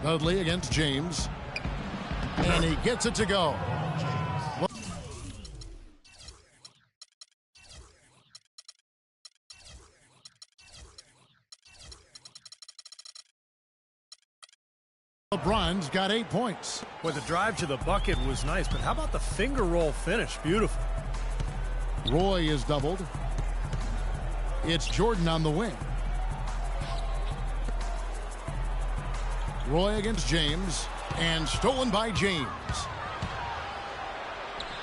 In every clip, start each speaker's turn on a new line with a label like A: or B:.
A: Dudley against James. And he gets it to go. LeBron's got 8 points.
B: Well, the drive to the bucket was nice, but how about the finger roll finish? Beautiful.
A: Roy is doubled. It's Jordan on the wing. Roy against James, and stolen by James.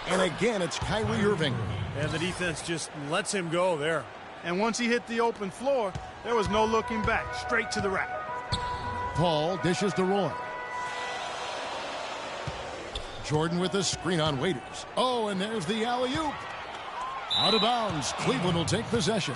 A: And again, it's Kyrie Irving.
B: And the defense just lets him go there.
C: And once he hit the open floor, there was no looking back, straight to the rack.
A: Paul dishes to Roy. Jordan with the screen on Waiters. Oh, and there's the alley-oop. Out of bounds. Cleveland will take possession.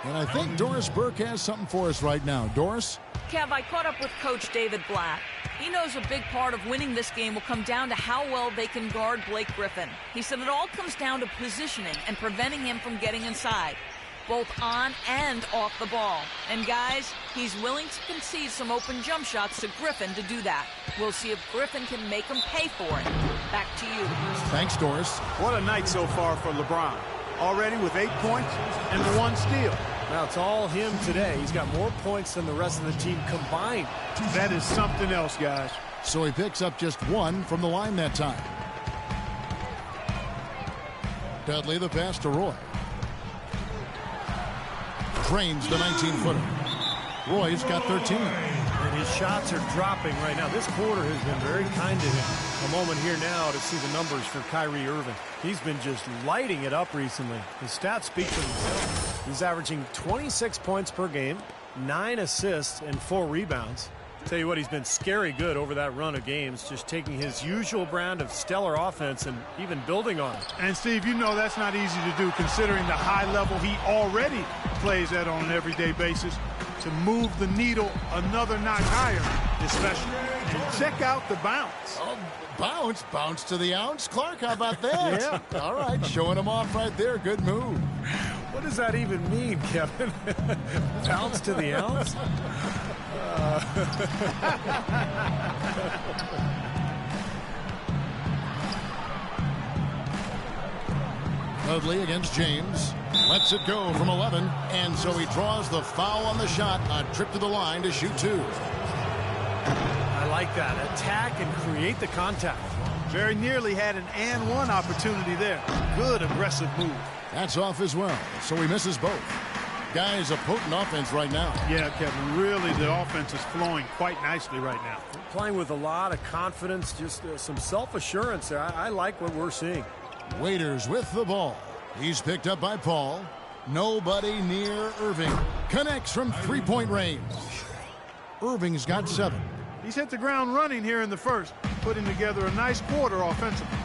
A: And I think Doris Burke has something for us right now. Doris?
D: Kev, I caught up with Coach David Blatt. He knows a big part of winning this game will come down to how well they can guard Blake Griffin. He said it all comes down to positioning and preventing him from getting inside, both on and off the ball. And guys, he's willing to concede some open jump shots to Griffin to do that. We'll see if Griffin can make him pay for it. Back to you.
A: Thanks, Doris.
C: What a night so far for LeBron. Already with 8 points and 1 steal.
B: Now it's all him today. He's got more points than the rest of the team combined.
C: That is something else, guys.
A: So he picks up just 1 from the line that time. Dudley the pass to Roy. Drains the 19-footer. Roy's got 13.
B: And his shots are dropping right now. This quarter has been very kind to him. A moment here now to see the numbers for Kyrie Irving. He's been just lighting it up recently. His stats speak for themselves. He's averaging 26 points per game, 9 assists, and 4 rebounds. Tell you what, he's been scary good over that run of games, just taking his usual brand of stellar offense and even building on it.
C: And Steve, you know that's not easy to do considering the high level he already plays at on an everyday basis. To move the needle another notch higher, especially. And check out the bounce.
A: Oh, bounce to the ounce. Clark, how about that?
C: Yeah.
A: All right, showing him off right there. Good move.
B: What does that even mean, Kevin? Bounce to the ounce?
A: Dudley against James. Lets it go from 11. And so he draws the foul on the shot. A trip to the line to shoot 2.
B: I like that. Attack and create the contact.
C: Very nearly had an and one opportunity there. Good aggressive move.
A: That's off as well. So he misses both. Guys, a potent offense right now.
C: Yeah, Kevin, really the offense is flowing quite nicely right now.
B: Playing with a lot of confidence, just some self-assurance there. I like what we're seeing.
A: Waiters with the ball. He's picked up by Paul. Nobody near Irving. Connects from three-point range. Irving's got 7.
C: He's hit the ground running here in the first, putting together a nice quarter offensively.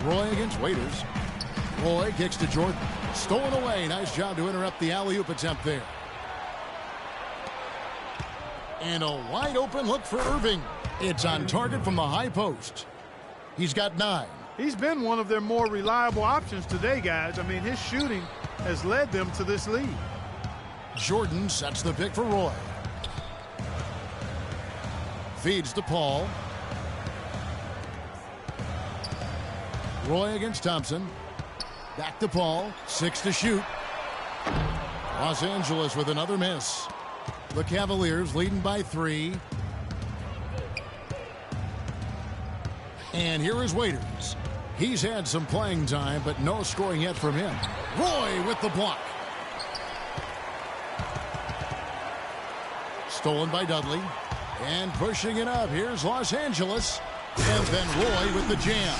A: Roy against Waiters. Roy kicks to Jordan. Stolen away. Nice job to interrupt the alley-oop attempt there. And a wide open look for Irving. It's on target from the high post. He's got 9.
C: He's been one of their more reliable options today, guys. I mean, his shooting has led them to this lead.
A: Jordan sets the pick for Roy. Feeds to Paul. Roy against Thompson. Back to Paul. 6 to shoot. Los Angeles with another miss. The Cavaliers leading by 3. And here is Waiters. He's had some playing time, but no scoring yet from him. Roy with the block. Stolen by Dudley. And pushing it up. Here's Los Angeles. And then Roy with the jam.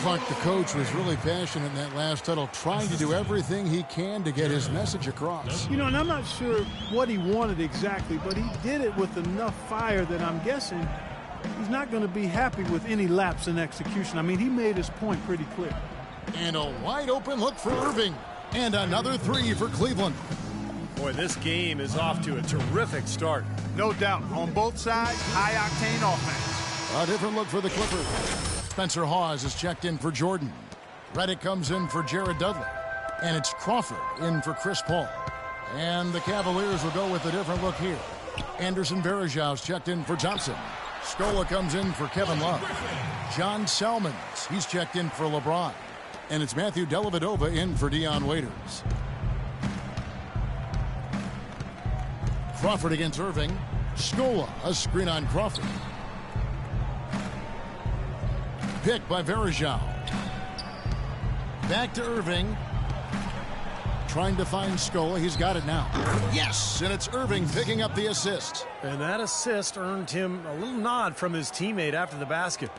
A: Clark, the coach, was really passionate in that last huddle, trying to do everything he can to get his message across.
C: You know, and I'm not sure what he wanted exactly, but he did it with enough fire that I'm guessing he's not going to be happy with any lapse in execution. I mean, he made his point pretty clear.
A: And a wide open look for Irving. And another 3 for Cleveland.
B: Boy, this game is off to a terrific start.
C: No doubt. On both sides, high-octane offense.
A: A different look for the Clippers. Spencer Hawes is checked in for Jordan. Redick comes in for Jared Dudley. And it's Crawford in for Chris Paul. And the Cavaliers will go with a different look here. Anderson Varejau's checked in for Thompson. Scola comes in for Kevin Love. John Salmons, he's checked in for LeBron. And it's Matthew Dellavedova in for Dion Waiters. Crawford against Irving. Scola, a screen on Crawford. Pick by Varejao. Back to Irving. Trying to find Scola. He's got it now. Yes, and it's Irving picking up the assist.
B: And that assist earned him a little nod from his teammate after the basket.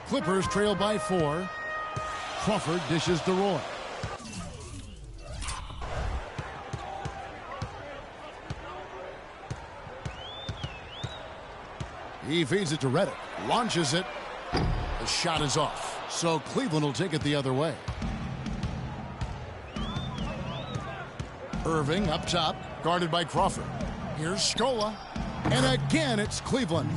A: Clippers trail by 4. Crawford dishes to Roy. He feeds it to Redick. Launches it. The shot is off. So Cleveland will take it the other way. Irving up top, guarded by Crawford. Here's Scola. And again, it's Cleveland.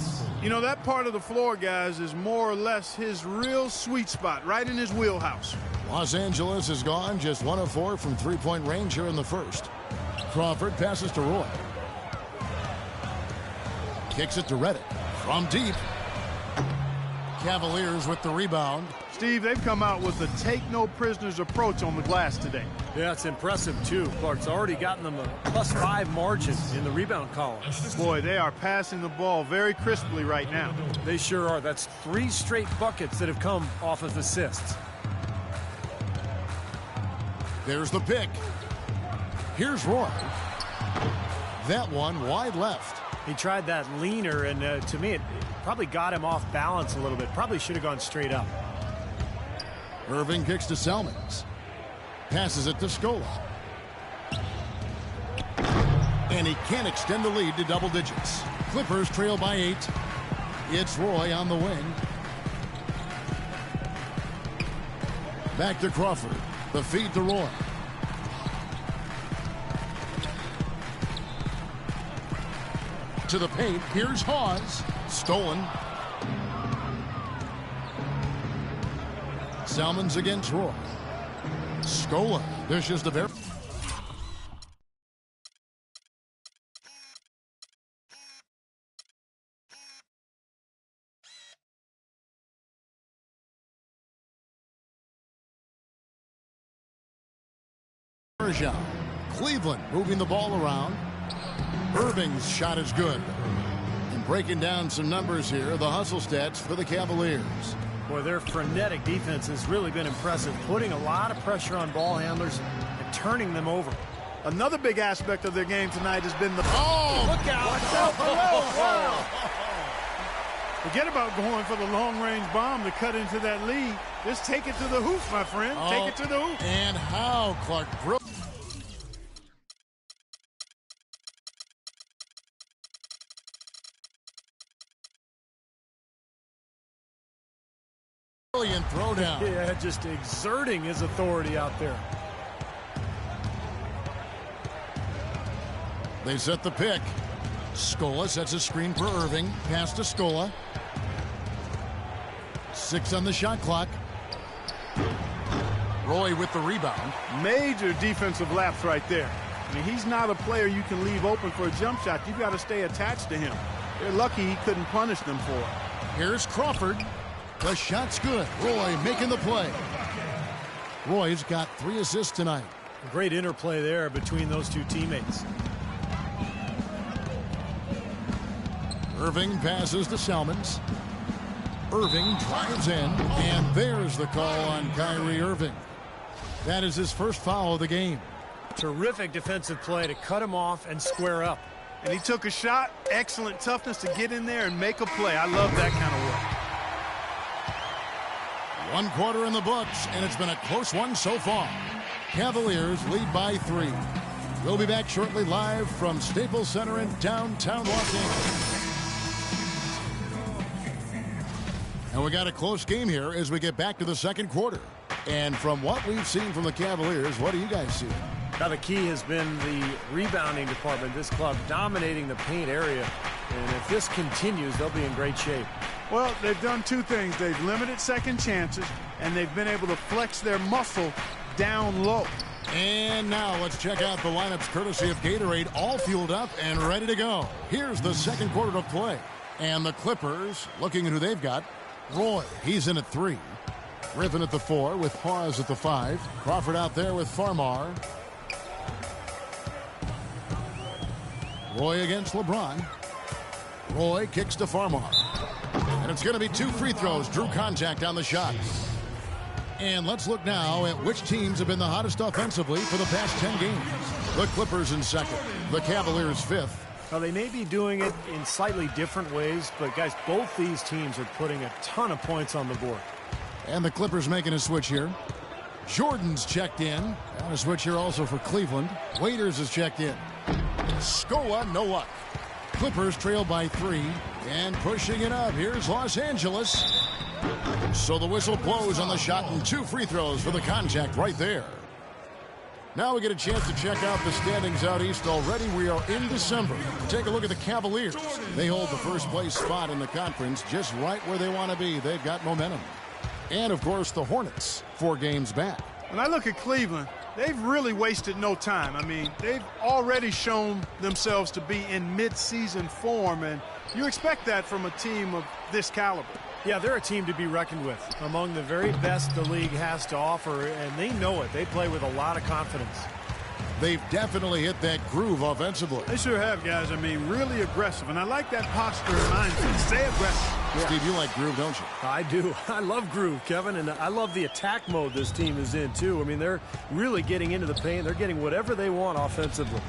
C: You know, that part of the floor, guys, is more or less his real sweet spot, right in his wheelhouse.
A: Los Angeles is gone, just 1 of 4 from three-point range here in the first. Crawford passes to Roy. Kicks it to Redick. From deep. Cavaliers with the rebound.
C: Steve, they've come out with the take-no-prisoners approach on the glass today.
B: Yeah, it's impressive, too. Clark's already gotten them a +5 margin in the rebound column.
C: Boy, they are passing the ball very crisply right now.
B: They sure are. That's 3 straight buckets that have come off of assists.
A: There's the pick. Here's Roy. That one wide left.
B: He tried that leaner, and to me, it probably got him off balance a little bit. Probably should have gone straight up.
A: Irving kicks to Salmons. Passes it to Scola. And he can't extend the lead to double digits. Clippers trail by 8. It's Roy on the wing. Back to Crawford. The feed to Roy. To the paint. Here's Hawes. Stolen. Salmons against Roy. Scola dishes to Varejao. Cleveland moving the ball around. Irving's shot is good. And breaking down some numbers here, the hustle stats for the Cavaliers.
B: Boy, their frenetic defense has really been impressive, putting a lot of pressure on ball handlers and turning them over.
C: Another big aspect of their game tonight has been the...
A: Oh!
B: Look out!
C: Watch out below! Forget about going for the long-range bomb to cut into that lead. Just take it to the hoop, my friend. Take it to the hoop.
A: And how, Clark? Brilliant throwdown.
B: Yeah, just exerting his authority out there.
A: They set the pick. Scola sets a screen for Irving. Pass to Scola. 6 on the shot clock. Roy with the rebound.
C: Major defensive lapse right there. I mean, he's not a player you can leave open for a jump shot. You've got to stay attached to him. They're lucky he couldn't punish them for it.
A: Here's Crawford. The shot's good. Roy making the play. Roy's got 3 assists tonight.
B: A great interplay there between those two teammates.
A: Irving passes to Salmons. Irving drives in, and there's the call on Kyrie Irving. That is his first foul of the game.
B: Terrific defensive play to cut him off and square up.
C: And he took a shot. Excellent toughness to get in there and make a play. I love that kind of work.
A: 1 quarter in the books, and it's been a close one so far. Cavaliers lead by 3. We'll be back shortly live from Staples Center in downtown Los Angeles. And we got a close game here as we get back to the second quarter. And from what we've seen from the Cavaliers, what do you guys see?
B: Now the key has been the rebounding department. This club dominating the paint area. And if this continues, they'll be in great shape.
C: Well, they've done 2 things. They've limited second chances, and they've been able to flex their muscle down low.
A: And now let's check out the lineups courtesy of Gatorade, all fueled up and ready to go. Here's the second quarter of play. And the Clippers, looking at who they've got. Roy, he's in at 3. Griffin at the 4 with Hawes at the 5. Crawford out there with Farmar. Roy against LeBron. Roy kicks to Farmar. And it's going to be 2 free throws. Drew contact on the shot. And let's look now at which teams have been the hottest offensively for the past 10 games. The Clippers in second. The Cavaliers 5th.
B: Now, they may be doing it in slightly different ways, but, guys, both these teams are putting a ton of points on the board.
A: And the Clippers making a switch here. Jordan's checked in. And a switch here also for Cleveland. Waiters is checked in. Scola, no luck. Clippers trail by 3. And pushing it up. Here's Los Angeles. So the whistle blows on the shot and 2 free throws for the contact right there. Now we get a chance to check out the standings out east already. We are in December. Take a look at the Cavaliers. They hold the first place spot in the conference just right where they want to be. They've got momentum. And, of course, the Hornets, 4 games back.
C: When I look at Cleveland, they've really wasted no time. I mean, they've already shown themselves to be in mid-season form, and you expect that from a team of this caliber.
B: Yeah, they're a team to be reckoned with. Among the very best the league has to offer, and they know it. They play with a lot of confidence.
A: They've definitely hit that groove offensively.
C: They sure have, guys. I mean, really aggressive, and I like that posture and mindset. Stay aggressive.
A: Yeah. Steve, you like groove, don't you?
B: I do. I love groove, Kevin, and I love the attack mode this team is in, too. I mean, they're really getting into the paint. They're getting whatever they want offensively.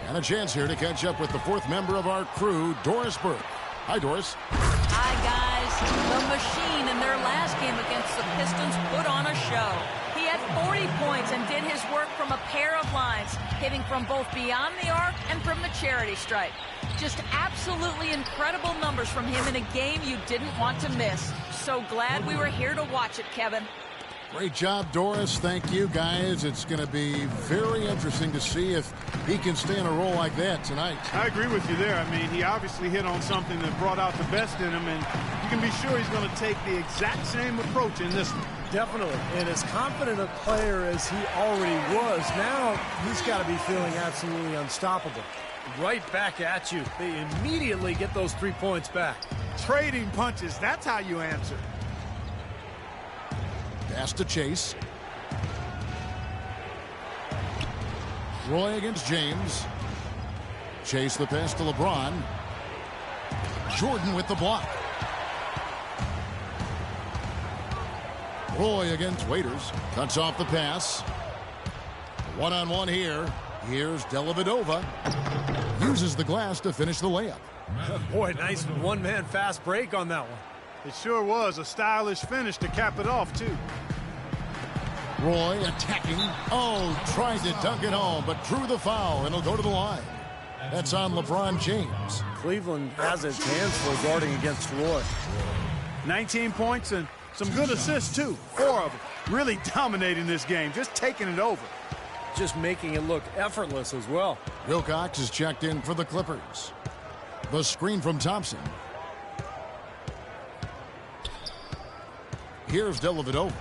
A: And a chance here to catch up with the 4th member of our crew, Doris Burke. Hi, Doris.
D: Hi, guys. The Machine in their last game against the Pistons put on a show. He had 40 points and did his work from a pair of lines, hitting from both beyond the arc and from the charity stripe. Just absolutely incredible numbers from him in a game you didn't want to miss. So glad we were here to watch it, Kevin.
A: Great job, Doris. Thank you, guys. It's going to be very interesting to see if he can stay in a role like that tonight.
C: I agree with you there. I mean, he obviously hit on something that brought out the best in him, and you can be sure he's going to take the exact same approach in this one.
B: Definitely. And as confident a player as he already was, now he's got to be feeling absolutely unstoppable. Right back at you. They immediately get those 3 points back.
C: Trading punches, that's how you answer.
A: Pass to Chase. Roy against James. Chase the pass to LeBron. Jordan with the block. Roy against Waiters. Cuts off the pass. One-on-one here. Here's Dellavedova. Uses the glass to finish the layup.
B: Boy, nice one-man fast break on that one.
C: It sure was a stylish finish to cap it off, too.
A: Roy attacking. Oh, tried to dunk it home, but drew the foul, and he'll go to the line. That's on LeBron James.
B: Cleveland has its hands full guarding against Roy.
C: 19 points and some good assists, too. 4 of them. Really dominating this game, just taking it over.
B: Just making it look effortless as well.
A: Wilcox is checked in for the Clippers. The screen from Thompson. Here's Dellavedova.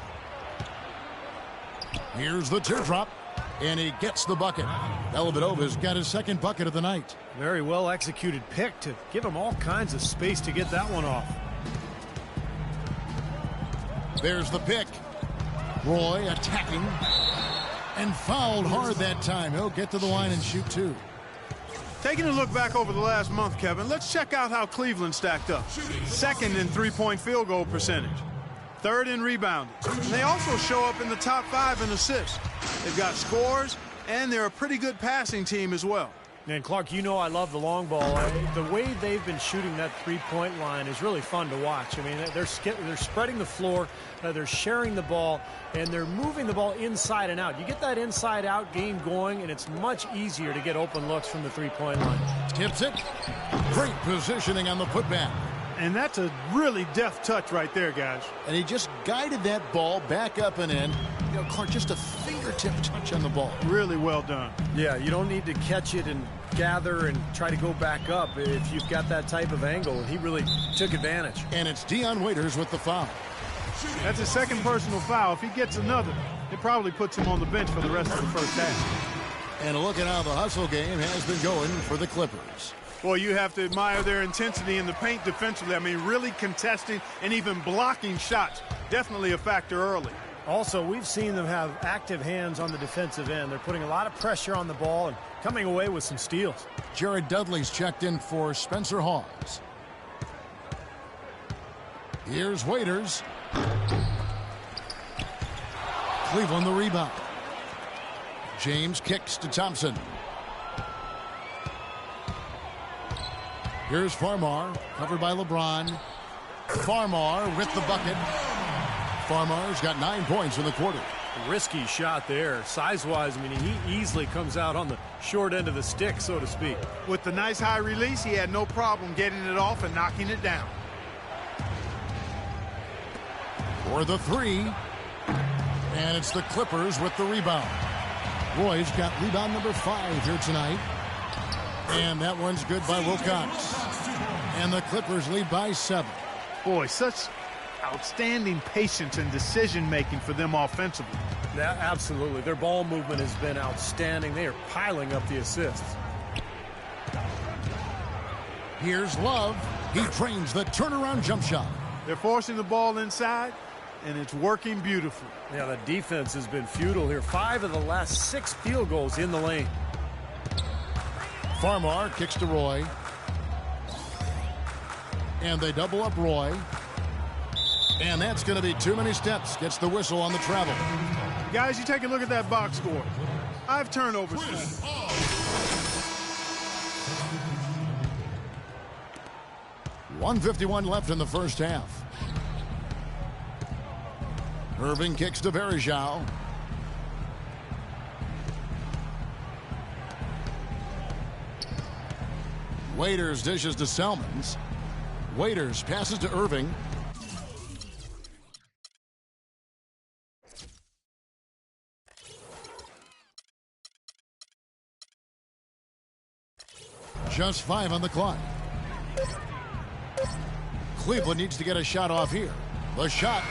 A: Here's the teardrop. And he gets the bucket. Dellavedova's got his 2nd bucket of the night.
B: Very well executed pick to give him all kinds of space to get that one off.
A: There's the pick. Roy attacking. And fouled hard that time. He'll get to the line and shoot 2.
C: Taking a look back over the last month, Kevin, let's check out how Cleveland stacked up. 2nd in three-point field goal percentage. 3rd in rebounding. And they also show up in the top 5 in assists. They've got scores, and they're a pretty good passing team as well.
B: And Clark, you know I love the long ball. The way they've been shooting that three-point line is really fun to watch. I mean, they're spreading the floor, they're sharing the ball, and they're moving the ball inside and out. You get that inside-out game going, and it's much easier to get open looks from the three-point line.
A: Tips it. Great positioning on the putback.
C: And that's a really deft touch right there, guys.
A: And he just guided that ball back up and in. You know, Clark, just a fingertip touch on the ball.
C: Really well done.
B: Yeah, you don't need to catch it and gather and try to go back up if you've got that type of angle. He really took advantage.
A: And it's Dion Waiters with the foul.
C: That's his 2nd personal foul. If he gets another, It probably puts him on the bench for the rest of the first half.
A: And a look at how the hustle game has been going for the Clippers.
C: Boy, you have to admire their intensity in the paint defensively. I mean, really contesting and even blocking shots. Definitely a factor early.
B: Also, we've seen them have active hands on the defensive end. They're putting a lot of pressure on the ball and coming away with some steals.
A: Jared Dudley's checked in for Spencer Hawes. Here's Waiters. Cleveland the rebound. James kicks to Thompson. Here's Farmar, covered by LeBron. Farmar with the bucket. Farmar's got 9 points in the quarter.
B: Risky shot there. Size-wise, I mean, he easily comes out on the short end of the stick, so to speak.
C: With the nice high release, he had no problem getting it off and knocking it down.
A: For the three. And it's the Clippers with the rebound. Roy's got rebound number 5 here tonight. And that one's good by Wilcox. And the Clippers lead by 7.
C: Boy, such outstanding patience and decision-making for them offensively.
B: Yeah, absolutely. Their ball movement has been outstanding. They are piling up the assists.
A: Here's Love. He trains the turnaround jump shot.
C: They're forcing the ball inside, and it's working beautifully.
B: Yeah, the defense has been futile here. 5 of the last 6 field goals in the lane.
A: Farmar kicks to Roy. And they double up Roy. And that's going to be too many steps. Gets the whistle on the travel.
C: Guys, you take a look at that box score. 5 turnovers.
A: 1:51 left in the first half. Irving kicks to Varejao. Waiters dishes to Selmans. Waiters passes to Irving. Just 5 on the clock. Cleveland needs to get a shot off here. The shot.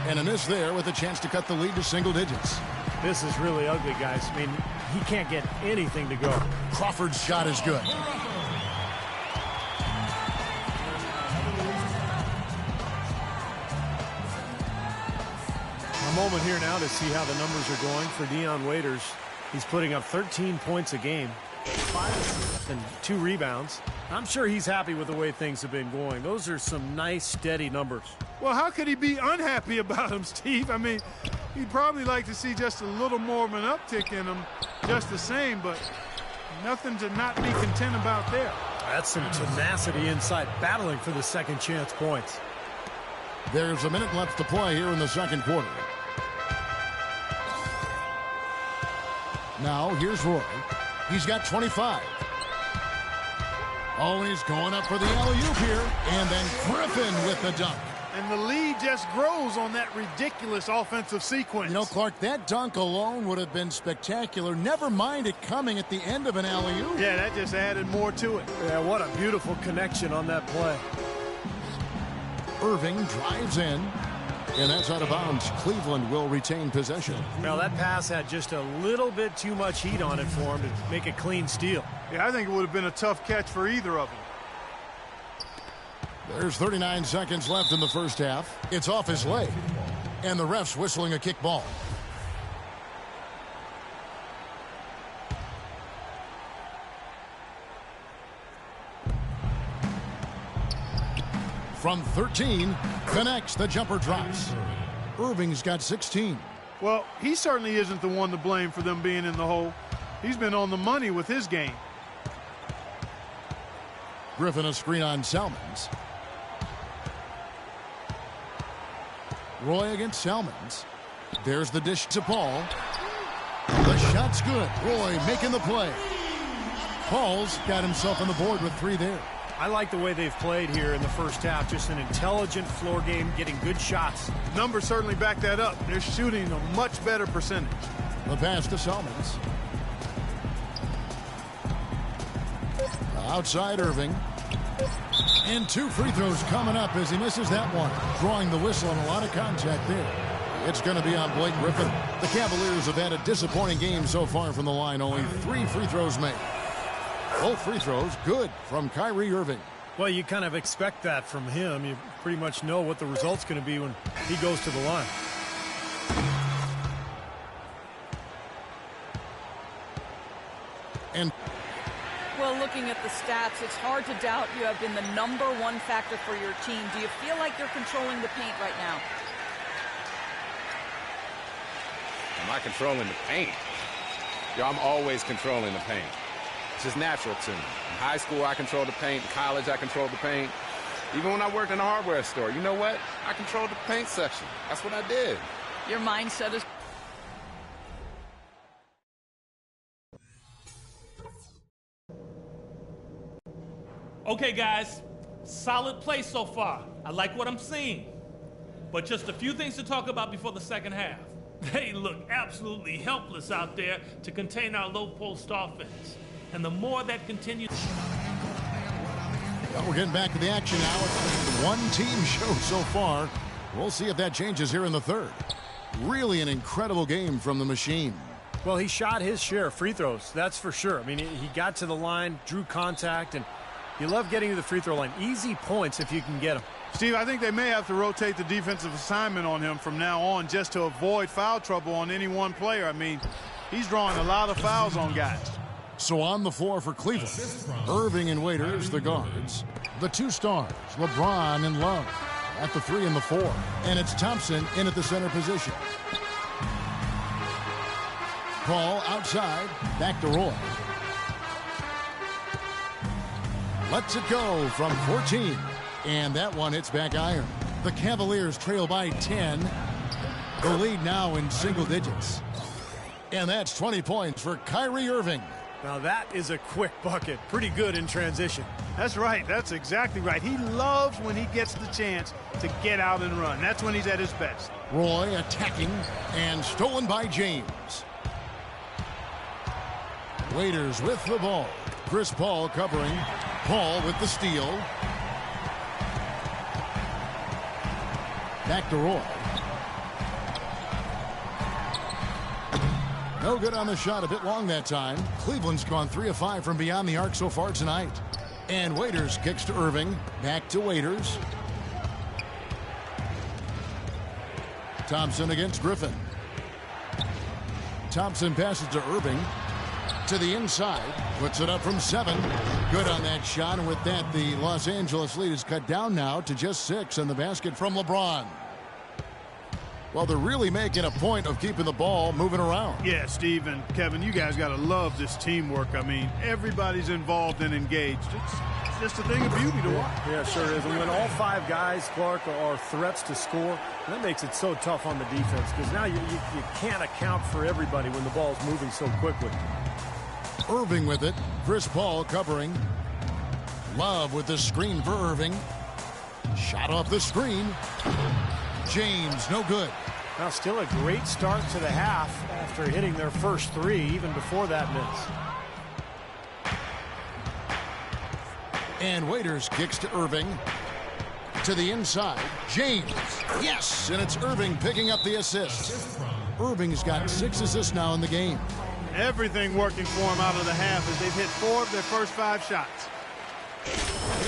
A: And a miss there with a chance to cut the lead to single digits.
B: This is really ugly, guys. I mean, he can't get anything to go.
A: Crawford's shot is good.
B: A moment here now to see how the numbers are going for Dion Waiters. He's putting up 13 points a game, 5 and 2 rebounds. I'm sure he's happy with the way things have been going. Those are some nice, steady numbers.
C: Well, how could he be unhappy about them, Steve? I mean, he'd probably like to see just a little more of an uptick in them, just the same, but nothing to not be content about there.
B: That's some tenacity inside, battling for the second chance points.
A: There's a minute left to play here in the second quarter. Now, here's Roy. He's got 25. Oh, he's going up for the alley-oop here. And then Griffin with the dunk.
C: And the lead just grows on that ridiculous offensive sequence.
A: You know, Clark, that dunk alone would have been spectacular. Never mind it coming at the end of an alley-oop.
C: Yeah, that just added more to it.
B: Yeah, what a beautiful connection on that play.
A: Irving drives in. And that's out of bounds. Cleveland will retain possession.
B: Well, that pass had just a little bit too much heat on it for him to make a clean steal.
C: Yeah, I think it would have been a tough catch for either of them.
A: There's 39 seconds left in the first half. It's off his leg. And the ref's whistling a kick ball. From 13, connects, the jumper drops. Irving's got 16.
C: Well, he certainly isn't the one to blame for them being in the hole. He's been on the money with his game.
A: Griffin a screen on Selmans. Roy against Selmans. There's the dish to Paul. The shot's good. Roy making the play. Paul's got himself on the board with 3 there.
B: I like the way they've played here in the first half. Just an intelligent floor game, getting good shots.
C: Numbers certainly back that up. They're shooting a much better percentage.
A: The pass to Selmans. Outside Irving. And 2 free throws coming up as he misses that one. Drawing the whistle on a lot of contact there. It's going to be on Blake Griffin. The Cavaliers have had a disappointing game so far from the line. Only 3 free throws made. Both free throws good from Kyrie Irving.
B: Well, you kind of expect that from him. You pretty much know what the result's going to be when he goes to the line.
A: And
D: well, looking at the stats, it's hard to doubt you have been the #1 factor for your team. Do you feel like you're controlling the paint right now?
E: Am I controlling the paint? Yo, I'm always controlling the paint. It's just natural to me. In high school, I controlled the paint. In college, I controlled the paint. Even when I worked in a hardware store, you know what? I controlled the paint section. That's what I did.
D: Your mindset is...
F: Okay, guys, solid play so far. I like what I'm seeing. But just a few things to talk about before the second half. They look absolutely helpless out there to contain our low-post offense. And the more that continues...
A: Well, we're getting back to the action now. It's been a one-team show so far. We'll see if that changes here in the third. Really an incredible game from the machine.
B: Well, he shot his share of free throws, that's for sure. I mean, he got to the line, drew contact, and you love getting to the free throw line. Easy points if you can get them.
C: Steve, I think they may have to rotate the defensive assignment on him from now on just to avoid foul trouble on any one player. I mean, he's drawing a lot of fouls on guys.
A: So on the floor for Cleveland, Irving and Waiters, the guards. The 2 stars, LeBron and Love at the 3 and the 4. And it's Thompson in at the center position. Paul outside, back to Roy. Lets it go from 14. And that one hits back iron. The Cavaliers trail by 10. The lead now in single digits. And that's 20 points for Kyrie Irving.
B: Now that is a quick bucket. Pretty good in transition.
C: That's right. That's exactly right. He loves when he gets the chance to get out and run. That's when he's at his best.
A: Roy attacking and stolen by James. Waiters with the ball. Chris Paul covering. Paul with the steal. Back to Roy. No good on the shot, a bit long that time. Cleveland's gone 3 of 5 from beyond the arc so far tonight. And Waiters kicks to Irving. Back to Waiters. Thompson against Griffin. Thompson passes to Irving. To the inside. Puts it up from 7. Good on that shot. And with that, the Los Angeles lead is cut down now to just 6. And the basket from LeBron. Well, they're really making a point of keeping the ball moving around.
C: Yeah, Steve and Kevin, you guys got to love this teamwork. I mean, everybody's involved and engaged. It's just a thing of beauty to watch.
B: Yeah, sure is. And when all 5 guys, Clark, are threats to score, that makes it so tough on the defense because now you can't account for everybody when the ball's moving so quickly.
A: Irving with it. Chris Paul covering. Love with the screen for Irving. Shot off the screen. James, no good.
B: Now still a great start to the half after hitting their first 3, even before that miss.
A: And Waiters kicks to Irving. To the inside. James. Yes, and it's Irving picking up the assist. Irving's got 6 assists now in the game.
C: Everything working for him out of the half as they've hit 4 of their first 5 shots.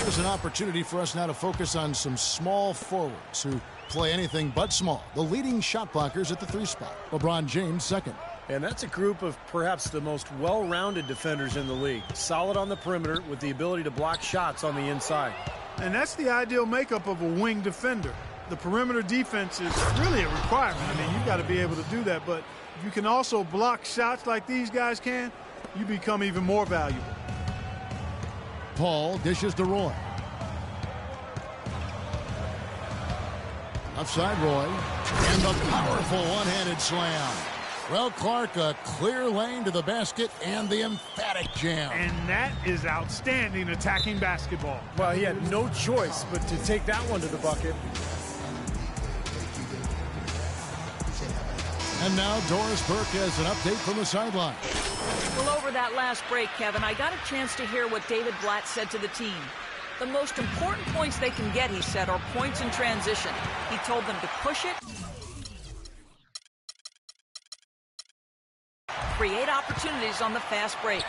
A: Here's an opportunity for us now to focus on some small forwards who play anything but small. The leading shot blockers at the 3 spot. LeBron James second.
B: And that's a group of perhaps the most well-rounded defenders in the league. Solid on the perimeter with the ability to block shots on the inside.
C: And that's the ideal makeup of a wing defender. The perimeter defense is really a requirement. I mean, you've got to be able to do that. But if you can also block shots like these guys can, you become even more valuable.
A: Paul dishes to Roy. Left side Roy. And the powerful one-handed slam. Well, Clark, a clear lane to the basket and the emphatic jam.
C: And that is outstanding attacking basketball.
B: Well, he had no choice but to take that one to the bucket.
A: And now Doris Burke has an update from the sideline.
D: Well, over that last break, Kevin, I got a chance to hear what David Blatt said to the team. The most important points they can get, he said, are points in transition. He told them to push it create opportunities on the fast break.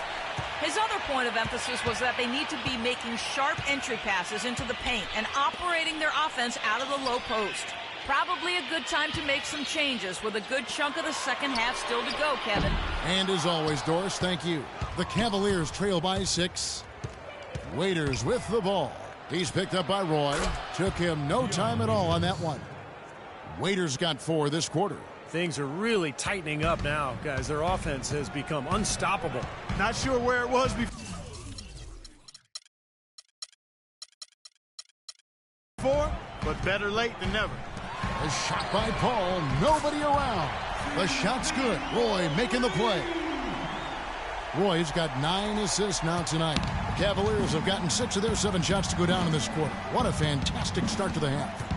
D: His other point of emphasis was that they need to be making sharp entry passes into the paint and operating their offense out of the low post. Probably a good time to make some changes with a good chunk of the second half still to go, Kevin.
A: And as always, Doris, thank you. The Cavaliers trail by 6. Waiters with the ball. He's picked up by Roy. Took him no time at all on that one. Waiters got 4 this quarter.
B: Things are really tightening up now, guys. Their offense has become unstoppable.
C: Not sure where it was before, but better late than never.
A: A shot by Paul. Nobody around. The shot's good. Roy making the play. Roy's got 9 assists now tonight. The Cavaliers have gotten 6 of their 7 shots to go down in this quarter. What a fantastic start to the half.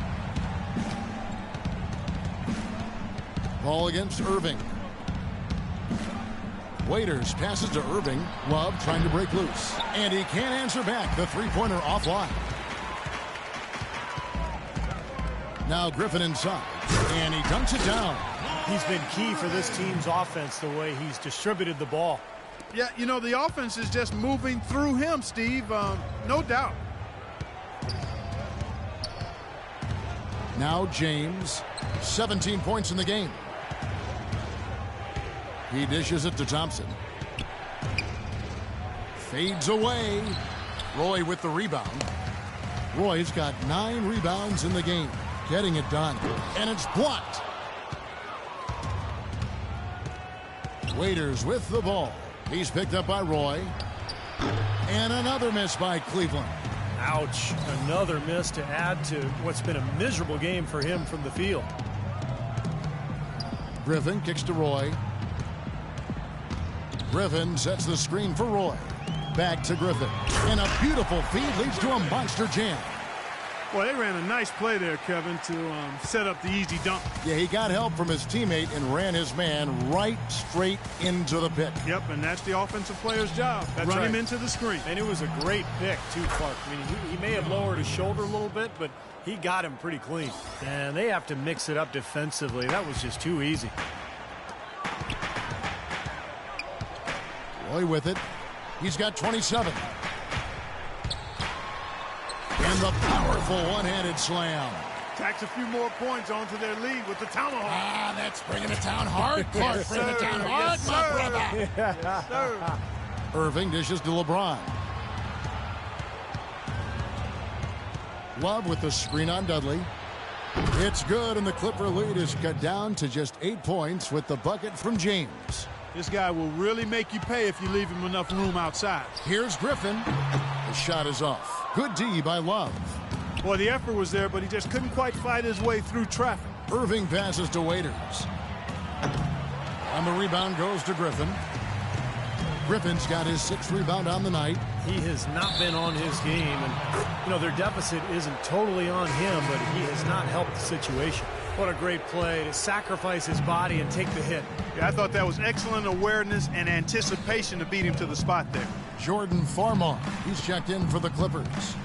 A: Ball against Irving. Waiters passes to Irving. Love trying to break loose. And he can't answer back. The three-pointer offline. Now Griffin inside. And he dunks it down.
B: He's been key for this team's offense the way he's distributed the ball.
C: Yeah, you know, the offense is just moving through him, Steve. No doubt.
A: Now James. 17 points in the game. He dishes it to Thompson. Fades away. Roy with the rebound. Roy's got 9 rebounds in the game. Getting it done. And it's blocked. Waiters with the ball. He's picked up by Roy. And another miss by Cleveland.
B: Ouch. Another miss to add to what's been a miserable game for him from the field.
A: Griffin kicks to Roy. Griffin sets the screen for Roy. Back to Griffin. And a beautiful feed leads to a monster jam.
C: Well, they ran a nice play there, Kevin, to set up the easy dunk.
A: Yeah, he got help from his teammate and ran his man right straight into the pit.
C: Yep, and that's the offensive player's job.
B: That's
C: Run
B: right.
C: him into the screen.
B: And it was a great pick, too, Clark. I mean, he may have lowered his shoulder a little bit, but he got him pretty clean. And they have to mix it up defensively. That was just too easy.
A: Roy with it. He's got 27. And the powerful one-handed slam.
C: Tacks a few more points onto their lead with the tomahawk.
A: Ah, that's bringing it down hard. Clark, bringing it down hard, my brother.
C: Yes, sir.
A: Irving dishes to LeBron. Love with the screen on Dudley. It's good, and the Clipper lead is cut down to just 8 points with the bucket from James.
C: This guy will really make you pay if you leave him enough room outside.
A: Here's Griffin. The shot is off. Good D by Love.
C: Boy, the effort was there, but he just couldn't quite fight his way through traffic.
A: Irving passes to Waiters. And the rebound goes to Griffin. Griffin's got his 6th rebound on the night.
B: He has not been on his game, and, you know, their deficit isn't totally on him, but he has not helped the situation. What a great play to sacrifice his body and take the hit.
C: Yeah, I thought that was excellent awareness and anticipation to beat him to the spot there.
A: Jordan Farmar, he's checked in for the Clippers.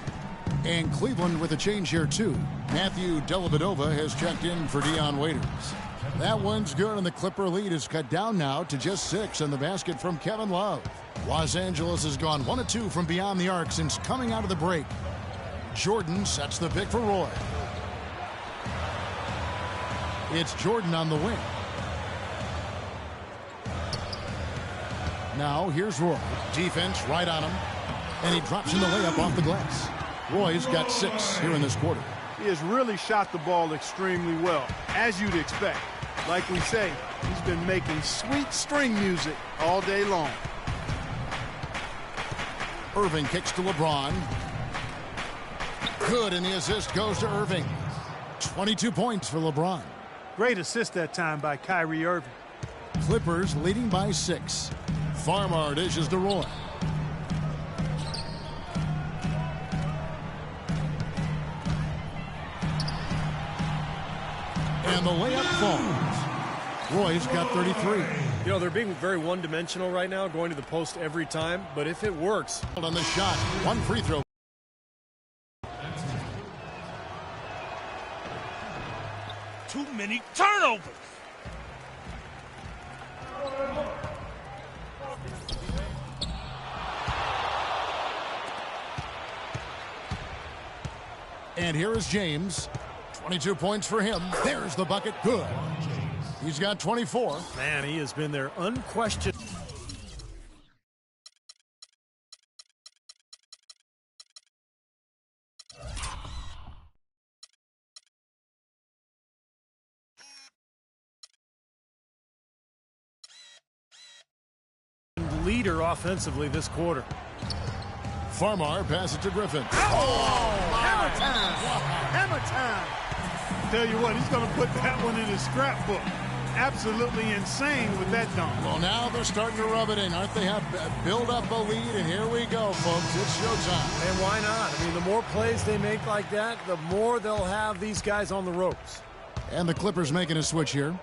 A: And Cleveland with a change here, too. Matthew Dellavedova has checked in for Dion Waiters. That one's good, and the Clipper lead is cut down now to just 6 on the basket from Kevin Love. Los Angeles has gone 1 of 2 from beyond the arc since coming out of the break. Jordan sets the pick for Roy. It's Jordan on the wing. Now here's Roy. Defense right on him. And he drops in the layup off the glass. Roy's got 6 here in this quarter.
C: He has really shot the ball extremely well, as you'd expect. Like we say, he's been making sweet string music all day long.
A: Irving kicks to LeBron. Good, and the assist goes to Irving. 22 points for LeBron.
C: Great assist that time by Kyrie Irving.
A: Clippers leading by 6. Farmar dishes to Roy. And the layup falls. Roy's got 33.
B: You know, they're being very one-dimensional right now, going to the post every time, but if it works.
A: On the shot, 1 free throw.
F: Too many turnovers.
A: And here is James. 22 points for him. There's the bucket. Good. He's got 24.
B: Man, he has been their unquestioned leader offensively this quarter.
A: Farmar passes it to Griffin.
C: Hammer time! Hammer time! Tell you what, he's going to put that one in his scrapbook. Absolutely insane with that dunk.
A: Well, now they're starting to rub it in, aren't they? Have build up a lead, and here we go, folks. It's showtime.
B: And why not? I mean, the more plays they make like that, the more they'll have these guys on the ropes.
A: And the Clippers making a switch here.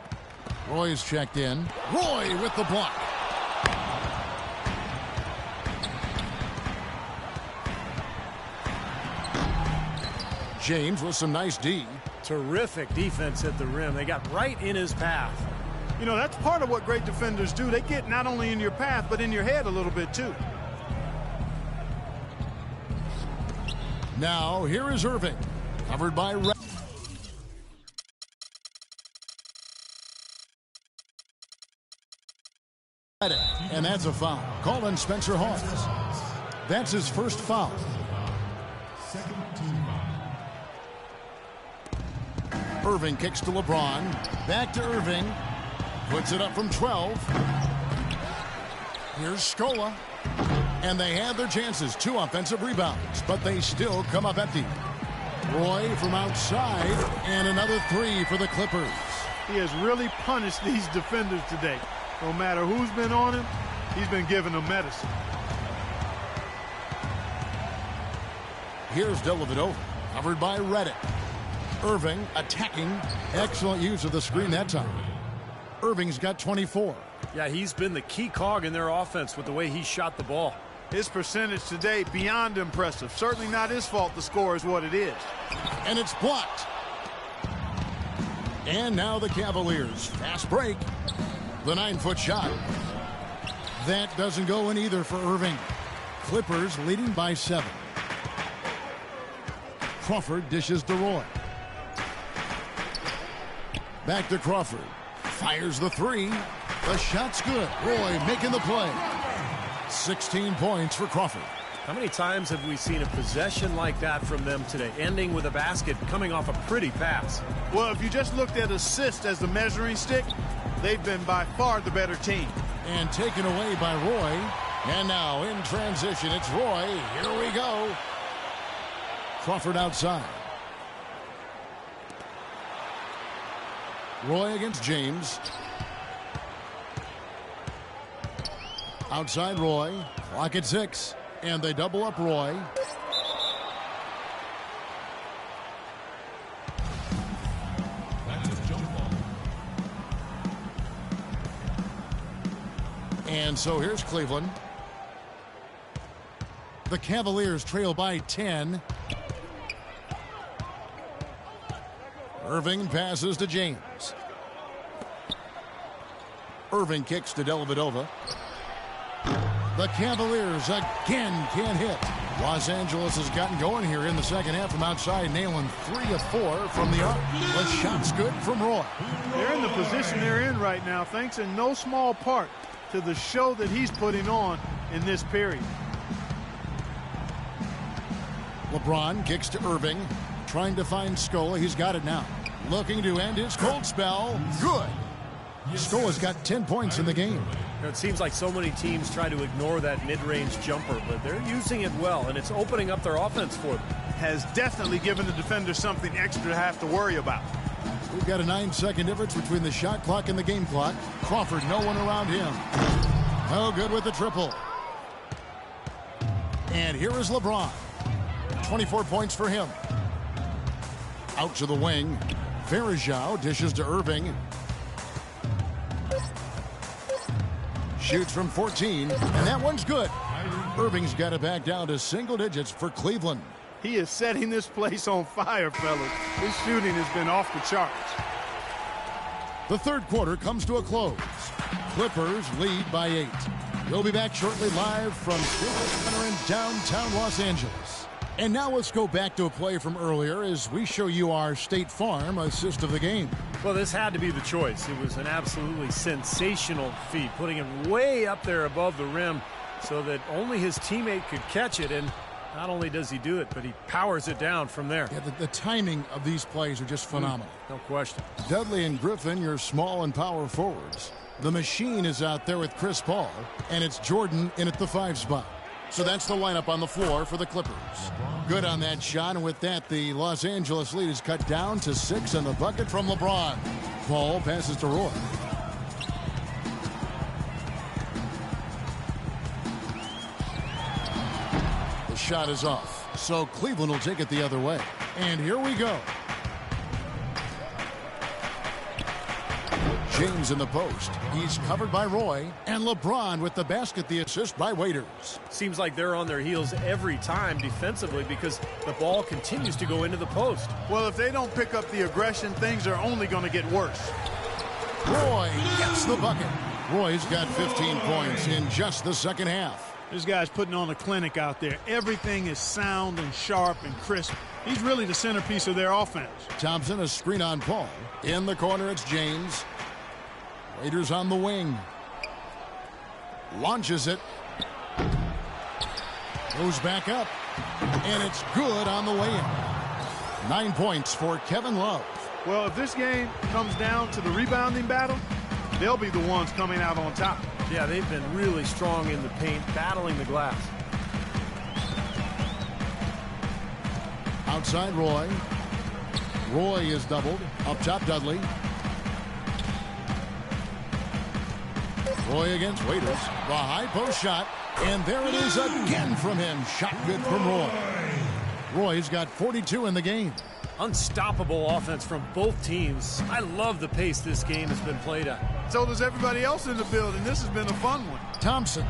A: Roy's checked in. Roy with the block. James with some nice D.
B: Terrific defense at the rim. They got right in his path.
C: You know, that's part of what great defenders do. They get not only in your path, but in your head a little bit, too.
A: Now, here is Irving. Covered by Red. And that's a foul. Called on Spencer Hawes. That's his first foul. Irving kicks to LeBron. Back to Irving. Puts it up from 12. Here's Scola. And they had their chances. 2 offensive rebounds. But they still come up empty. Roy from outside. And another 3 for the Clippers.
C: He has really punished these defenders today. No matter who's been on him, he's been giving them medicine.
A: Here's Dellavedova. Covered by Redick. Irving attacking. Excellent use of the screen that time. Irving's got 24.
B: Yeah, he's been the key cog in their offense with the way he shot the ball.
C: His percentage today, beyond impressive. Certainly not his fault the score is what it is.
A: And it's blocked. And now the Cavaliers. Fast break. The 9-foot shot. That doesn't go in either for Irving. Clippers leading by 7. Crawford dishes to Roy. Back to Crawford. Fires the 3. The shot's good. Roy making the play. 16 points for Crawford.
B: How many times have we seen a possession like that from them today, ending with a basket coming off a pretty pass?
C: Well, if you just looked at assists as the measuring stick, they've been by far the better team.
A: And taken away by Roy. And now in transition, it's Roy. Here we go. Crawford outside. Roy against James. Outside Roy. Clock at 6. And they double up Roy. And so here's Cleveland. The Cavaliers trail by 10. Irving passes to James. Irving kicks to Dellavedova. The Cavaliers again can't hit. Los Angeles has gotten going here in the second half from outside, nailing 3 of 4 from the arc. The shot's good from Roy.
C: They're in the position they're in right now, thanks in no small part to the show that he's putting on in this period.
A: LeBron kicks to Irving, trying to find Scola. He's got it now. Looking to end his cold spell. Good. Scola's got 10 points in the game.
B: You know, it seems like so many teams try to ignore that mid-range jumper, but they're using it well, and it's opening up their offense for them.
C: Has definitely given the defender something extra to have to worry about.
A: We've got a 9-second difference between the shot clock and the game clock. Crawford, no one around him. No good with the triple. And here is LeBron. 24 points for him. Out to the wing. Varejao dishes to Irving. Shoots from 14, and that one's good. Irving's got it back down to single digits for Cleveland.
C: He is setting this place on fire, fellas. His shooting has been off the charts.
A: The third quarter comes to a close. Clippers lead by 8. We'll be back shortly live from Staples Center in downtown Los Angeles. And now let's go back to a play from earlier as we show you our State Farm assist of the game.
B: Well, this had to be the choice. It was an absolutely sensational feed, putting it way up there above the rim so that only his teammate could catch it. And not only does he do it, but he powers it down from there.
A: Yeah, the timing of these plays are just phenomenal.
B: No question.
A: Dudley and Griffin, your small and power forwards. The machine is out there with Chris Paul, and it's Jordan in at the 5 spot. So that's the lineup on the floor for the Clippers. Good on that shot, and with that, the Los Angeles lead is cut down to 6 and the bucket from LeBron. Paul passes to Roy. The shot is off, so Cleveland will take it the other way. And here we go. James in the post. He's covered by Roy. And LeBron with the basket, the assist by Waiters.
B: Seems like they're on their heels every time defensively because the ball continues to go into the post.
C: Well, if they don't pick up the aggression, things are only going to get worse.
A: Roy gets the bucket. Roy's got 15 points in just the second half.
C: This guy's putting on a clinic out there. Everything is sound and sharp and crisp. He's really the centerpiece of their offense.
A: Thompson, a screen on Paul. In the corner, it's James. Waiters on the wing. Launches it. Goes back up. And it's good on the way in. 9 points for Kevin Love.
C: Well, if this game comes down to the rebounding battle, they'll be the ones coming out on top.
B: Yeah, they've been really strong in the paint, battling the glass.
A: Outside Roy. Roy is doubled. Up top Dudley. Roy against Waiters. The high post shot. And there it is again from him. Shot good from Roy. Roy's got 42 in the game.
B: Unstoppable offense from both teams. I love the pace this game has been played at.
C: So does everybody else in the building. This has been a fun one.
A: Thompson.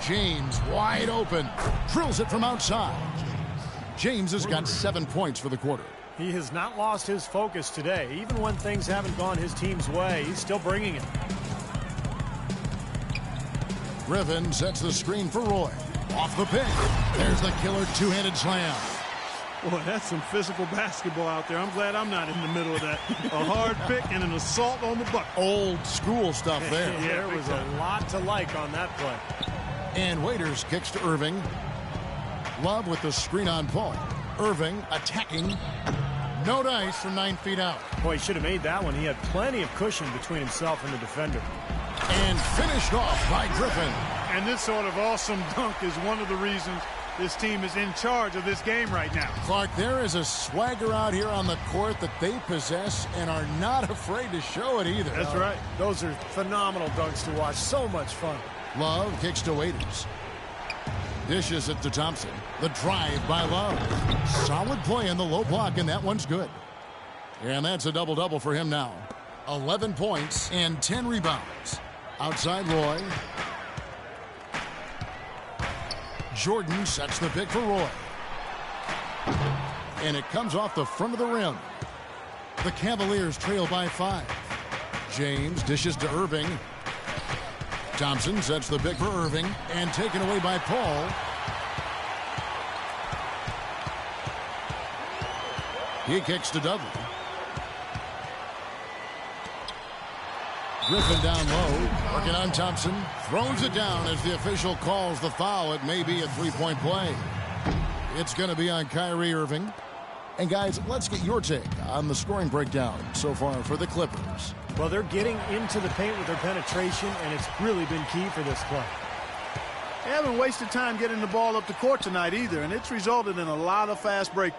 A: James wide open. Drills it from outside. James has got 7 points for the quarter.
B: He has not lost his focus today. Even when things haven't gone his team's way, he's still bringing it.
A: Griffin sets the screen for Roy. Off the pick. There's the killer two-handed slam.
C: Boy, that's some physical basketball out there. I'm glad I'm not in the middle of that. A hard pick and an assault on the bucket.
A: Old school stuff there.
B: There was a lot to like on that play.
A: And Waiters kicks to Irving. Love with the screen on Paul. Irving attacking. No dice from 9 feet out.
B: Boy, he should have made that one. He had plenty of cushion between himself and the defender.
A: And finished off by Griffin.
C: And this sort of awesome dunk is one of the reasons this team is in charge of this game right now.
A: Clark, there is a swagger out here on the court that they possess and are not afraid to show it either.
C: That's right.
B: Those are phenomenal dunks to watch. So much fun.
A: Love kicks to Waiters. Dishes it to Thompson. The drive by Love. Solid play in the low block, and that one's good. And that's a double-double for him now. 11 points and 10 rebounds. Outside Roy. Jordan sets the pick for Roy. And it comes off the front of the rim. The Cavaliers trail by 5. James dishes to Irving. Thompson sets the pick for Irving and taken away by Paul. He kicks to Dudley. Griffin down low, working on Thompson. Throws it down as the official calls the foul. It may be a three-point play. It's going to be on Kyrie Irving. And guys, let's get your take on the scoring breakdown so far for the Clippers.
B: Well, they're getting into the paint with their penetration, and it's really been key for this club.
C: They haven't wasted time getting the ball up the court tonight either, and it's resulted in a lot of fast break.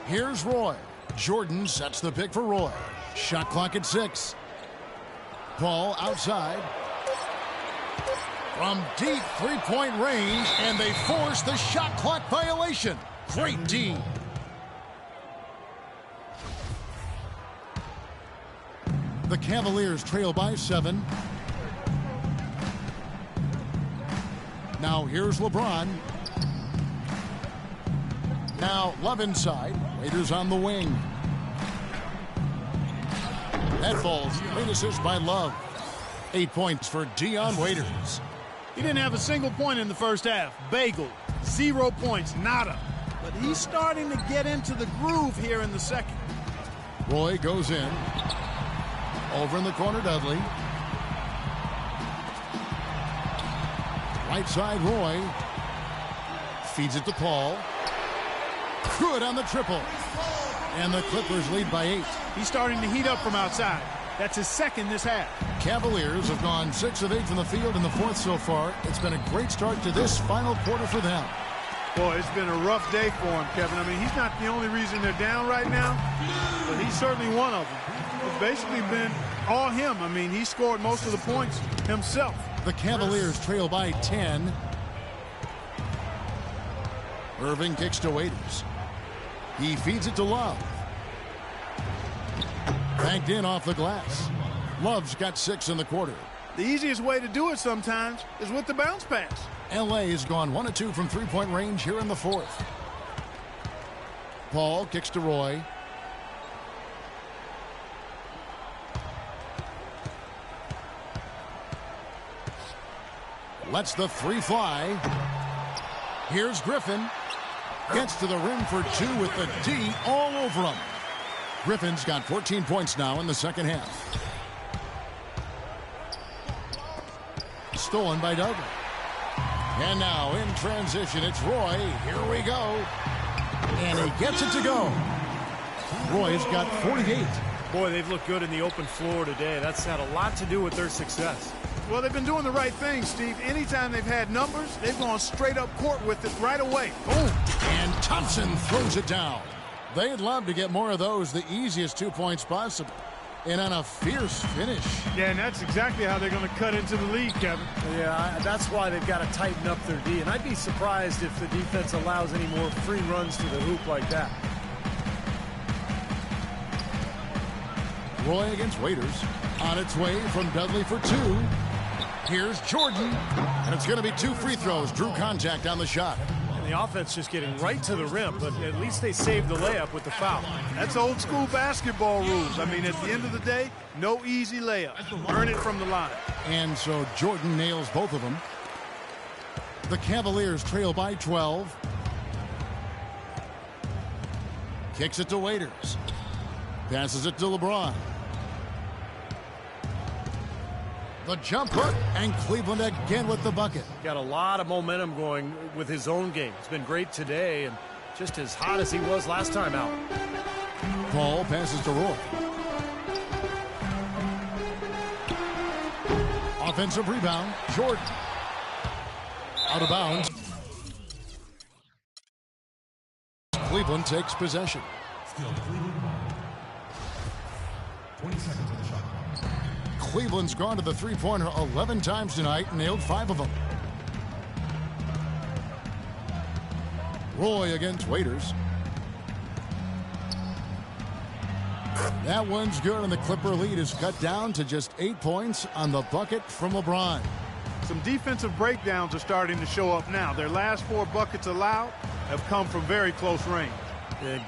A: Here's Roy. Jordan sets the pick for Roy. Shot clock at 6. Paul outside. From deep three-point range, and they force the shot clock violation. Great D. The Cavaliers trail by 7. Now here's LeBron. Now Love inside. Waiters on the wing. That falls. Great assist by Love. 8 points for Dion Waiters.
C: He didn't have a single point in the first half. Bagel, 0 points, nada. But he's starting to get into the groove here in the second.
A: Roy goes in. Over in the corner, Dudley. Right side, Roy. Feeds it to Paul. Good on the triple. And the Clippers lead by 8.
C: He's starting to heat up from outside. That's his second this half.
A: Cavaliers have gone 6 of 8 from the field in the fourth so far. It's been a great start to this final quarter for them.
C: Boy, it's been a rough day for him, Kevin. I mean, he's not the only reason they're down right now, but he's certainly one of them. It's basically been all him. I mean, he scored most of the points himself.
A: The Cavaliers trail by 10. Irving kicks to Waiters. He feeds it to Love. Banked in off the glass. Love's got 6 in the quarter.
C: The easiest way to do it sometimes is with the bounce pass.
A: L.A. has gone 1 of 2 from three-point range here in the fourth. Paul kicks to Roy. Lets the 3 fly. Here's Griffin. Gets to the rim for 2 with the D all over him. Griffin's got 14 points now in the second half. Stolen by Dudley. And now in transition, it's Roy. Here we go. And he gets it to go. Roy's got 48.
B: Boy, they've looked good in the open floor today. That's had a lot to do with their success.
C: Well, they've been doing the right thing, Steve. Anytime they've had numbers, they've gone straight up court with it right away. Boom.
A: And Thompson throws it down. They'd love to get more of those, the easiest 2 points possible. And on a fierce finish.
C: Yeah, and that's exactly how they're going to cut into the lead, Kevin.
B: Yeah, that's why they've got to tighten up their D. And I'd be surprised if the defense allows any more free runs to the hoop like that.
A: Roy against Waiters. On its way from Dudley for 2. Here's Jordan. And it's going to be 2 free throws. Drew contact on the shot.
B: And the offense just getting right to the rim, but at least they saved the layup with the foul.
C: That's old school basketball rules. I mean, at the end of the day, no easy layup. Earn it from the line.
A: And so Jordan nails both of them. The Cavaliers trail by 12. Kicks it to Waiters. Passes it to LeBron. The jumper, and Cleveland again with the bucket.
B: Got a lot of momentum going with his own game. It's been great today and just as hot as he was last time out.
A: Paul passes to Roy. Offensive rebound, Jordan. Out of bounds. Cleveland takes possession.
G: Still Cleveland. 20 seconds on the shot.
A: Cleveland's gone to the three-pointer 11 times tonight, nailed 5 of them. Roy against Waiters. That one's good, and the Clipper lead is cut down to just 8 points on the bucket from LeBron.
C: Some defensive breakdowns are starting to show up now. Their last 4 buckets allowed have come from very close range.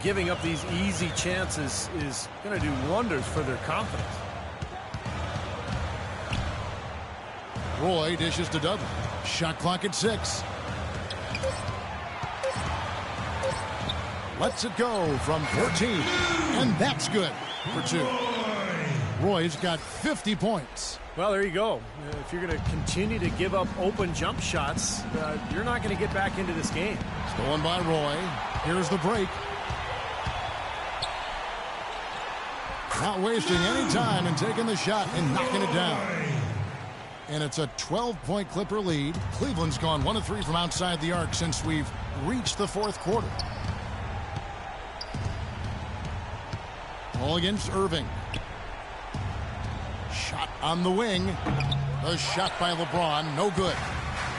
B: Giving up these easy chances is going to do wonders for their confidence.
A: Roy dishes to Dudley. Shot clock at 6. Lets it go from 14. And that's good for 2. Roy's got 50 points.
B: Well, there you go. If you're going to continue to give up open jump shots, you're not going to get back into this game.
A: Stolen by Roy. Here's the break. Not wasting any time and taking the shot and knocking it down. And it's a 12-point Clipper lead. Cleveland's gone 1 of 3 from outside the arc since we've reached the 4th quarter. All against Irving. Shot on the wing. A shot by LeBron, no good.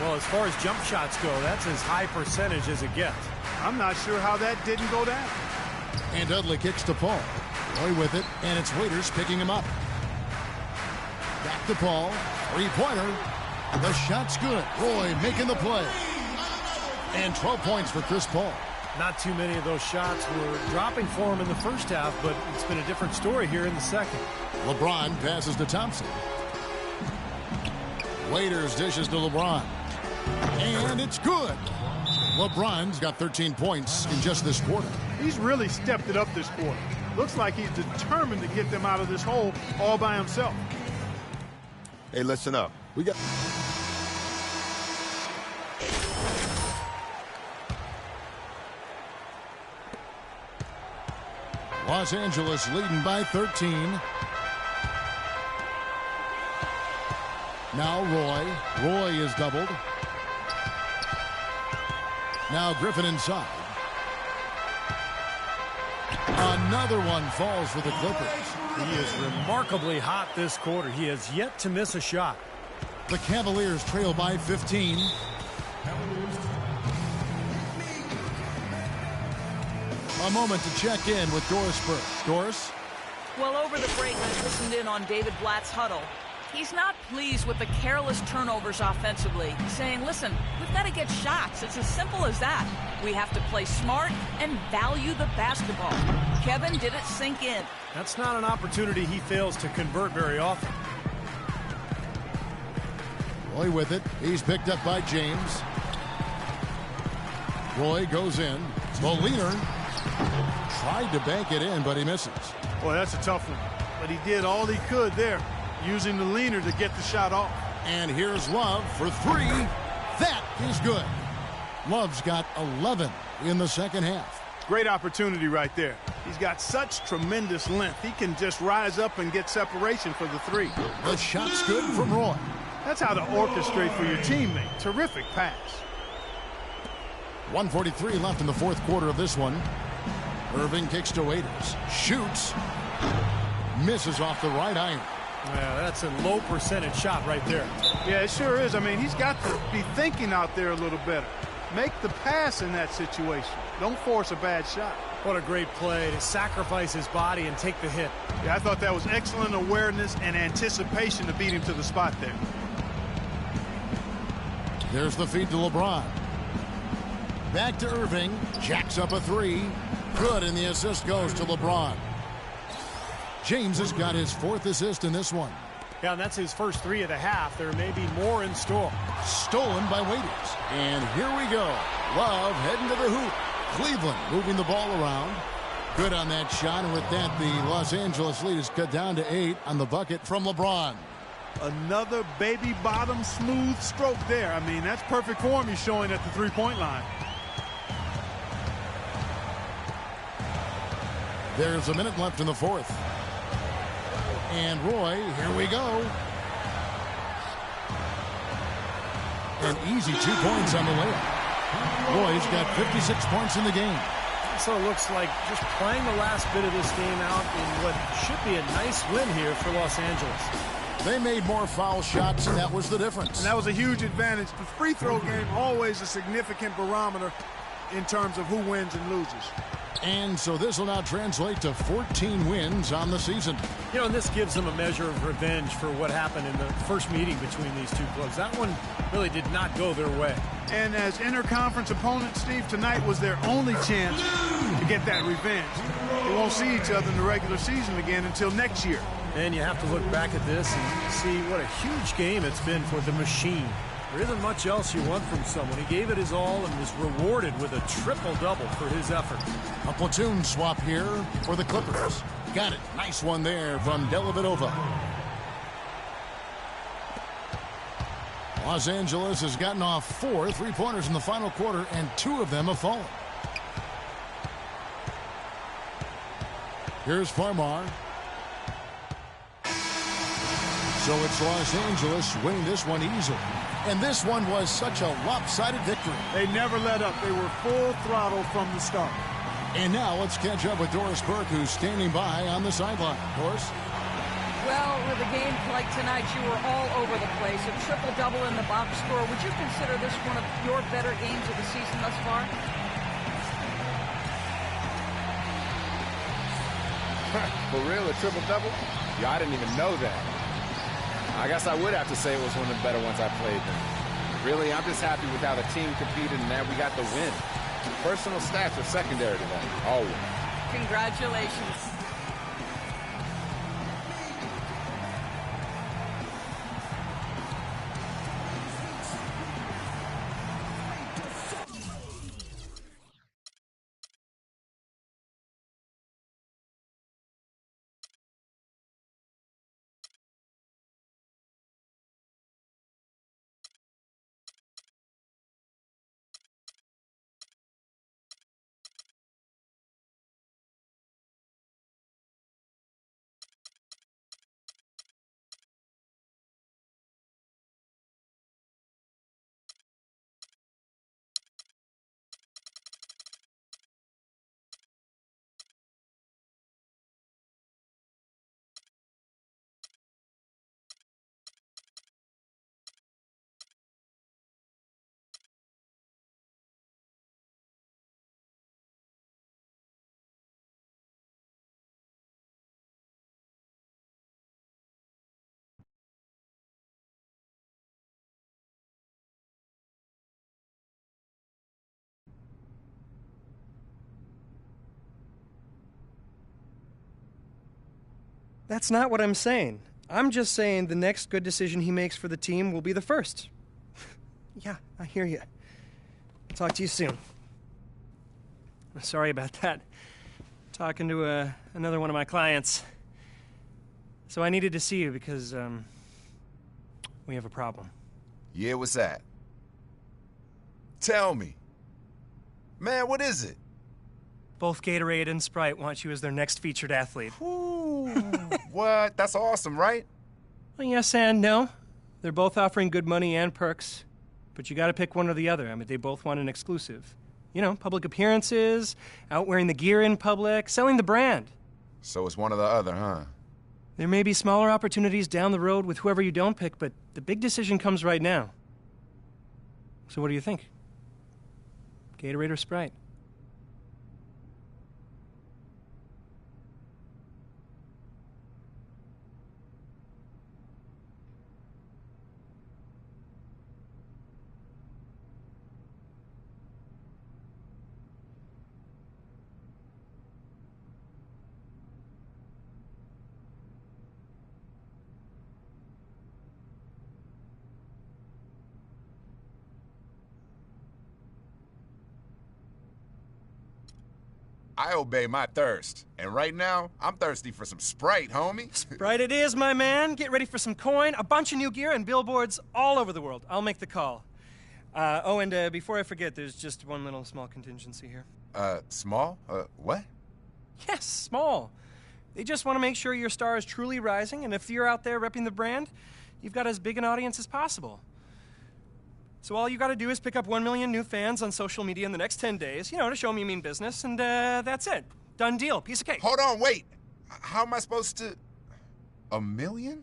B: Well, as far as jump shots go, that's as high percentage as it gets.
C: I'm not sure how that didn't go down.
A: And Dudley kicks to Paul. Roy with it, and it's Waiters picking him up. Back to Paul. 3-pointer. The shot's good. Roy making the play. And 12 points for Chris Paul.
B: Not too many of those shots were dropping for him in the first half, but it's been a different story here in the second.
A: LeBron passes to Thompson. Waiters dishes to LeBron. And it's good. LeBron's got 13 points in just this quarter.
C: He's really stepped it up this quarter. Looks like he's determined to get them out of this hole all by himself.
H: Hey, listen up. We got...
A: Los Angeles leading by 13. Now Roy. Roy is doubled. Now Griffin inside. Another one falls for the Clippers.
B: He is remarkably hot this quarter. He has yet to miss a shot.
A: The Cavaliers trail by 15. A moment to check in with Doris Burke. Doris?
D: Well, over the break, I listened in on David Blatt's huddle. He's not pleased with the careless turnovers offensively, saying, listen, we've got to get shots. It's as simple as that. We have to play smart and value the basketball. Kevin, did it sink in?
B: That's not an opportunity he fails to convert very often.
A: Roy with it. He's picked up by James. Roy goes in. Moliner tried to bank it in, but he misses.
C: Boy, that's a tough one. But he did all he could there, using the leaner to get the shot off.
A: And here's Love for three. That is good. Love's got 11 in the second half.
C: Great opportunity right there. He's got such tremendous length. He can just rise up and get separation for the three.
A: The shot's good from Roy.
C: That's how to orchestrate for your teammate. Terrific pass.
A: 1:43 left in the fourth quarter of this one. Irving kicks to Waiters. Shoots. Misses off the right iron.
B: Yeah, that's a low percentage shot right there.
C: Yeah, it sure is. I mean, he's got to be thinking out there a little better. Make the pass in that situation. Don't force a bad shot.
B: What a great play to sacrifice his body and take the hit.
C: Yeah, I thought that was excellent awareness and anticipation to beat him to the spot there.
A: There's the feed to LeBron. Back to Irving. Jacks up a three. Good, and the assist goes to LeBron. James has got his fourth assist in this one.
B: Yeah, and that's his first three of the half. There may be more in store.
A: Stolen by Waiters. And here we go. Love heading to the hoop. Cleveland moving the ball around. Good on that shot, and with that, the Los Angeles lead is cut down to 8 on the bucket from LeBron.
C: Another baby bottom smooth stroke there. I mean, that's perfect form he's showing at the three-point line.
A: There's a minute left in the fourth. And Roy, here we go. An easy 2 points on the layup. Roy's got 56 points in the game.
B: So it looks like just playing the last bit of this game out in what should be a nice win here for Los Angeles.
A: They made more foul shots, and that was the difference.
C: And that was a huge advantage. The free throw game, always a significant barometer in terms of who wins and loses.
A: And so this will now translate to 14 wins on the season.
B: You know, and this gives them a measure of revenge for what happened in the first meeting between these two clubs. That one really did not go their way.
C: And as interconference opponents, Steve, tonight was their only chance to get that revenge. They won't see each other in the regular season again until next year.
B: And you have to look back at this and see what a huge game it's been for the machine. There isn't much else you want from someone. He gave it his all and was rewarded with a triple-double for his effort.
A: A platoon swap here for the Clippers. Got it. Nice one there from Dellavedova. Los Angeles has gotten off 4 3-pointers in the final quarter, and 2 of them have fallen. Here's Farmar. So it's Los Angeles winning this one easily. And this one was such a lopsided victory.
C: They never let up. They were full throttle from the start.
A: And now let's catch up with Doris Burke, who's standing by on the sideline. Doris?
D: Well, with a game like tonight, you were all over the place. A triple-double in the box score. Would you consider this one of your better games of the season thus far?
E: For real, a triple-double? Yeah, I didn't even know that. I guess I would have to say it was one of the better ones I played then. Really, I'm just happy with how the team competed and that we got the win. Personal stats are secondary to that, always.
D: Congratulations.
I: That's not what I'm saying. I'm just saying the next good decision he makes for the team will be the first. Yeah, I hear you. Talk to you soon. Sorry about that. Talking to another one of my clients. So I needed to see you because, we have a problem.
J: Yeah, what's that? Tell me. Man, what is it?
I: Both Gatorade and Sprite want you as their next featured athlete.
J: Ooh, what? That's awesome, right?
I: Well, yes and no. They're both offering good money and perks, but you gotta pick one or the other. I mean, they both want an exclusive. You know, public appearances, out wearing the gear in public, selling the brand.
J: So it's one or the other, huh?
I: There may be smaller opportunities down the road with whoever you don't pick, but the big decision comes right now. So what do you think? Gatorade or Sprite?
J: I obey my thirst. And right now, I'm thirsty for some Sprite, homie.
I: Sprite it is, my man. Get ready for some coin, a bunch of new gear, and billboards all over the world. I'll make the call. And before I forget, there's just one little small contingency here.
J: Small? What?
I: Yes, small. They just want to make sure your star is truly rising, and if you're out there repping the brand, you've got as big an audience as possible. So all you got to do is pick up 1 million new fans on social media in the next 10 days, to show them you mean business, and that's it. Done deal. Piece of cake.
J: Hold on, wait. How am I supposed to... 1 million?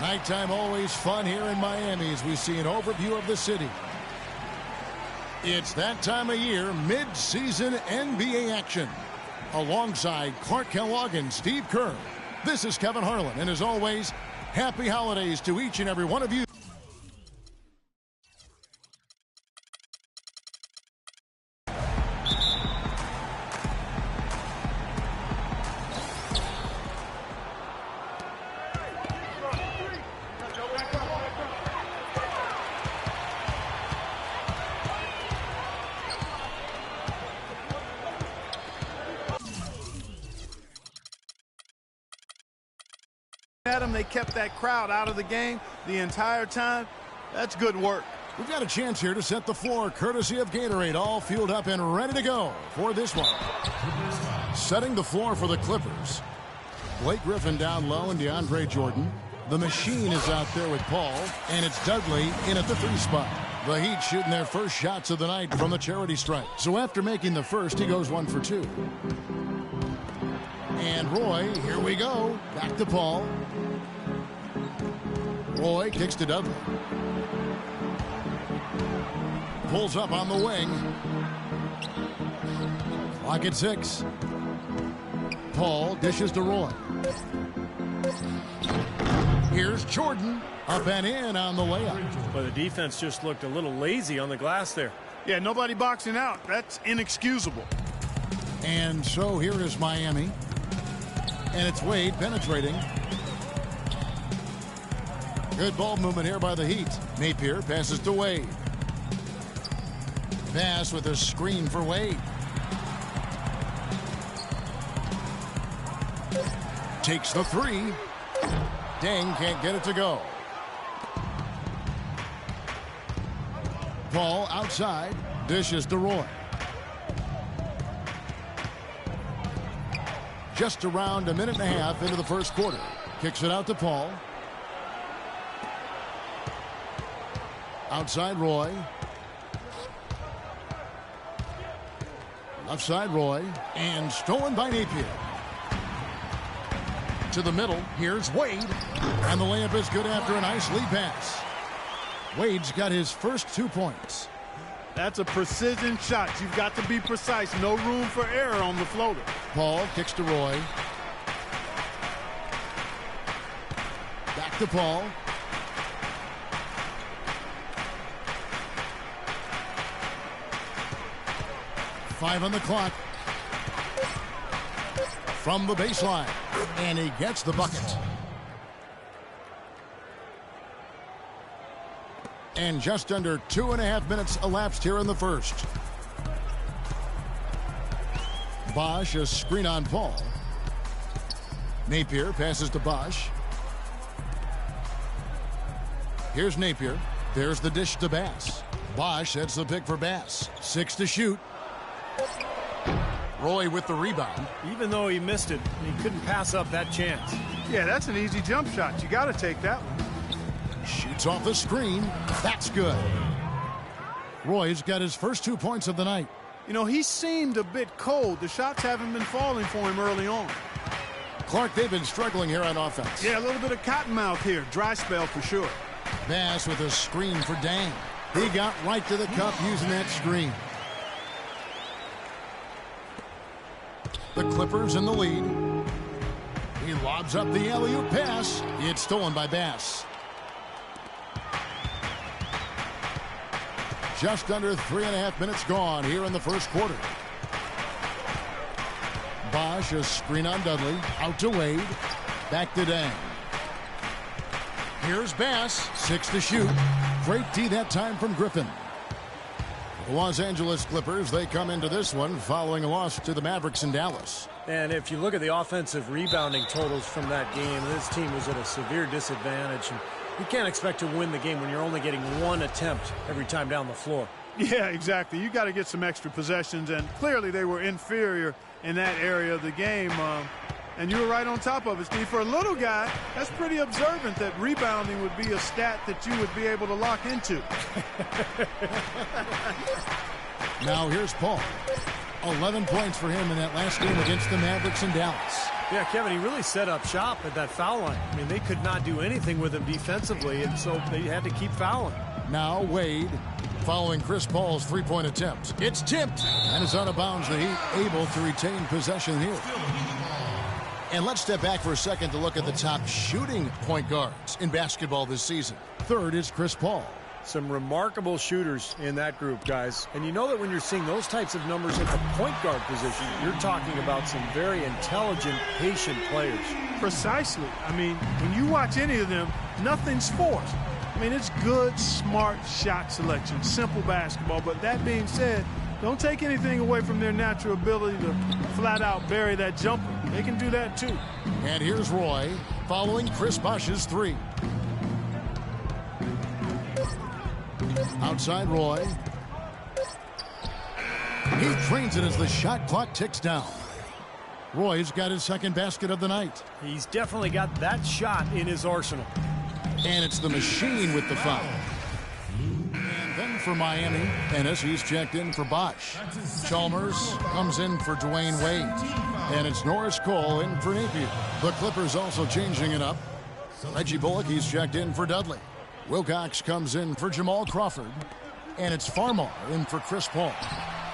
A: Nighttime always fun here in Miami as we see an overview of the city. It's that time of year, mid-season NBA action. Alongside Clark Kellogg and Steve Kerr, this is Kevin Harlan, and as always, happy holidays to each and every one of you.
C: They kept that crowd out of the game the entire time. That's good work.
A: We've got a chance here to set the floor, courtesy of Gatorade, all fueled up and ready to go for this one. Setting the floor for the Clippers. Blake Griffin down low and DeAndre Jordan. The machine is out there with Paul, and it's Dudley in at the 3 spot. The Heat shooting their first shots of the night from the charity stripe. So after making the first, he goes 1 for 2. And Roy, here we go. Back to Paul. Roy kicks to Dudley. Pulls up on the wing. Clock at 6. Paul dishes to Roy. Here's Jordan. Up and in on the layup.
B: But the defense just looked a little lazy on the glass there.
C: Yeah, nobody boxing out. That's inexcusable.
A: And so here is Miami. And it's Wade penetrating. Good ball movement here by the Heat. Napier passes to Wade. Pass with a screen for Wade. Takes the 3. Deng can't get it to go. Paul outside. Dishes to Roy. Just around a minute and a half into the first quarter. Kicks it out to Paul. Outside Roy. Left side Roy. And stolen by Napier. To the middle. Here's Wade. And the layup is good after a nice lead pass. Wade's got his first 2 points.
C: That's a precision shot. You've got to be precise. No room for error on the floater.
A: Paul kicks to Roy. Back to Paul. Five on the clock. From the baseline. And he gets the bucket. And just under 2.5 minutes elapsed here in the first. Bosch, a screen on Paul. Napier passes to Bosch. Here's Napier. There's the dish to Bass. Bosch sets the pick for Bass. 6 to shoot. Roy with the rebound.
B: Even though he missed it, he couldn't pass up that chance.
C: Yeah, that's an easy jump shot. You got to take that one.
A: Shoots off the screen. That's good. Roy's got his first 2 points of the night.
C: You know, he seemed a bit cold. The shots haven't been falling for him early on.
A: Clark, they've been struggling here on offense.
C: Yeah, a little bit of cottonmouth here. Dry spell for sure.
A: Bass with a screen for Deng. He got right to the cup using that screen. The Clippers in the lead. He lobs up the alley-oop pass. It's stolen by Bass. Just under 3.5 minutes gone here in the first quarter. Bosch, a screen on Dudley. Out to Wade. Back to Deng. Here's Bass. 6 to shoot. Great D that time from Griffin. The Los Angeles Clippers, they come into this one following a loss to the Mavericks in Dallas.
B: And if you look at the offensive rebounding totals from that game, this team was at a severe disadvantage. And you can't expect to win the game when you're only getting 1 attempt every time down the floor.
C: Yeah, exactly. You got to get some extra possessions, and clearly they were inferior in that area of the game. And you were right on top of it, Steve. For a little guy, that's pretty observant that rebounding would be a stat that you would be able to lock into.
A: Now here's Paul. 11 points for him in that last game against the Mavericks in Dallas.
B: Yeah, Kevin, he really set up shop at that foul line. I mean, they could not do anything with him defensively, and so they had to keep fouling.
A: Now Wade following Chris Paul's three-point attempt. It's tipped, and it's out of bounds. The Heat able to retain possession here. And let's step back for a second to look at the top shooting point guards in basketball this season. Third is Chris Paul.
B: Some remarkable shooters in that group, guys. And you know that when you're seeing those types of numbers at the point guard position, you're talking about some very intelligent, patient players.
C: Precisely. I mean, when you watch any of them, nothing's forced. I mean, it's good, smart shot selection, simple basketball. But that being said, don't take anything away from their natural ability to flat out bury that jumper. They can do that too.
A: And here's Roy following Chris Bosh's three. Outside Roy. He trains it as the shot clock ticks down. Roy's got his second basket of the night.
B: He's definitely got that shot in his arsenal.
A: And it's the machine with the foul. And then for Miami, Ennis, he's checked in for Bosh. Chalmers comes in for Dwayne Wade. And it's Norris Cole in for Napier. The Clippers also changing it up. Reggie Bullock, he's checked in for Dudley. Wilcox comes in for Jamal Crawford. And it's Farmar in for Chris Paul.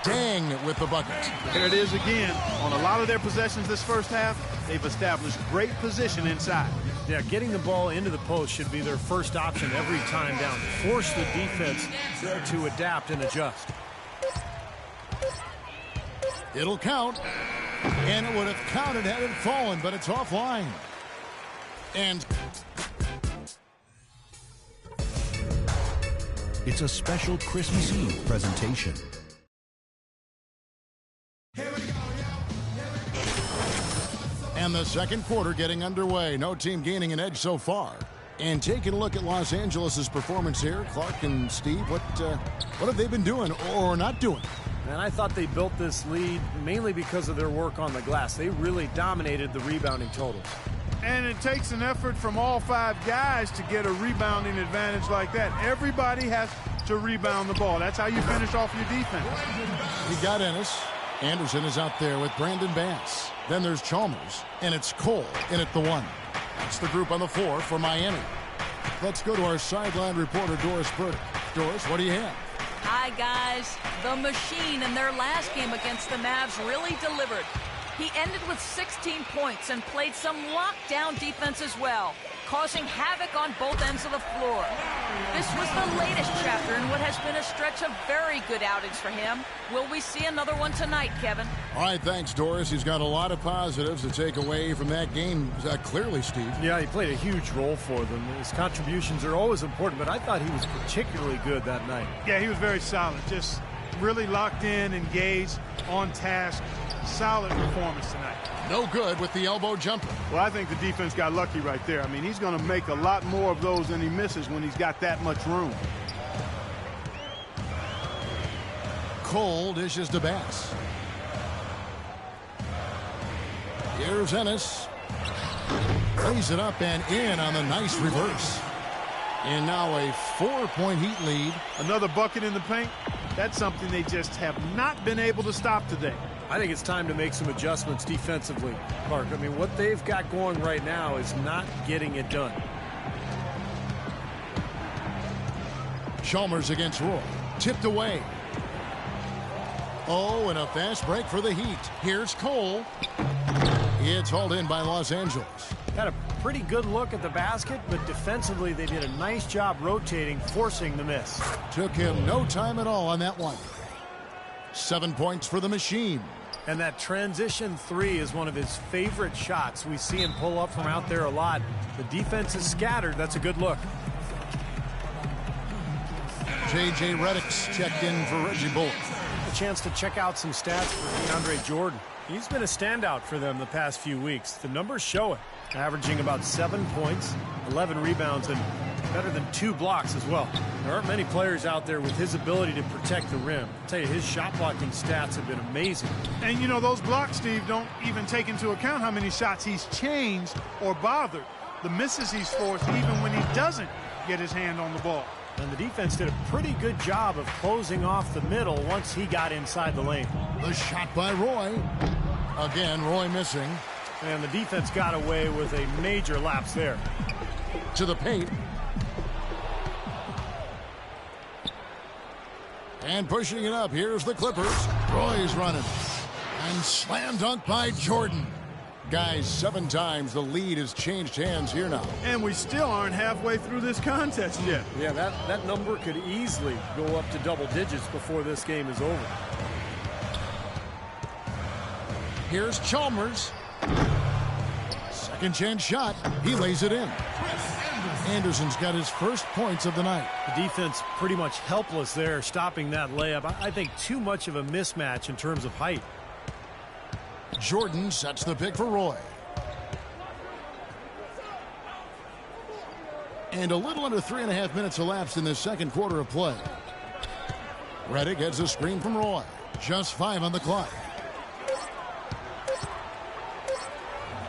A: Dang with the bucket.
C: Here it is again. On a lot of their possessions this first half, they've established great position inside.
B: Yeah, getting the ball into the post should be their first option every time down. Force the defense to adapt and adjust.
A: It'll count. And it would have counted had it fallen, but it's offline. And
G: It's a special Christmas Eve presentation.
A: And the second quarter getting underway. No team gaining an edge so far. And taking a look at Los Angeles' performance here, Clark and Steve, what have they been doing or not doing?
B: And I thought they built this lead mainly because of their work on the glass. They really dominated the rebounding totals.
C: And it takes an effort from all five guys to get a rebounding advantage like that. Everybody has to rebound the ball. That's how you finish off your defense.
A: He got Ennis. Anderson is out there with Brandon Bass. Then there's Chalmers, and it's Cole in at the one. That's the group on the floor for Miami. Let's go to our sideline reporter, Doris Burdick. Doris, what do you have?
D: Hi, guys. The machine in their last game against the Mavs really delivered. He ended with 16 points and played some lockdown defense as well, causing havoc on both ends of the floor. This was the latest chapter in what has been a stretch of very good outings for him. Will we see another one tonight, Kevin?
A: All right, thanks, Doris. He's got a lot of positives to take away from that game, clearly, Steve.
B: Yeah, he played a huge role for them. His contributions are always important, but I thought he was particularly good that night.
C: Yeah, he was very solid. Just really locked in, engaged, on task. Solid performance tonight.
A: No good with the elbow jumper.
C: Well, I think the defense got lucky right there. I mean, he's going to make a lot more of those than he misses when he's got that much room.
A: Cole dishes to Bass. Here's Ennis. Lays it up and in on the nice reverse. And now a 4-point Heat lead.
C: Another bucket in the paint. That's something they just have not been able to stop today.
B: I think it's time to make some adjustments defensively, Clark. I mean, what they've got going right now is not getting it done.
A: Chalmers against Roy. Tipped away. Oh, and a fast break for the Heat. Here's Cole. It's hauled in by Los Angeles.
B: Had a pretty good look at the basket, but defensively they did a nice job rotating, forcing the miss.
A: Took him no time at all on that one. 7 points for the machine.
B: And that transition three is one of his favorite shots. We see him pull up from out there a lot. The defense is scattered. That's a good look.
A: J.J. Redick's checked in for Reggie Bullock.
B: A chance to check out some stats for DeAndre Jordan. He's been a standout for them the past few weeks. The numbers show it. Averaging about 7 points, 11 rebounds, and better than 2 blocks as well. There aren't many players out there with his ability to protect the rim. I'll tell you, his shot blocking stats have been amazing.
C: And, you know, those blocks, Steve, don't even take into account how many shots he's changed or bothered. The misses he's forced even when he doesn't get his hand on the ball.
B: And the defense did a pretty good job of closing off the middle once he got inside the lane.
A: The shot by Roy. Again, Roy missing.
B: And the defense got away with a major lapse there.
A: To the paint. And pushing it up, here's the Clippers. Roy's running. And slam dunk by Jordan. Guys, 7 times the lead has changed hands here now.
C: And we still aren't halfway through this contest yet.
B: Yeah, that number could easily go up to double digits before this game is over.
A: Here's Chalmers. Second chance shot. He lays it in. Anderson's got his first points of the night.
B: The defense pretty much helpless there, stopping that layup. I think too much of a mismatch in terms of height.
A: Jordan sets the pick for Roy. And a little under 3.5 minutes elapsed in this second quarter of play. Redick gets a screen from Roy. Just 5 on the clock.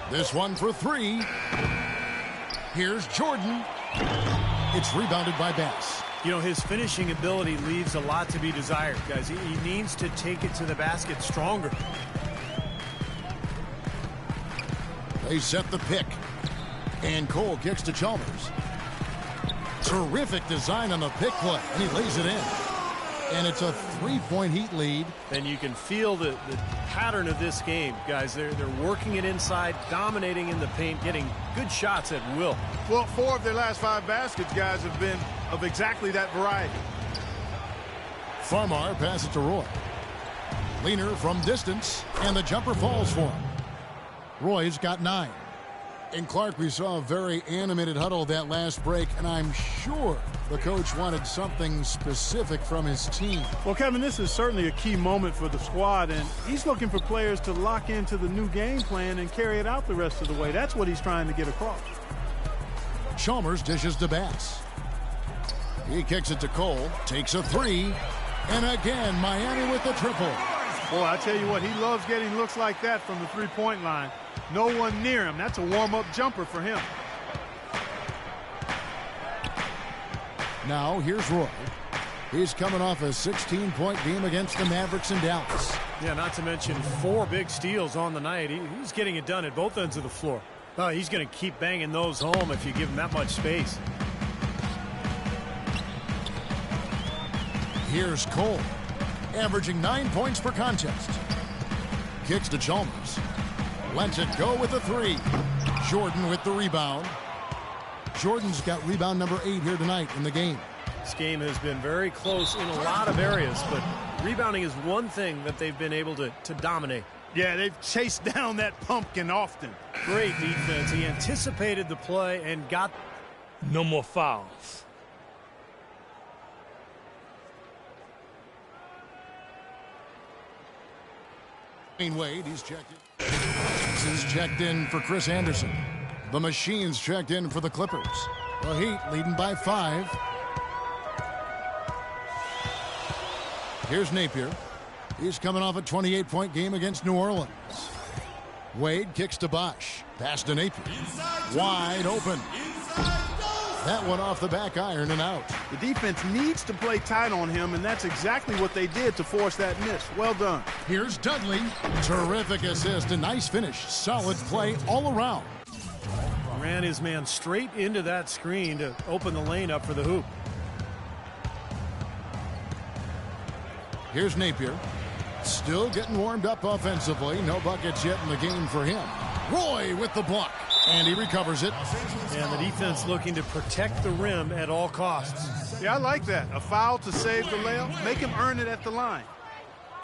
A: This one for 3. Here's Jordan. It's rebounded by Bass.
B: You know, his finishing ability leaves a lot to be desired, guys. He needs to take it to the basket stronger.
A: They set the pick. And Cole kicks to Chalmers. Terrific design on the pick play. And he lays it in. And it's a 3-point Heat lead.
B: And you can feel the pattern of this game, guys. They're working it inside, dominating in the paint, getting good shots at will.
C: Well, 4 of their last 5 baskets, guys, have been of exactly that variety.
A: Farmar passes to Roy. Leaner from distance, and the jumper falls for him. Roy's got 9. And Clark, we saw a very animated huddle that last break, and I'm sure the coach wanted something specific from his team.
C: Well, Kevin, this is certainly a key moment for the squad, and he's looking for players to lock into the new game plan and carry it out the rest of the way. That's what he's trying to get across.
A: Chalmers dishes to Bass. He kicks it to Cole, takes a 3, and again, Miami with the triple.
C: Boy, I tell you what, he loves getting looks like that from the three-point line. No one near him. That's a warm-up jumper for him.
A: Now, here's Roy. He's coming off a 16-point game against the Mavericks in Dallas.
B: Yeah, not to mention 4 big steals on the night. He's getting it done at both ends of the floor. Oh, he's going to keep banging those home if you give him that much space.
A: Here's Cole, averaging 9 points per contest. Kicks to Chalmers. Lets it go with a 3. Jordan with the rebound. Jordan's got rebound number 8 here tonight in the game.
B: This game has been very close in a lot of areas, but rebounding is one thing that they've been able to dominate.
C: Yeah, they've chased down that pumpkin often.
B: Great defense. He anticipated the play and got...
F: No more fouls.
A: Wade, he's checked in. He's checked in for Chris Anderson. The Machine's checked in for the Clippers. The Heat leading by 5. Here's Napier. He's coming off a 28-point game against New Orleans. Wade kicks to Bosch. Pass to Napier. Wide open. That one off the back iron and out.
C: The defense needs to play tight on him, and that's exactly what they did to force that miss. Well done.
A: Here's Dudley. Terrific assist. A nice finish. Solid play all around.
B: Ran his man straight into that screen to open the lane up for the hoop.
A: Here's Napier. Still getting warmed up offensively. No buckets yet in the game for him. Roy with the block. And he recovers it.
B: And the defense looking to protect the rim at all costs.
C: Yeah, I like that. A foul to save the layup. Make him earn it at the line.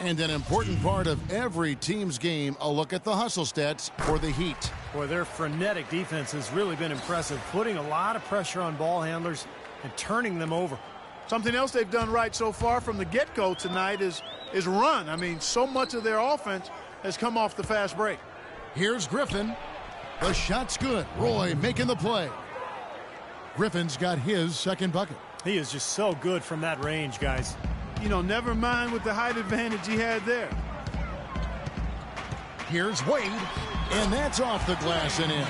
A: And an important part of every team's game, a look at the hustle stats for the Heat.
B: Boy, their frenetic defense has really been impressive, putting a lot of pressure on ball handlers and turning them over.
C: Something else they've done right so far from the get-go tonight is run. I mean, so much of their offense has come off the fast break.
A: Here's Griffin. The shot's good. Roy making the play. Griffin's got his second bucket.
B: He is just so good from that range, guys.
C: You know, never mind with the height advantage he had there.
A: Here's Wade, and that's off the glass and in.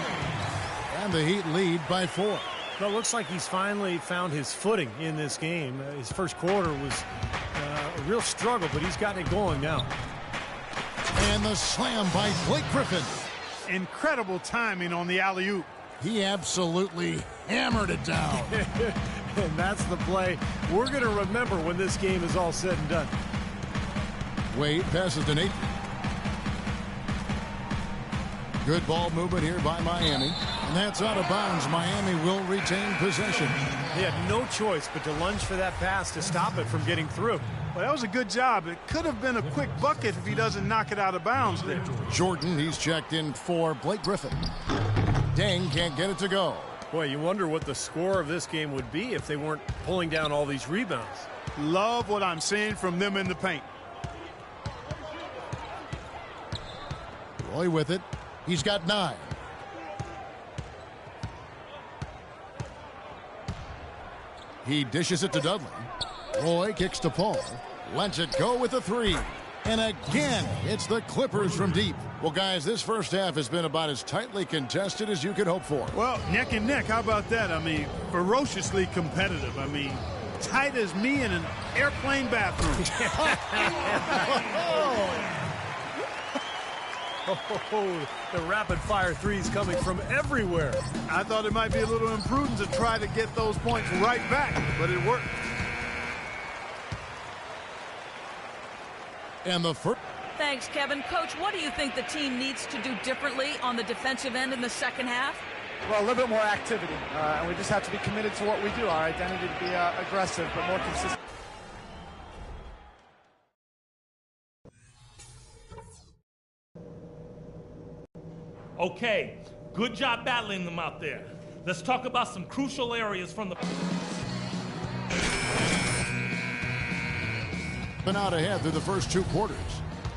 A: And the Heat lead by 4.
B: Well, it looks like he's finally found his footing in this game. His first quarter was a real struggle, but he's gotten it going now.
A: And the slam by Blake Griffin.
C: Incredible timing on the alley-oop.
A: He absolutely hammered it down.
B: And that's the play we're going to remember when this game is all said and done.
A: Wade passes to Napier. Good ball movement here by Miami. And that's out of bounds. Miami will retain possession.
B: He had no choice but to lunge for that pass to stop it from getting through.
C: Well, that was a good job. It could have been a quick bucket if he doesn't knock it out of bounds there.
A: Jordan, he's checked in for Blake Griffin. Deng can't get it to go.
B: Boy, you wonder what the score of this game would be if they weren't pulling down all these rebounds.
C: Love what I'm seeing from them in the paint.
A: Roy with it. He's got 9. He dishes it to Dudley. Roy kicks to Paul. Lets it go with a 3. And again, it's the Clippers from deep. Well, guys, this first half has been about as tightly contested as you could hope for.
C: Well, neck and neck. How about that? I mean, ferociously competitive. I mean, tight as me in an airplane bathroom.
B: Oh, the rapid-fire threes coming from everywhere.
C: I thought it might be a little imprudent to try to get those points right back, but it worked.
A: And the first.
D: Thanks, Kevin. Coach, what do you think the team needs to do differently on the defensive end in the second half?
K: Well, a little bit more activity, and we just have to be committed to what we do. Our identity to be aggressive, but more consistent.
F: Okay, good job battling them out there. Let's talk about some crucial areas from the...
A: Been out ahead through the first 2 quarters.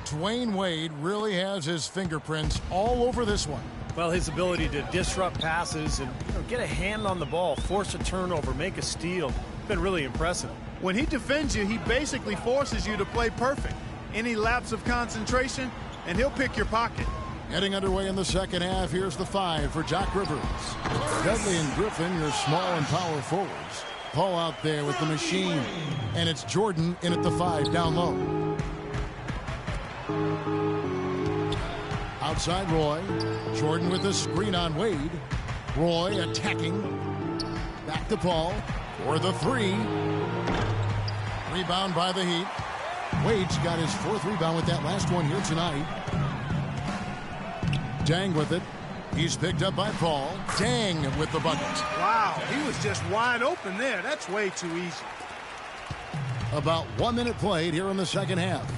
A: Dwayne Wade really has his fingerprints all over this one.
B: Well, his ability to disrupt passes and get a hand on the ball, force a turnover, make a steal, been really impressive.
C: When he defends you, he basically forces you to play perfect. Any lapse of concentration, and he'll pick your pocket.
A: Getting underway in the second half, here's the 5 for Doc Rivers. Dudley and Griffin, your small and power forwards. Paul out there with the machine. And it's Jordan in at the 5 down low. Outside Roy. Jordan with the screen on Wade. Roy attacking. Back to Paul for the 3. Rebound by the Heat. Wade's got his 4th rebound with that last one here tonight. Deng with it. He's picked up by Paul. Deng with the bucket.
C: Wow, he was just wide open there. That's way too easy.
A: About 1 minute played here in the second half.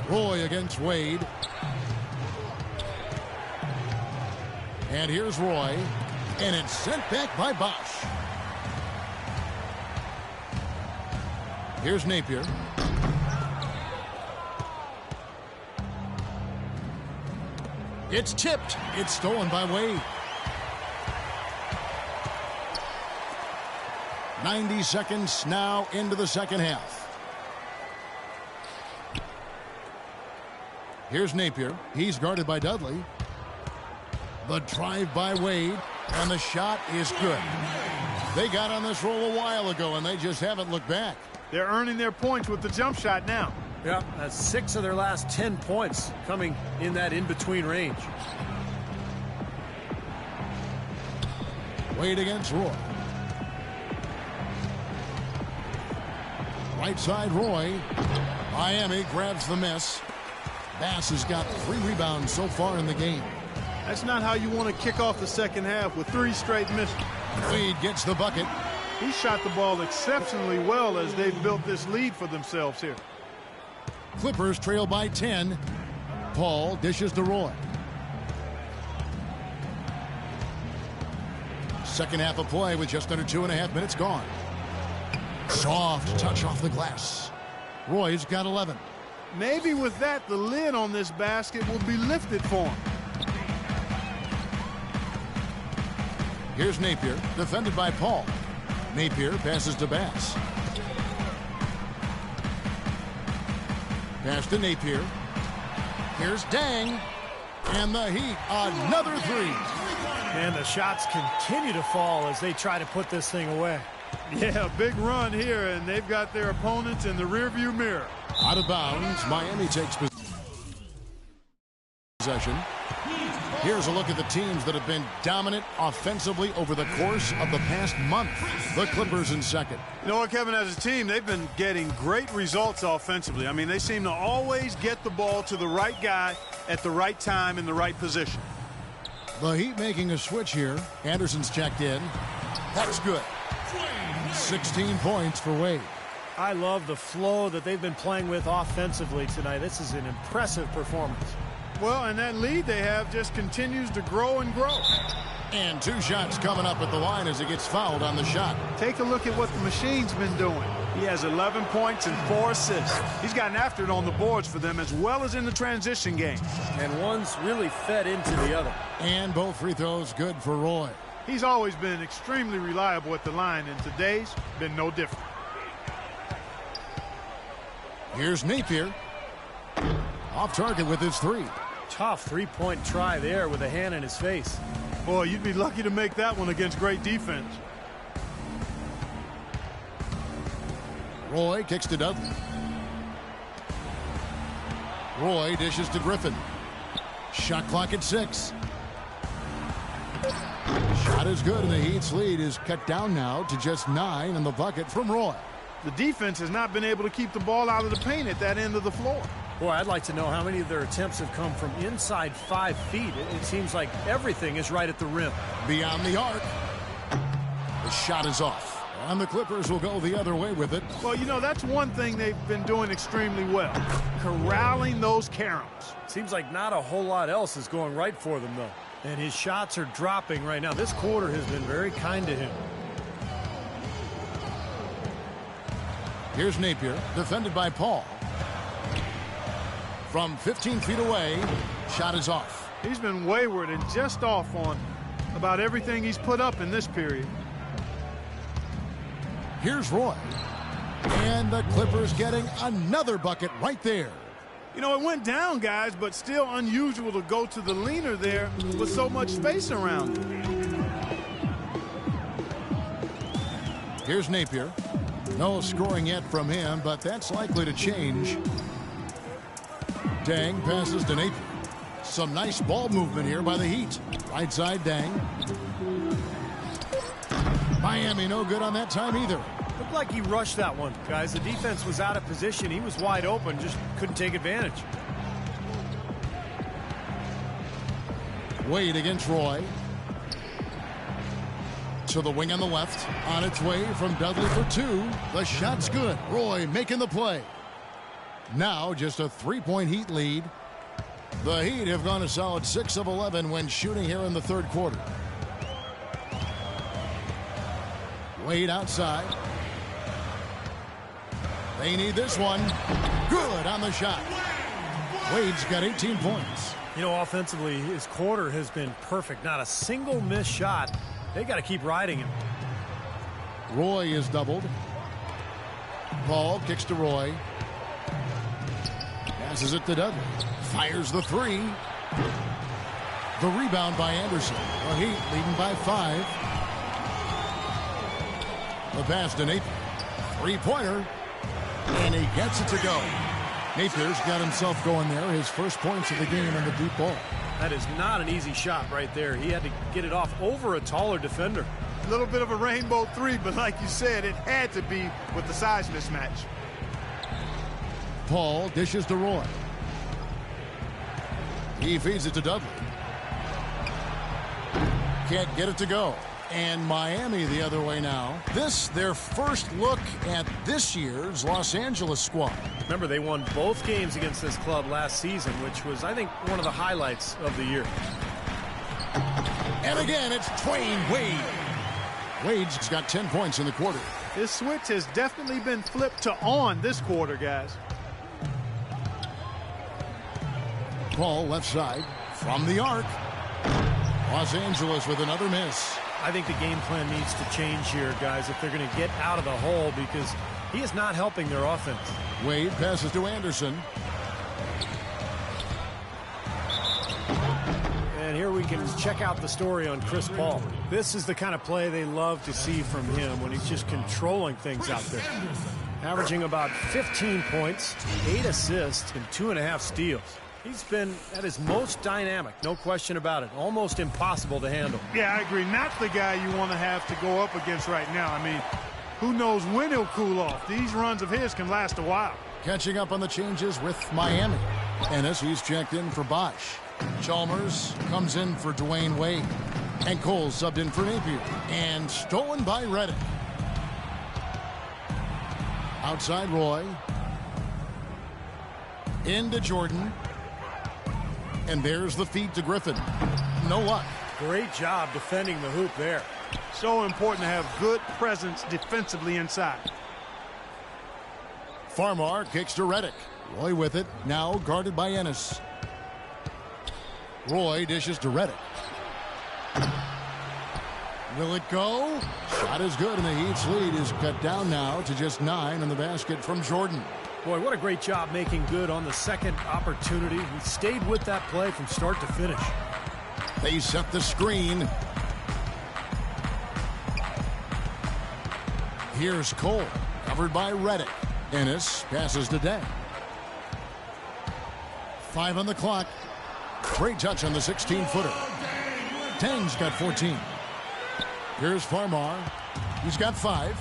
A: Roy against Wade. And here's Roy. And it's sent back by Bosch. Here's Napier. It's tipped. It's stolen by Wade. 90 seconds now into the second half. Here's Napier. He's guarded by Dudley. The drive by Wade. And the shot is good. They got on this roll a while ago, and they just haven't looked back.
C: They're earning their points with the jump shot now.
B: Yeah, that's 6 of their last 10 points coming in that in-between range.
A: Wade against Roy. Right side Roy. Miami grabs the miss. Bass has got 3 rebounds so far in the game.
C: That's not how you want to kick off the second half with 3 straight misses.
A: Wade gets the bucket.
C: He shot the ball exceptionally well as they've built this lead for themselves here.
A: Clippers trail by 10. Paul dishes to Roy. Second half of play with just under 2.5 minutes gone. Soft touch off the glass. Roy's got 11.
C: Maybe with that, the lid on this basket will be lifted for him.
A: Here's Napier, defended by Paul. Napier passes to Bass. Pass to Napier. Here's Deng. And the Heat, another 3.
B: And the shots continue to fall as they try to put this thing away.
C: Yeah, big run here, and they've got their opponents in the rearview mirror.
A: Out of bounds, Miami takes possession. possession. Here's a look at the teams that have been dominant offensively over the course of the past month. The Clippers in second.
C: You know what, Kevin, as a team, they've been getting great results offensively. I mean, they seem to always get the ball to the right guy at the right time in the right position.
A: The Heat making a switch here. Anderson's checked in. That's good. 16 points for Wade.
B: I love the flow that they've been playing with offensively tonight. This is an impressive performance.
C: Well, and that lead they have just continues to grow and grow.
A: And 2 shots coming up at the line as he gets fouled on the shot.
C: Take a look at what the machine's been doing. He has 11 points and 4 assists. He's gotten after it on the boards for them as well as in the transition game.
B: And one's really fed into the other.
A: And both free throws good for Roy.
C: He's always been extremely reliable at the line, and today's been no different.
A: Here's Napier. Off target with his 3.
B: Tough three-point try there with a hand in his face.
C: Boy, you'd be lucky to make that one against great defense.
A: Roy kicks to Dudley. Roy dishes to Griffin. Shot clock at 6. Shot is good, and the Heat's lead is cut down now to just 9 in the bucket from Roy.
C: The defense has not been able to keep the ball out of the paint at that end of the floor.
B: Boy, I'd like to know how many of their attempts have come from inside 5 feet. It seems like everything is right at the rim.
A: Beyond the arc. The shot is off. And the Clippers will go the other way with it.
C: Well, you know, that's one thing they've been doing extremely well. Corralling those caroms.
B: Seems like not a whole lot else is going right for them, though. And his shots are dropping right now. This quarter has been very kind to him.
A: Here's Napier, defended by Paul. From 15 feet away, shot is off.
C: He's been wayward and just off on about everything he's put up in this period.
A: Here's Roy. And the Clippers getting another bucket right there.
C: You know, it went down, guys, but still unusual to go to the leaner there with so much space around it.
A: Here's Napier. No scoring yet from him, but that's likely to change. Dang passes to Napier. Some nice ball movement here by the Heat. Right side, Dang. Miami no good on that time either.
B: Looked like he rushed that one, guys. The defense was out of position. He was wide open, just couldn't take advantage.
A: Wade against Roy. To the wing on the left. On its way from Dudley for 2. The shot's good. Roy making the play. Now just a 3-point Heat lead. The Heat have gone a solid 6 of 11 when shooting here in the third quarter. Wade outside. They need this one. Good on the shot. Wade's got 18 points.
B: You know, offensively, his quarter has been perfect. Not a single missed shot. They got to keep riding him.
A: Roy is doubled. Paul kicks to Roy. Passes it to Dudley. Fires the 3. The rebound by Anderson. The Heat leading by 5. The pass to Napier. 3-pointer. And he gets it to go. Napier's got himself going there. His first points of the game in the deep ball.
B: That is not an easy shot right there. He had to get it off over a taller defender.
C: A little bit of a rainbow 3, but like you said, it had to be with the size mismatch.
A: Paul dishes to Roy. He feeds it to Dudley. Can't get it to go. And Miami the other way now. This, their first look at this year's Los Angeles squad.
B: Remember, they won both games against this club last season, which was, I think, one of the highlights of the year.
A: And again, it's Dwayne Wade. Wade's got 10 points in the quarter.
C: This switch has definitely been flipped to on this quarter, guys.
A: Paul left side from the arc. Los Angeles with another miss.
B: I think the game plan needs to change here, guys, if they're going to get out of the hole, because he is not helping their offense.
A: Wade passes to Anderson.
B: And here we can check out the story on Chris Paul. This is the kind of play they love to see from him when he's just controlling things out there. Averaging about 15 points, 8 assists, and 2.5 steals. He's been at his most dynamic, no question about it. Almost impossible to handle.
C: Yeah, I agree. Not the guy you want to have to go up against right now. I mean, who knows when he'll cool off. These runs of his can last a while.
A: Catching up on the changes with Miami. Ennis, he's checked in for Bosch. Chalmers comes in for Dwayne Wade. And Cole subbed in for Napier. And stolen by Reddick. Outside Roy. Into Jordan. And there's the feed to Griffin. No luck.
B: Great job defending the hoop there.
C: So important to have good presence defensively inside.
A: Farmar kicks to Reddick. Roy with it. Now guarded by Ennis. Roy dishes to Reddick. Will it go? Shot is good, and the Heat's lead is cut down now to just 9 in the basket from Jordan.
B: Boy, what a great job making good on the second opportunity. He stayed with that play from start to finish.
A: They set the screen. Here's Cole, covered by Reddick. Ennis passes to Deng. 5 on the clock. Great touch on the 16-footer. Deng's got 14. Here's Farmar. He's got 5.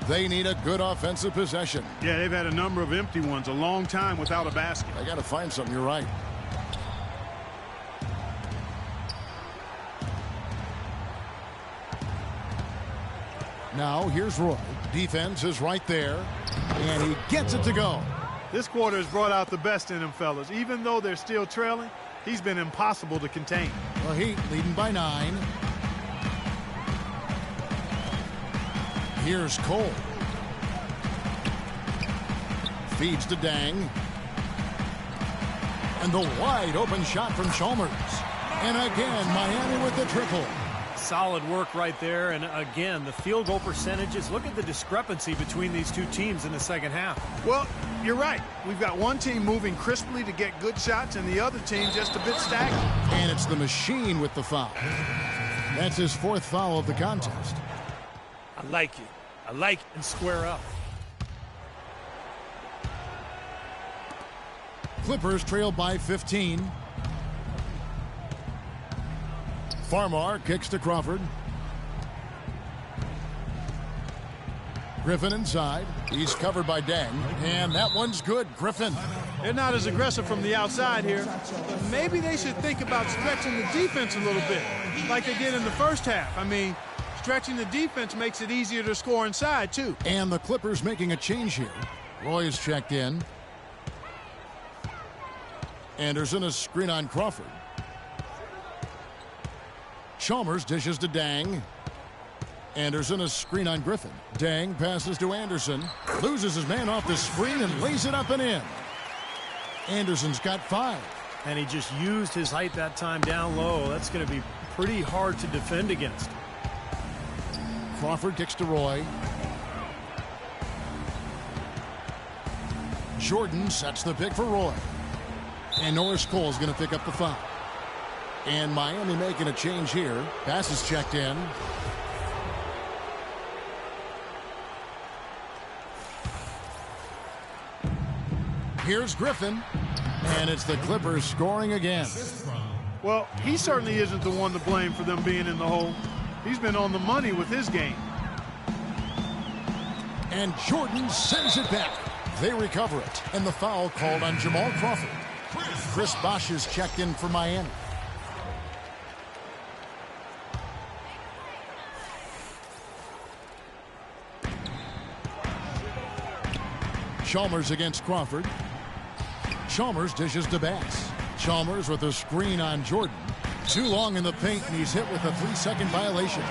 A: They need a good offensive possession.
C: Yeah, they've had a number of empty ones, a long time without a basket.
A: They got to find something, you're right. Now, here's Roy. Defense is right there, and he gets it to go.
C: This quarter has brought out the best in him, fellas. Even though they're still trailing, he's been impossible to contain.
A: The Heat leading by 9. Here's Cole. Feeds to Deng. And the wide open shot from Chalmers. And again, Miami with the triple.
B: Solid work right there. And again, the field goal percentages. Look at the discrepancy between these two teams in the second half.
C: Well, you're right. We've got one team moving crisply to get good shots and the other team just a bit stagnant.
A: And it's the machine with the foul. That's his 4th foul of the contest.
B: I like it. I like it. And square up.
A: Clippers trail by 15. Farmar kicks to Crawford. Griffin inside. He's covered by Deng. And that one's good. Griffin.
C: They're not as aggressive from the outside here. Maybe they should think about stretching the defense a little bit, like they did in the first half. I mean, stretching the defense makes it easier to score inside, too.
A: And the Clippers making a change here. Roy is checked in. Anderson a screen on Crawford. Chalmers dishes to Deng. Anderson a screen on Griffin. Deng passes to Anderson. Loses his man off the screen and lays it up and in. Anderson's got 5.
B: And he just used his height that time down low. That's going to be pretty hard to defend against.
A: Crawford kicks to Roy. Jordan sets the pick for Roy. And Norris Cole's going to pick up the foul. And Miami making a change here. Pass is checked in. Here's Griffin. And it's the Clippers scoring again.
C: Well, he certainly isn't the one to blame for them being in the hole. He's been on the money with his game.
A: And Jordan sends it back. They recover it. And the foul called on Jamal Crawford. Chris Bosh is checked in for Miami. Chalmers against Crawford. Chalmers dishes to Bass. Chalmers with a screen on Jordan. Too long in the paint, and he's hit with a 3-second violation.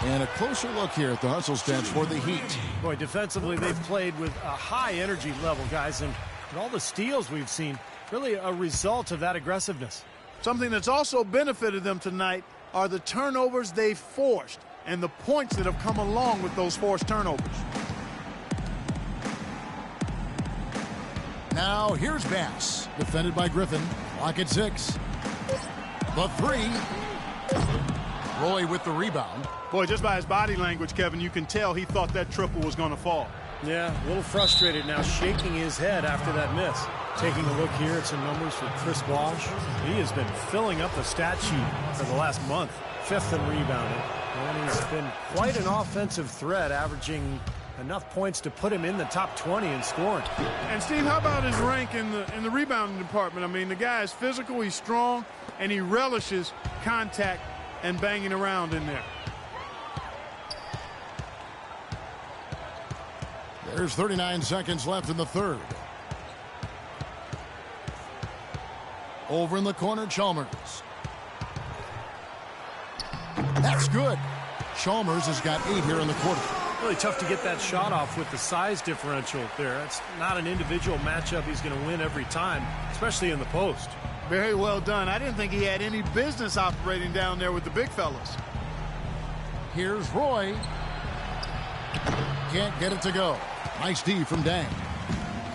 A: And a closer look here at the hustle stats for the Heat.
B: Boy, defensively, they've played with a high energy level, guys, and all the steals we've seen, really a result of that aggressiveness.
C: Something that's also benefited them tonight are the turnovers they've forced and the points that have come along with those forced turnovers.
A: Now here's Bass, defended by Griffin. Clock at 6. The 3. Roy with the rebound.
C: Boy, just by his body language, Kevin, you can tell he thought that triple was going to fall.
B: Yeah, a little frustrated now, shaking his head after that miss. Taking a look here at some numbers for Chris Bosh. He has been filling up the stat sheet for the last month. 5th in rebounding. And he's been quite an offensive threat, averaging enough points to put him in the top 20 in scoring.
C: And Steve, how about his rank in the rebounding department? I mean, the guy is physical, he's strong, and he relishes contact and banging around in there.
A: There's 39 seconds left in the third. Over in the corner, Chalmers. That's good. Chalmers has got 8 here in the quarter.
B: Really tough to get that shot off with the size differential there. It's not an individual matchup he's going to win every time, especially in the post.
C: Very well done. I didn't think he had any business operating down there with the big fellas.
A: Here's Roy. Can't get it to go. Nice D from Dang.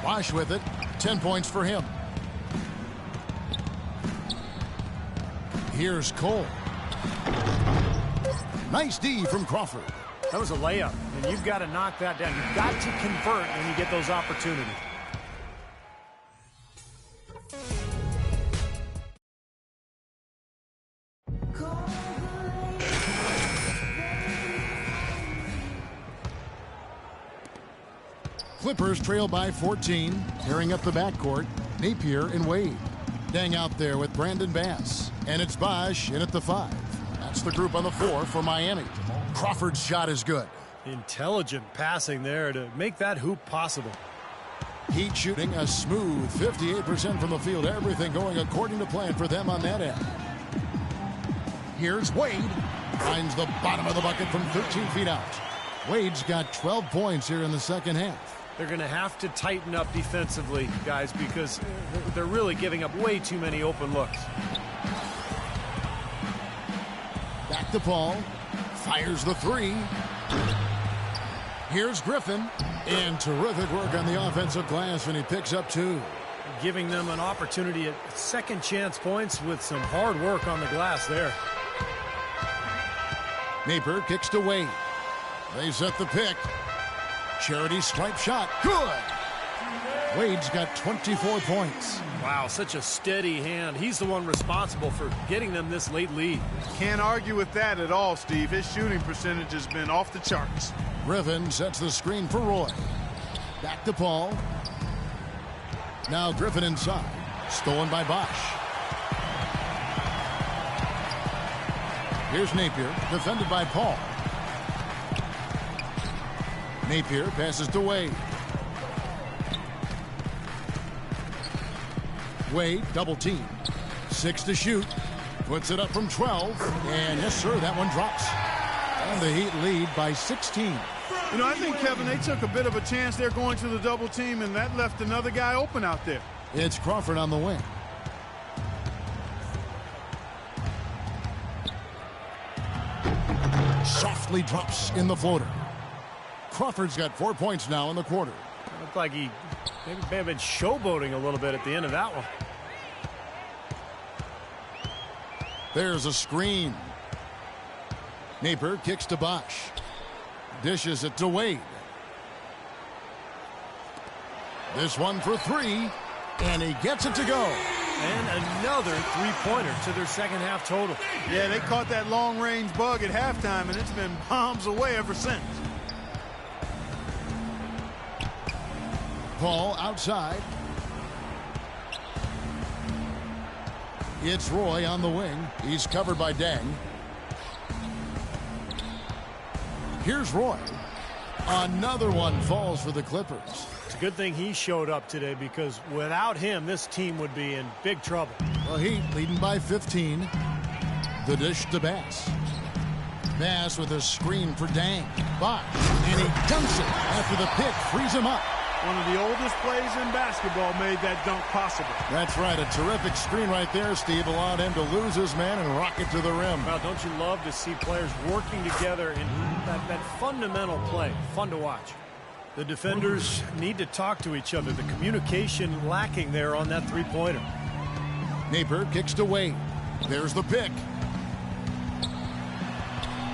A: Bosh with it. 10 points for him. Here's Cole. Nice D from Crawford.
B: That was a layup, and you've got to knock that down. You've got to convert when you get those opportunities.
A: Clippers trail by 14, tearing up the backcourt. Napier and Wade. Dang out there with Brandon Bass. And it's Bosh in at the 5. That's the group on the floor for Miami. Crawford's shot is good.
B: Intelligent passing there to make that hoop possible.
A: Heat shooting a smooth 58% from the field. Everything going according to plan for them on that end. Here's Wade. Finds the bottom of the bucket from 13 feet out. Wade's got 12 points here in the second half.
B: They're going to have to tighten up defensively, guys, because they're really giving up way too many open looks.
A: Back to Paul. Fires the 3. Here's Griffin. And terrific work on the offensive glass, and he picks up 2.
B: Giving them an opportunity at second chance points with some hard work on the glass there.
A: Napier kicks to Wade. They set the pick. Charity stripe shot. Good. Wade's got 24 points.
B: Wow, such a steady hand. He's the one responsible for getting them this late lead.
C: Can't argue with that at all, Steve. His shooting percentage has been off the charts.
A: Griffin sets the screen for Roy. Back to Paul. Now Griffin inside. Stolen by Bosh. Here's Napier, defended by Paul. Napier passes to Wade. Wade, double team. 6 to shoot. Puts it up from 12. And yes, sir, that one drops. And the Heat lead by 16.
C: You know, I think, Kevin, they took a bit of a chance there going to the double team, and that left another guy open out there.
A: It's Crawford on the wing. Softly drops in the floater. Crawford's got 4 points now in the quarter.
B: It looked like he maybe may have been showboating a little bit at the end of that one.
A: There's a screen. Napier kicks to Bosh. Dishes it to Wade. This one for 3. And he gets it to go.
B: And another three-pointer to their second half total.
C: Yeah, they caught that long-range bug at halftime, and it's been bombs away ever since.
A: Paul outside. It's Roy on the wing. He's covered by Dang. Here's Roy. Another one falls for the Clippers.
B: It's a good thing he showed up today, because without him, this team would be in big trouble.
A: Well, Heat leading by 15. The dish to Bass. Bass with a screen for Dang. Bosh. And he dunks it after the pick frees him up.
C: One of the oldest plays in basketball made that dunk possible.
A: That's right. A terrific screen right there, Steve. Allowed him to lose his man and rock it to the rim.
B: Well, don't you love to see players working together in that fundamental play? Fun to watch. The defenders need to talk to each other. The communication lacking there on that three-pointer.
A: Napier kicks to Wade. There's the pick.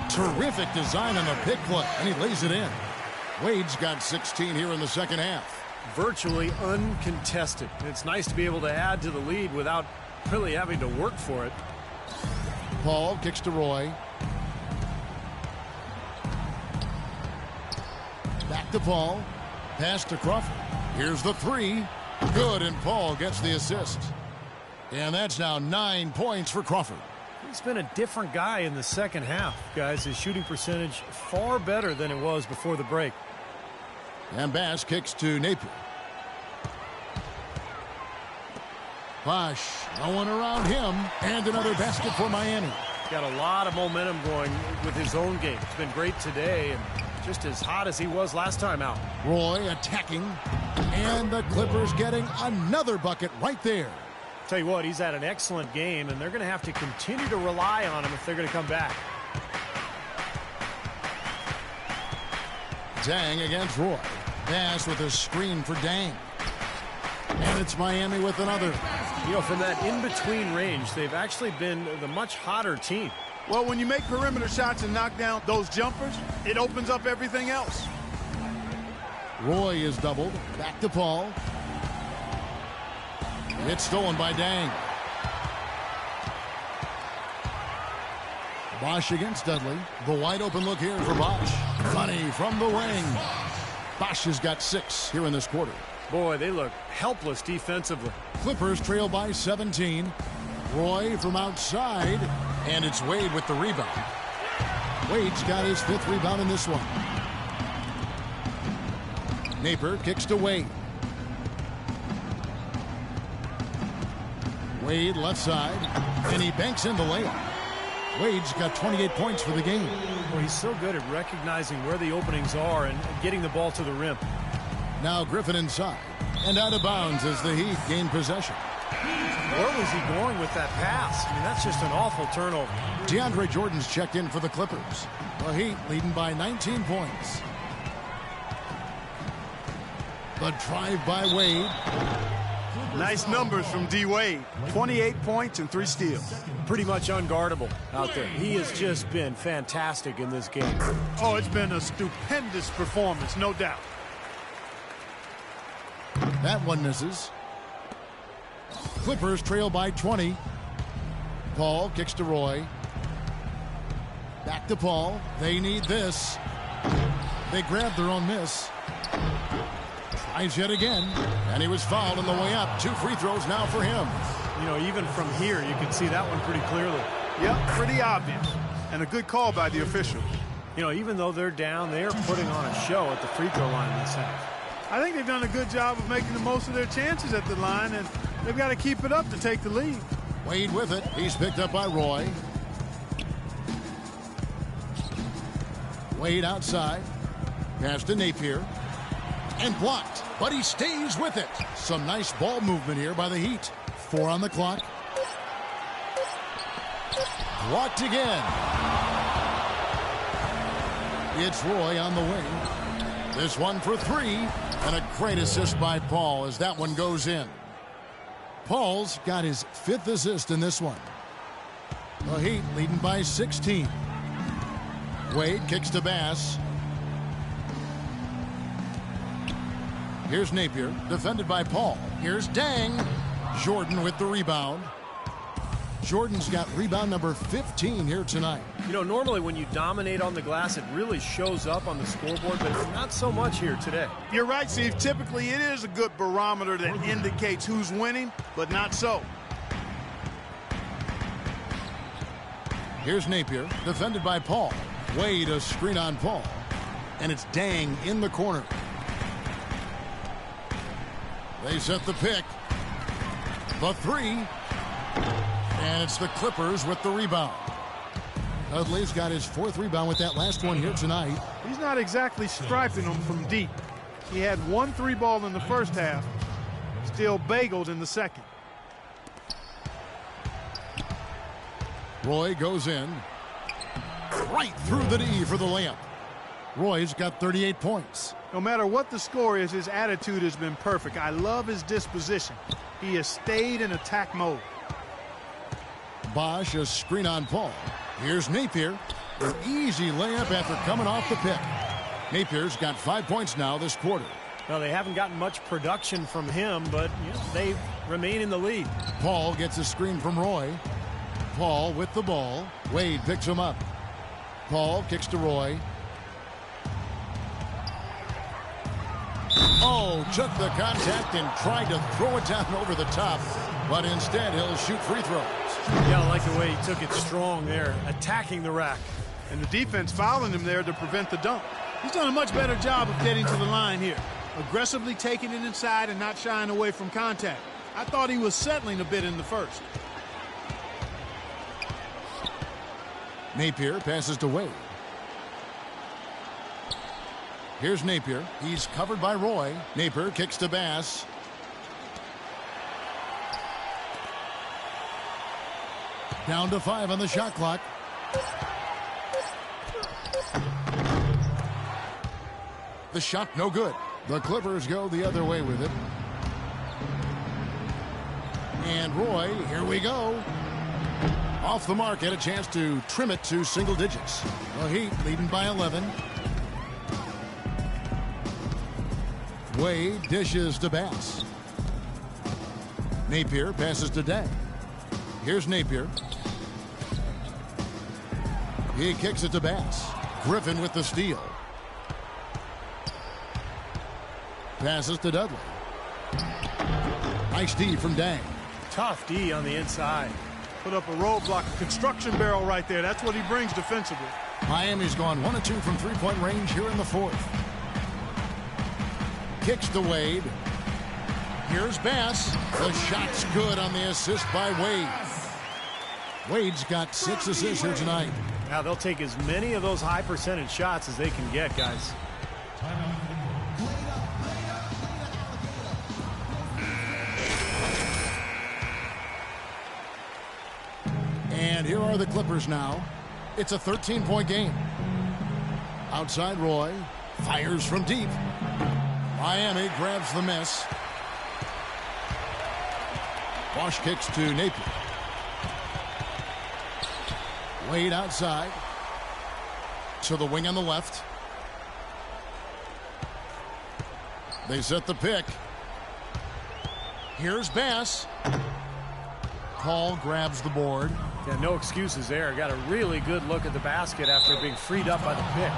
A: Terrific design on the pick play, and he lays it in. Wade's got 16 here in the second half.
B: Virtually uncontested. It's nice to be able to add to the lead without really having to work for it.
A: Paul kicks to Roy. Back to Paul. Pass to Crawford. Here's the three. Good, and Paul gets the assist. And that's now 9 points for Crawford.
B: He's been a different guy in the second half, guys. His shooting percentage far better than it was before the break.
A: And Bass kicks to Napier. Bosh, no one around him, and another basket for Miami.
B: Got a lot of momentum going with his own game. It's been great today and just as hot as he was last time out.
A: Roy attacking, and the Clippers getting another bucket right there.
B: Tell you what, he's had an excellent game, and they're going to have to continue to rely on him if they're going to come back.
A: Dang against Roy. Pass with a screen for Dang. And it's Miami with another.
B: You know, from that in-between range, they've actually been the much hotter team.
C: Well, when you make perimeter shots and knock down those jumpers, it opens up everything else.
A: Roy is doubled. Back to Paul. It's stolen by Dang. Bosh against Dudley. The wide open look here for Bosh. Money from the wing. Bosh has got 6 here in this quarter.
B: Boy, they look helpless defensively.
A: Clippers trail by 17. Roy from outside, and it's Wade with the rebound. Wade's got his 5th rebound in this one. Napier kicks to Wade. Wade left side, and he banks in the layup. Wade's got 28 points for the game.
B: Well, he's so good at recognizing where the openings are and getting the ball to the rim.
A: Now Griffin inside, and out of bounds as the Heat gain possession.
B: Where was he going with that pass? I mean, that's just an awful turnover.
A: DeAndre Jordan's checked in for the Clippers. The Heat leading by 19 points. The drive by Wade.
C: Nice numbers from D. Wade. 28 points and 3 steals.
B: Pretty much unguardable out there. He has just been fantastic in this game.
C: Oh, it's been a stupendous performance, no doubt.
A: That one misses. Clippers trail by 20. Paul kicks to Roy. Back to Paul. They need this. They grabbed their own miss. Tries yet again, and he was fouled on the way up. 2 free throws now for him.
B: You know, even from here, you can see that one pretty clearly.
C: Yep, pretty obvious. And a good call by the official.
B: You know, even though they're down, they are putting on a show at the free throw line this half.
C: I think they've done a good job of making the most of their chances at the line, and they've got to keep it up to take the lead.
A: Wade with it. He's picked up by Roy. Wade outside. Pass to Napier. And blocked, but he stays with it. Some nice ball movement here by the Heat. 4 on the clock. Blocked again. It's Roy on the wing. This one for 3, and a great assist by Paul as that one goes in. Paul's got his 5th assist in this one. The Heat leading by 16. Wade kicks to Bass. Here's Napier, defended by Paul. Here's Dang. Jordan with the rebound. Jordan's got rebound number 15 here tonight.
B: You know, normally when you dominate on the glass, it really shows up on the scoreboard, but not so much here today.
C: You're right, Steve. Typically, it is a good barometer that indicates who's winning, but not so.
A: Here's Napier, defended by Paul. Wade a screen on Paul. And it's Dang in the corner. They set the pick. The 3. And it's the Clippers with the rebound. Dudley's got his 4th rebound with that last one here tonight.
C: He's not exactly striping them from deep. He had 1 3-ball in the first half. Still bageled in the second.
A: Roy goes in. Right through the D for the layup. Roy's got 38 points.
C: No matter what the score is, his attitude has been perfect. I love his disposition. He has stayed in attack mode.
A: Bosh a screen on Paul. Here's Napier. An easy layup after coming off the pick. Napier's got 5 points now this quarter.
B: Well, they haven't gotten much production from him, but they remain in the lead.
A: Paul gets a screen from Roy. Paul with the ball. Wade picks him up. Paul kicks to Roy. Oh, took the contact and tried to throw it down over the top, but instead he'll shoot free throws.
B: Yeah, I like the way he took it strong there, attacking the rack.
C: And the defense fouling him there to prevent the dunk. He's done a much better job of getting to the line here. Aggressively taking it inside and not shying away from contact. I thought he was settling a bit in the first.
A: Napier passes to Wade. Here's Napier. He's covered by Roy. Napier kicks to Bass. Down to 5 on the shot clock. The shot no good. The Clippers go the other way with it. And Roy, here we go. Off the mark, had a chance to trim it to single digits. The Heat leading by 11. Wade dishes to Bass. Napier passes to Day. Here's Napier. He kicks it to Bass. Griffin with the steal. Passes to Dudley. Nice D from Dang.
B: Tough D on the inside.
C: Put up a roadblock, a construction barrel right there. That's what he brings defensively.
A: Miami's gone 1 of 2 from three-point range here in the fourth. Kicks to Wade. Here's Bass. The shot's good on the assist by Wade. Wade's got 6 assists here tonight.
B: Now they'll take as many of those high percentage shots as they can get, guys.
A: And here are the Clippers now. It's a 13-point game. Outside Roy. Fires from deep. Miami grabs the miss. Bosch kicks to Napier. Wade outside. To the wing on the left. They set the pick. Here's Bass. Paul grabs the board.
B: Yeah, no excuses there. Got a really good look at the basket after being freed up by the pick.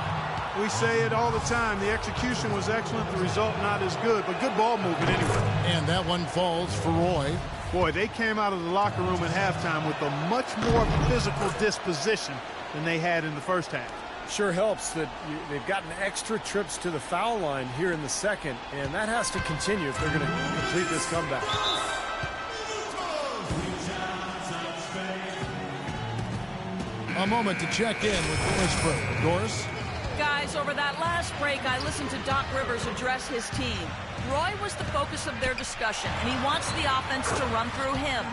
C: We say it all the time. The execution was excellent. The result not as good, but good ball movement anyway.
A: And that one falls for Roy.
C: Boy, they came out of the locker room at halftime with a much more physical disposition than they had in the first half.
B: Sure helps that they've gotten extra trips to the foul line here in the second, and that has to continue if they're going to complete this comeback.
A: A moment to check in with Doris Burke. Doris?
D: Guys, over that last break, I listened to Doc Rivers address his team. Roy was the focus of their discussion, and he wants the offense to run through him.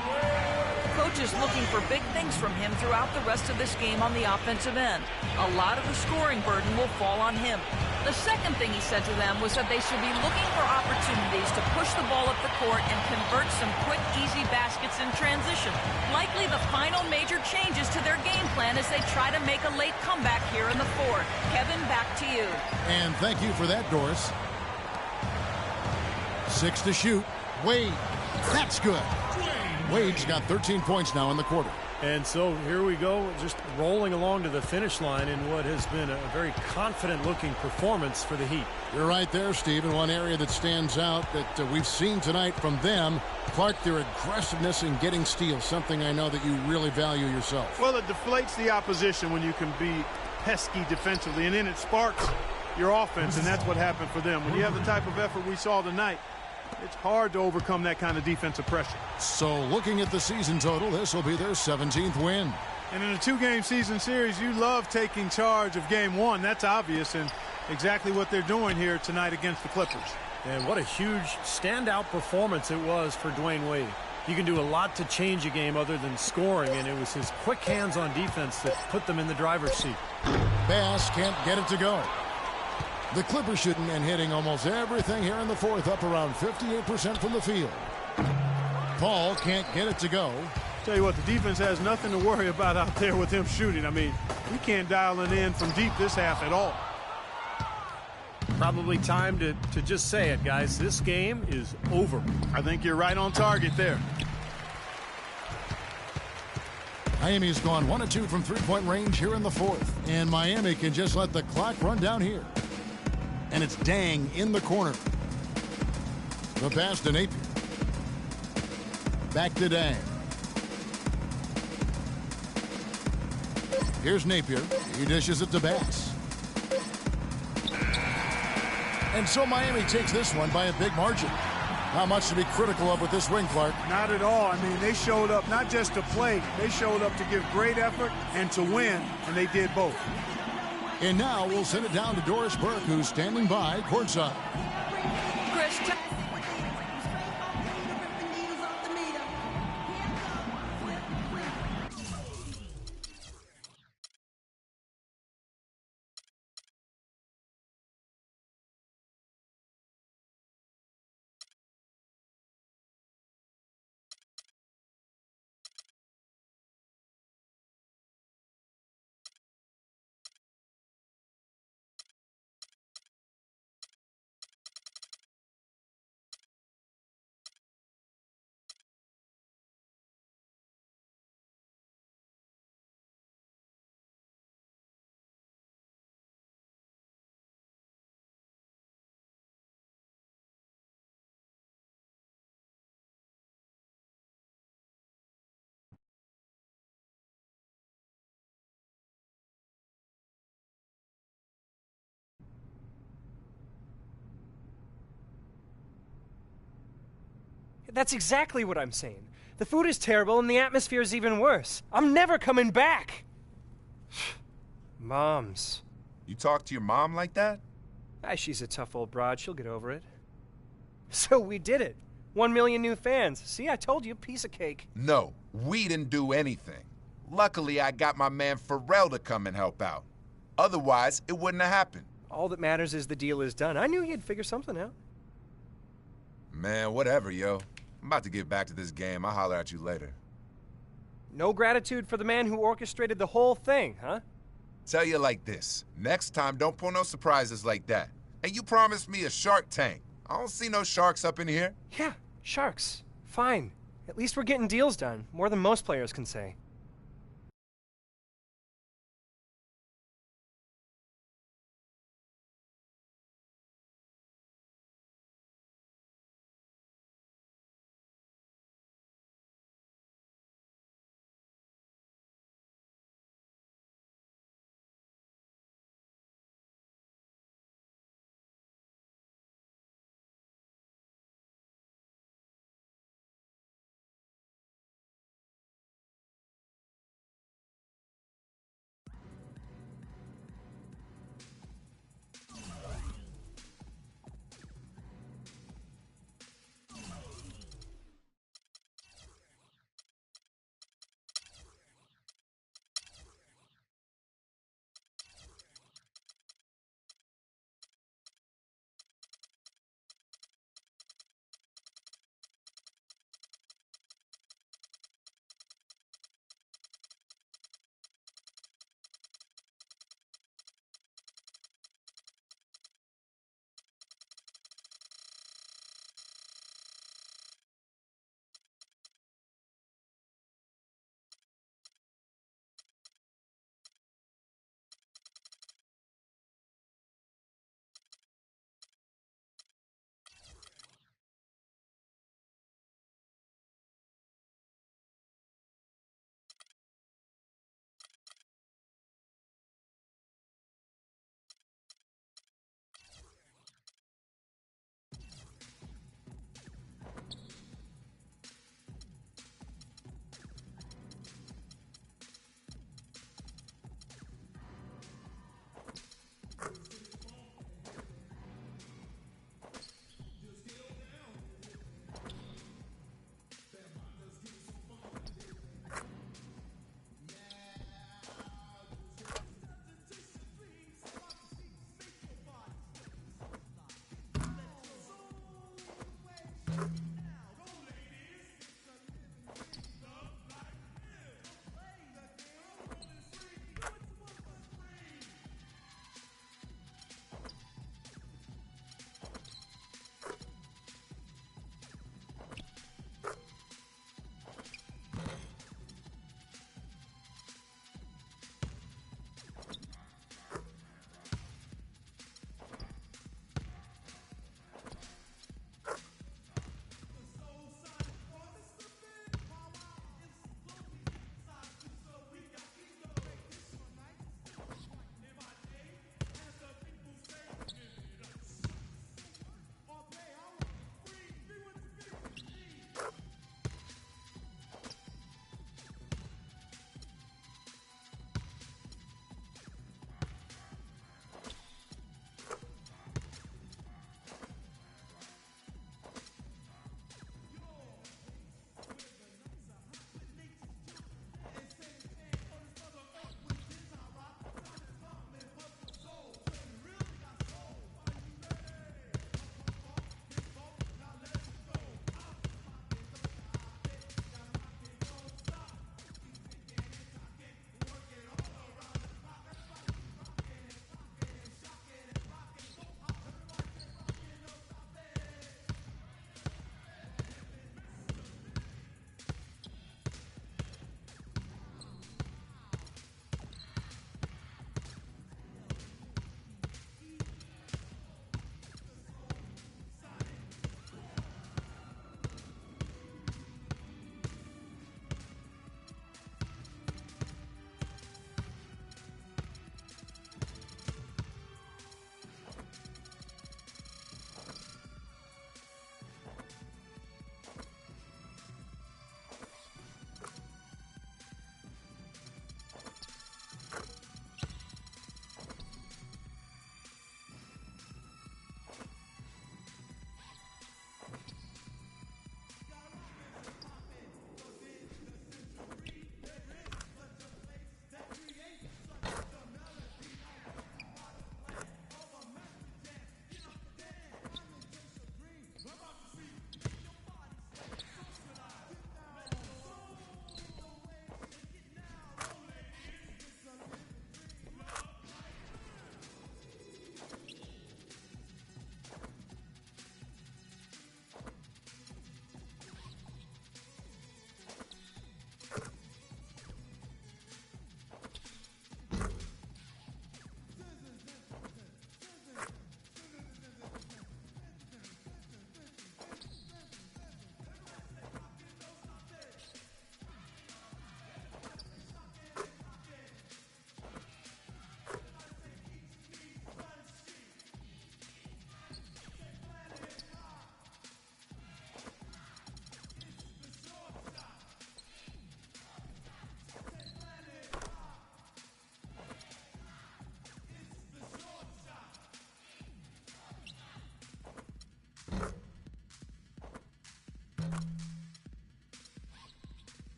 D: The coach is looking for big things from him throughout the rest of this game on the offensive end. A lot of the scoring burden will fall on him. The second thing he said to them was that they should be looking for opportunities to push the ball up the court and convert some quick, easy baskets in transition. Likely the final major changes to their game plan as they try to make a late comeback here in the fourth. Kevin, back to you.
A: And thank you for that, Doris. 6 to shoot. Wade. That's good. Wade's got 13 points now in the quarter.
B: And so here we go, just rolling along to the finish line in what has been a very confident-looking performance for the Heat.
A: You're right there, Steve. And one area that stands out that we've seen tonight from them, Clark, their aggressiveness in getting steals, something I know that you really value yourself.
C: Well, it deflates the opposition when you can be pesky defensively, and then it sparks your offense, and that's what happened for them. When you have the type of effort we saw tonight, it's hard to overcome that kind of defensive pressure.
A: So looking at the season total, this will be their 17th win.
C: And in a 2-game season series, you love taking charge of game 1. That's obvious, and exactly what they're doing here tonight against the Clippers.
B: And what a huge standout performance it was for Dwayne Wade. You can do a lot to change a game other than scoring, and it was his quick hands on defense that put them in the driver's seat.
A: Bass can't get it to go. The Clippers shooting and hitting almost everything here in the fourth, up around 58% from the field. Paul can't get it to go.
C: Tell you what, the defense has nothing to worry about out there with him shooting. I mean, we can't dial it in from deep this half at all.
B: Probably time to just say it, guys. This game is over.
C: I think you're right on target there.
A: Miami's gone 1 of 2 from three-point range here in the fourth. And Miami can just let the clock run down here. And it's Dang in the corner. The pass to Napier. Back to Dang. Here's Napier. He dishes it to Bass. And so Miami takes this one by a big margin. Not much to be critical of with this win, Clark.
C: Not at all. I mean, they showed up not just to play. They showed up to give great effort and to win, and they did both.
A: And now we'll send it down to Doris Burke, who's standing by courtside.
D: Chris,
I: That's exactly what I'm saying. The food is terrible and the atmosphere is even worse. I'm never coming back. Moms.
J: You talk to your mom like that?
I: Ah, she's a tough old broad. She'll get over it. So we did it. 1 million new fans. See, I told you, piece of cake.
J: No, we didn't do anything. Luckily, I got my man Pharrell to come and help out. Otherwise, it wouldn't have happened.
I: All that matters is the deal is done. I knew you'd figure something out.
J: Man, whatever, yo. I'm about to get back to this game. I'll holler at you later.
I: No gratitude for the man who orchestrated the whole thing, huh?
J: Tell you like this. Next time, don't pull no surprises like that. And you promised me a Shark Tank. I don't see no sharks up in here.
I: Yeah, sharks. Fine. At least we're getting deals done. More than most players can say.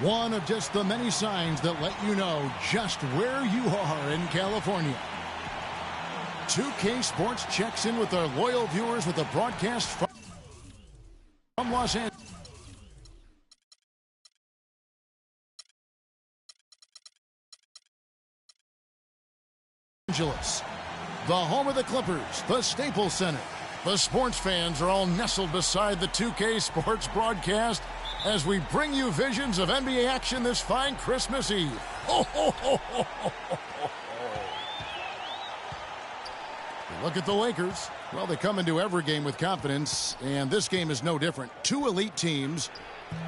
A: One of just the many signs that let you know just where you are in California. 2K Sports checks in with our loyal viewers with a broadcast from Los Angeles, the home of the Clippers, the Staples Center. The sports fans are all nestled beside the 2K Sports broadcast as we bring you visions of NBA action this fine Christmas Eve. Ho, ho, ho, ho, ho, ho. Look at the Lakers. Well, they come into every game with confidence, and this game is no different. Two elite teams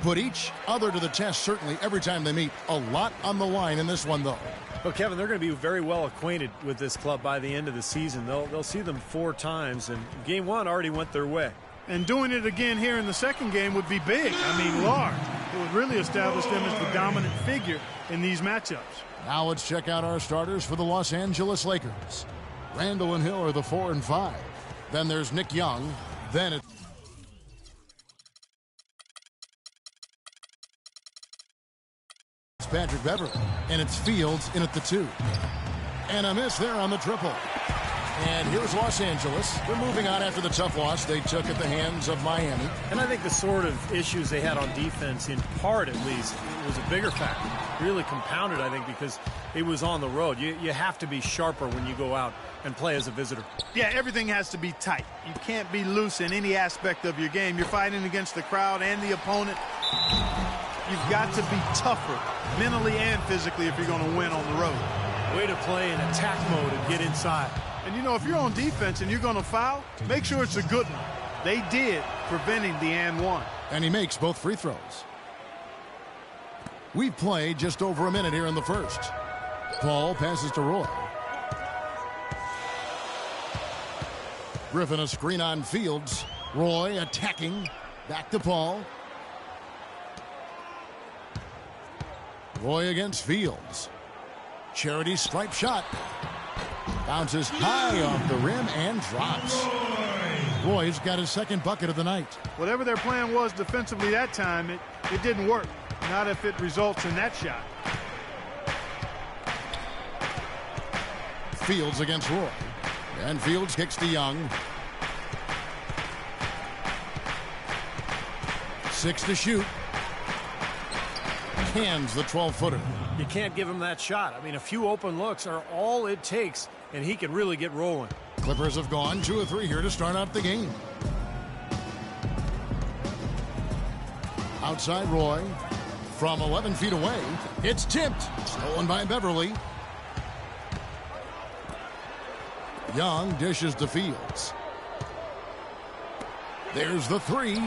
A: put each other to the test, certainly, every time they meet. A lot on the line in this one, though.
B: Well, Kevin, they're going to be very well acquainted with this club by the end of the season. They'll see them 4 times, and game 1 already went their way.
C: And doing it again here in the second game would be big. I mean, large. It would really establish them as the dominant figure in these matchups.
A: Now let's check out our starters for the Los Angeles Lakers. Randall and Hill are the 4 and 5. Then there's Nick Young. Then it's Patrick Beverley. And it's Fields in at the 2. And a miss there on the triple. And here's Los Angeles. They're moving on after the tough loss they took at the hands of Miami.
B: And I think the sort of issues they had on defense, in part at least, was a bigger factor. Really compounded, I think, because it was on the road. You have to be sharper when you go out and play as a visitor.
C: Yeah, everything has to be tight. You can't be loose in any aspect of your game. You're fighting against the crowd and the opponent. You've got to be tougher mentally and physically if you're going to win on the road.
B: Way to play in attack mode and get inside.
C: And, you know, if you're on defense and you're going to foul, make sure it's a good one. They did, preventing the and one.
A: And he makes both free throws. We've played just over a minute here in the first. Paul passes to Roy. Griffin a screen on Fields. Roy attacking. Back to Paul. Roy against Fields. Charity stripe shot. Bounces high off the rim and drops. Roy's got his second bucket of the night.
C: Whatever their plan was defensively that time, it didn't work. Not if it results in that shot.
A: Fields against Roy. And Fields kicks to Young. 6 to shoot. Hands the 12-footer.
B: You can't give him that shot. I mean, a few open looks are all it takes, and he can really get rolling.
A: Clippers have gone 2 of 3 here to start out the game. Outside Roy. From 11 feet away. It's tipped. Stolen by Beverley. Young dishes to Fields. There's the 3.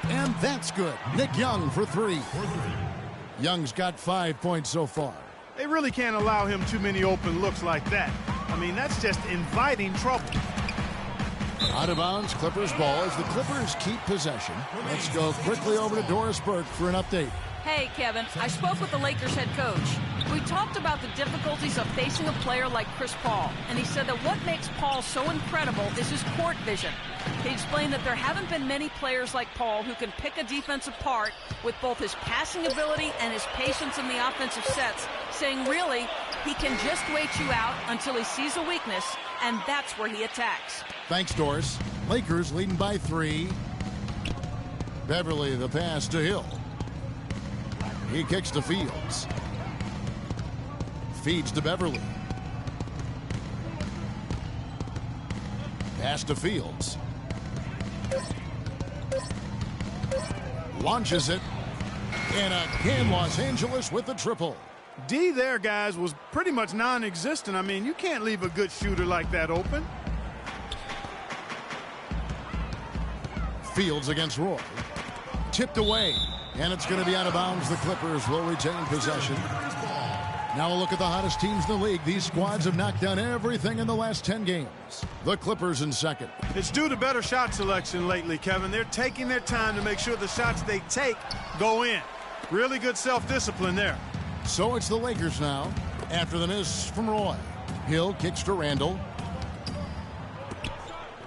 A: And that's good. Nick Young for 3. Young's got 5 points so far.
C: They really can't allow him too many open looks like that. I mean, that's just inviting trouble.
A: Out of bounds, Clippers ball as the Clippers keep possession. Let's go quickly over to Doris Burke for an update.
D: Hey, Kevin, I spoke with the Lakers head coach. We talked about the difficulties of facing a player like Chris Paul, and he said that what makes Paul so incredible is his court vision. He explained that there haven't been many players like Paul who can pick a defense apart with both his passing ability and his patience in the offensive sets, saying really, he can just wait you out until he sees a weakness, and that's where he attacks.
A: Thanks, Doris. Lakers leading by 3. Beverley the pass to Hill. He kicks to Fields. Feeds to Beverley. Pass to Fields. Launches it. And again, Los Angeles with the triple.
C: D there, guys, was pretty much non-existent. I mean, you can't leave a good shooter like that open.
A: Fields against Roy. Tipped away. And it's going to be out of bounds. The Clippers will retain possession. Now a look at the hottest teams in the league. These squads have knocked down everything in the last 10 games. The Clippers in second.
C: It's due to better shot selection lately, Kevin. They're taking their time to make sure the shots they take go in. Really good self-discipline there.
A: So it's the Lakers now after the miss from Roy. Hill kicks to Randall.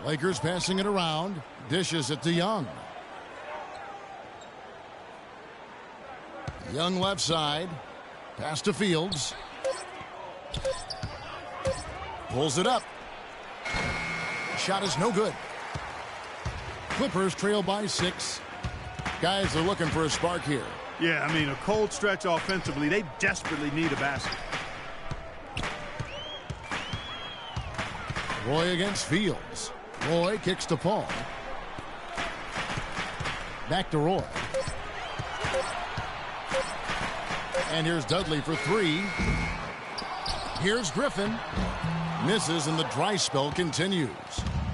A: Lakers passing it around. Dishes it to Young. Young left side. Pass to Fields. Pulls it up. Shot is no good. Clippers trail by 6. Guys are looking for a spark here.
C: Yeah, I mean, a cold stretch offensively. They desperately need a basket.
A: Roy against Fields. Roy kicks to Paul. Back to Roy. And here's Dudley for 3. Here's Griffin. Misses, and the dry spell continues.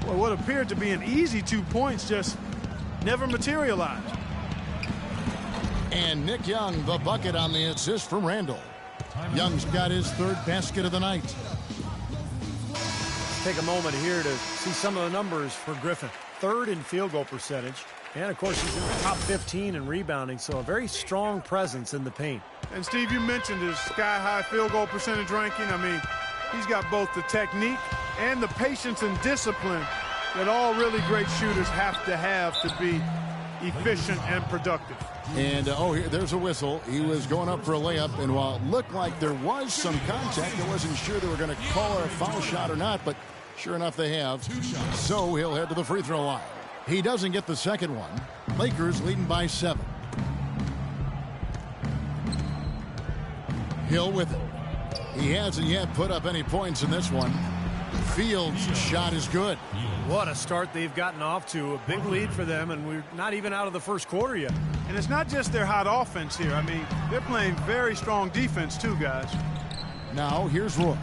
C: Well, what appeared to be an easy 2 points just never materialized.
A: And Nick Young, the bucket on the assist from Randall. Young's got his 3rd basket of the night.
B: Let's take a moment here to see some of the numbers for Griffin. 3rd in field goal percentage. And, of course, he's in the top 15 in rebounding, so a very strong presence in the paint.
C: And, Steve, you mentioned his sky-high field goal percentage ranking. I mean, he's got both the technique and the patience and discipline that all really great shooters have to be efficient and productive.
A: And, there's a whistle. He was going up for a layup, and while it looked like there was some contact, I wasn't sure they were going to call it a foul shot or not, but sure enough they have. So he'll head to the free throw line. He doesn't get the second one. Lakers leading by 7. Hill with it. He hasn't yet put up any points in this one. Fields' shot is good.
B: What a start they've gotten off to. A big lead for them, and we're not even out of the first quarter yet.
C: And it's not just their hot offense here. I mean, they're playing very strong defense too, guys.
A: Now here's Roy.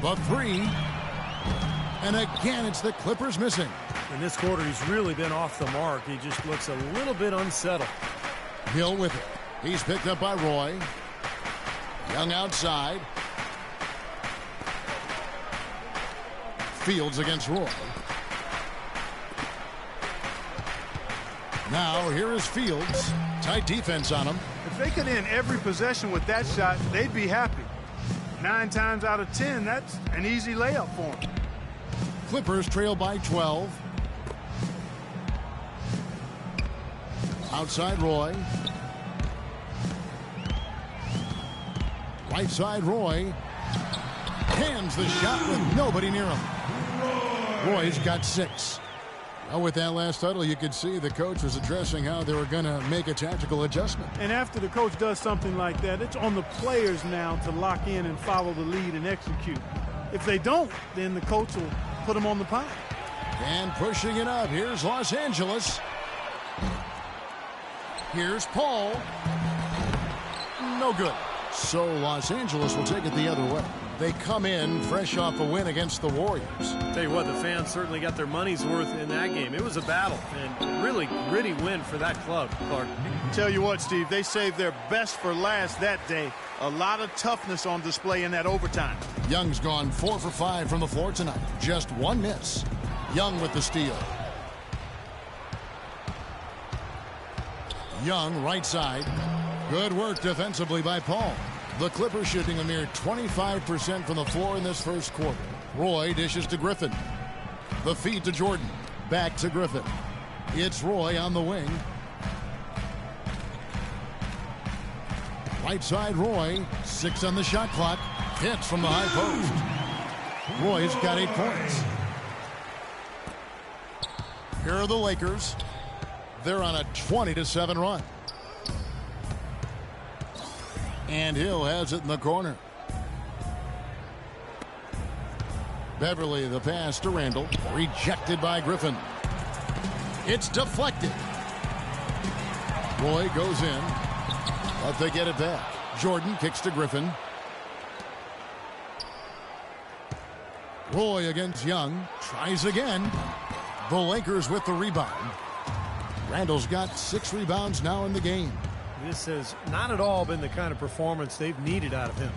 A: The 3. And again, it's the Clippers missing.
B: In this quarter, he's really been off the mark. He just looks a little bit unsettled.
A: Hill with it. He's picked up by Roy. Young outside. Fields against Roy. Now here is Fields. Tight defense on him.
C: If they could end every possession with that shot, they'd be happy. 9 times out of 10, that's an easy layup for them.
A: Clippers trail by 12. Outside Roy. Right side Roy. Hands the shot with nobody near him. Roy's got 6. Well, with that last huddle, you could see the coach was addressing how they were going to make a tactical adjustment.
C: And after the coach does something like that, it's on the players now to lock in and follow the lead and execute. If they don't, then the coach will put them on the pile.
A: And pushing it up, here's Los Angeles. Here's Paul. No good. So Los Angeles will take it the other way. They come in fresh off a win against the Warriors.
B: Tell you what, the fans certainly got their money's worth in that game. It was a battle, and really gritty win for that club, Clark.
C: Tell you what, Steve, they saved their best for last that day. A lot of toughness on display in that overtime.
A: Young's gone 4 for 5 from the floor tonight. Just 1 miss. Young with the steal. Young, right side. Good work defensively by Paul. The Clippers shooting a mere 25% from the floor in this first quarter. Roy dishes to Griffin. The feed to Jordan. Back to Griffin. It's Roy on the wing. Right side Roy. 6 on the shot clock. Hits from the high post. Roy's got 8 points. Here are the Lakers. They're on a 20-7 run. And Hill has it in the corner. Beverly, the pass to Randall. Rejected by Griffin. It's deflected. Roy goes in. But they get it back. Jordan kicks to Griffin. Roy against Young. Tries again. The Lakers with the rebound. Randall's got 6 rebounds now in the game.
B: This has not at all been the kind of performance they've needed out of him.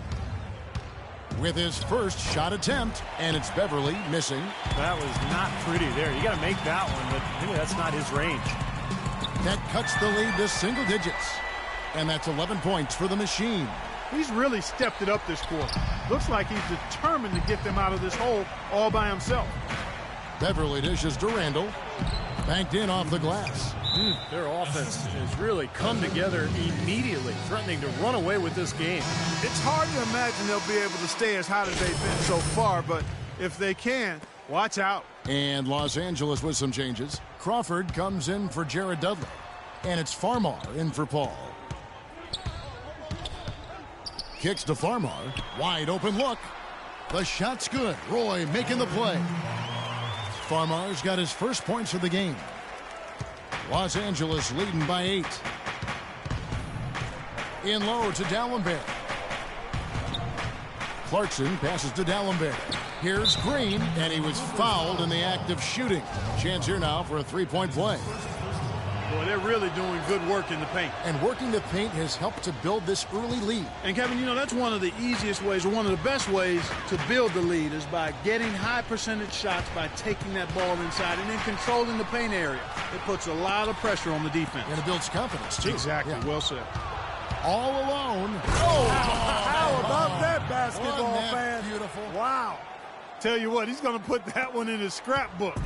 A: With his first shot attempt, and it's Beverly missing.
B: That was not pretty there. You got to make that one, but maybe that's not his range.
A: That cuts the lead to single digits. And that's 11 points for the Machine.
C: He's really stepped it up this quarter. Looks like he's determined to get them out of this hole all by himself.
A: Beverly dishes to Randall. Banked in off the glass.
B: Their offense has really come together immediately, threatening to run away with this game.
C: It's hard to imagine they'll be able to stay as hot as they've been so far, but if they can, watch out.
A: And Los Angeles with some changes. Crawford comes in for Jared Dudley. And it's Farmar in for Paul. Kicks to Farmar. Wide open look. The shot's good. Roy making the play. Farmar's got his first points of the game. Los Angeles leading by 8. In low to Dallenberg. Clarkson passes to Dallenberg. Here's Green, and he was fouled in the act of shooting. Chance here now for a three-point play.
C: Boy, they're really doing good work in the paint.
A: And working the paint has helped to build this early lead.
C: And, Kevin, you know, that's one of the easiest ways, or one of the best ways to build the lead is by getting high percentage shots, by taking that ball inside and then controlling the paint area. It puts a lot of pressure on the defense.
A: And it builds confidence, too.
C: Exactly. Yeah. Well said.
A: All alone.
C: Oh, how about that basketball, fan?
A: Beautiful.
C: Wow. Tell you what, he's going to put that one in his scrapbook.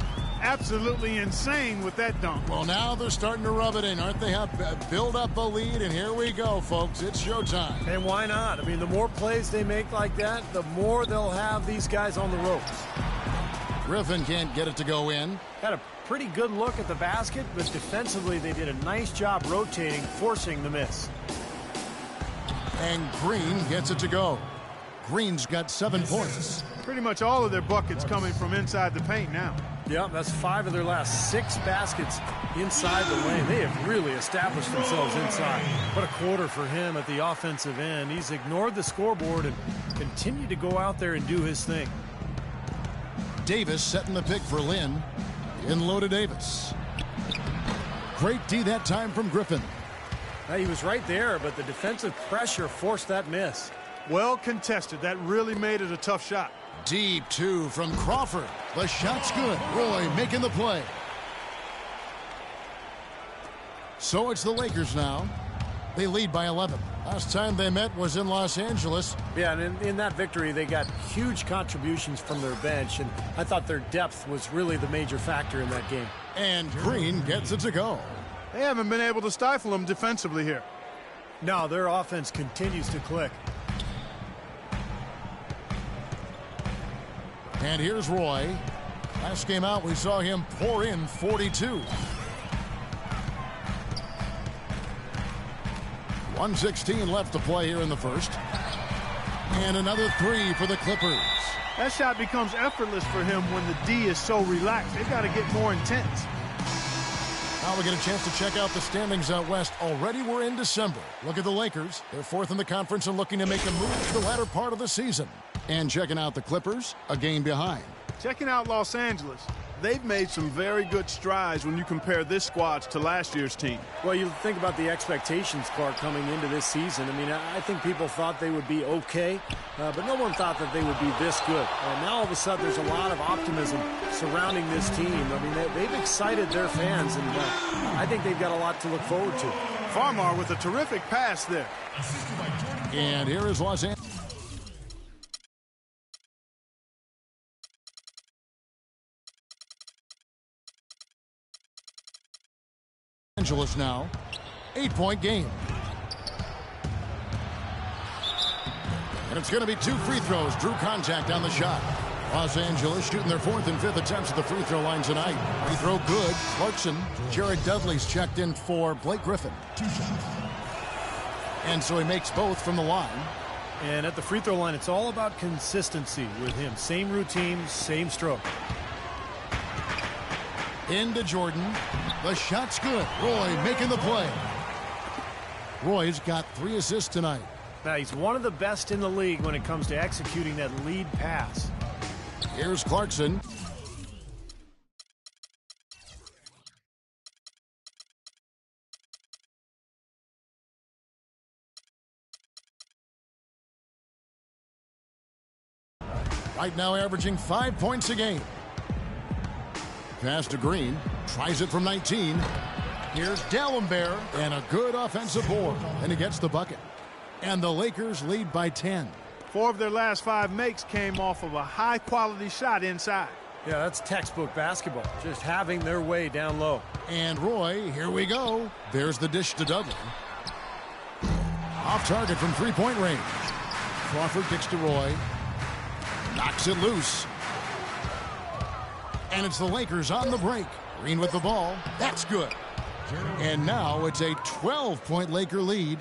C: Absolutely insane with that dunk.
A: Well, now they're starting to rub it in, aren't they? Build up a lead, and here we go, folks. It's showtime.
B: And why not? I mean, the more plays they make like that, the more they'll have these guys on the ropes.
A: Griffin can't get it to go in.
B: Had a pretty good look at the basket, but defensively they did a nice job rotating, forcing the miss.
A: And Green gets it to go. Green's got 7 points.
C: Pretty much all of their buckets coming from inside the paint now.
B: Yeah, that's 5 of their last 6 baskets inside the lane. They have really established themselves inside. What a quarter for him at the offensive end. He's ignored the scoreboard and continued to go out there and do his thing.
A: Davis setting the pick for Lynn. In low to Davis. Great D that time from Griffin.
B: He was right there, but the defensive pressure forced that miss.
C: Well contested. That really made it a tough shot.
A: Deep 2 from Crawford. The shot's good. Roy making the play. So it's the Lakers now. They lead by 11. Last time they met was in Los Angeles.
B: Yeah, and in that victory, they got huge contributions from their bench, and I thought their depth was really the major factor in that game.
A: And Green gets it to go.
C: They haven't been able to stifle them defensively here.
B: No, their offense continues to click.
A: And here's Roy. Last game out, we saw him pour in 42. 1:16 left to play here in the first. And another 3 for the Clippers.
C: That shot becomes effortless for him when the D is so relaxed. They've got to get more intense.
A: Now we get a chance to check out the standings out west. Already we're in December. Look at the Lakers. They're 4th in the conference and looking to make a move to the latter part of the season. And checking out the Clippers, a game behind.
C: Checking out Los Angeles. They've made some very good strides when you compare this squad to last year's team.
B: Well, you think about the expectations, Clark, coming into this season. I mean, I think people thought they would be okay, but no one thought that they would be this good. Now, all of a sudden, there's a lot of optimism surrounding this team. I mean, they've excited their fans, and I think they've got a lot to look forward to.
C: Farmar with a terrific pass there.
A: And here is Los Angeles. Angeles now, 8-point game. And it's going to be 2 free throws. Drew contact on the shot. Los Angeles shooting their 4th and 5th attempts at the free throw line tonight. Free throw good. Clarkson. Jared Dudley's checked in for Blake Griffin. And so he makes both from the line.
B: And at the free throw line, it's all about consistency with him. Same routine, same stroke.
A: Into Jordan. The shot's good. Roy making the play. Roy's got 3 assists tonight.
B: Now, he's one of the best in the league when it comes to executing that lead pass.
A: Here's Clarkson. Right now averaging 5 points a game. Pass to Green. Tries it from 19. Here's Dallenberg. And a good offensive board. And he gets the bucket. And the Lakers lead by 10.
C: 4 of their last 5 makes came off of a high-quality shot inside.
B: Yeah, that's textbook basketball, just having their way down low.
A: And Roy, here we go. There's the dish to Dudley. Off target from three-point range. Crawford kicks to Roy. Knocks it loose. And it's the Lakers on the break. Green with the ball. That's good. And now it's a 12-point Laker lead.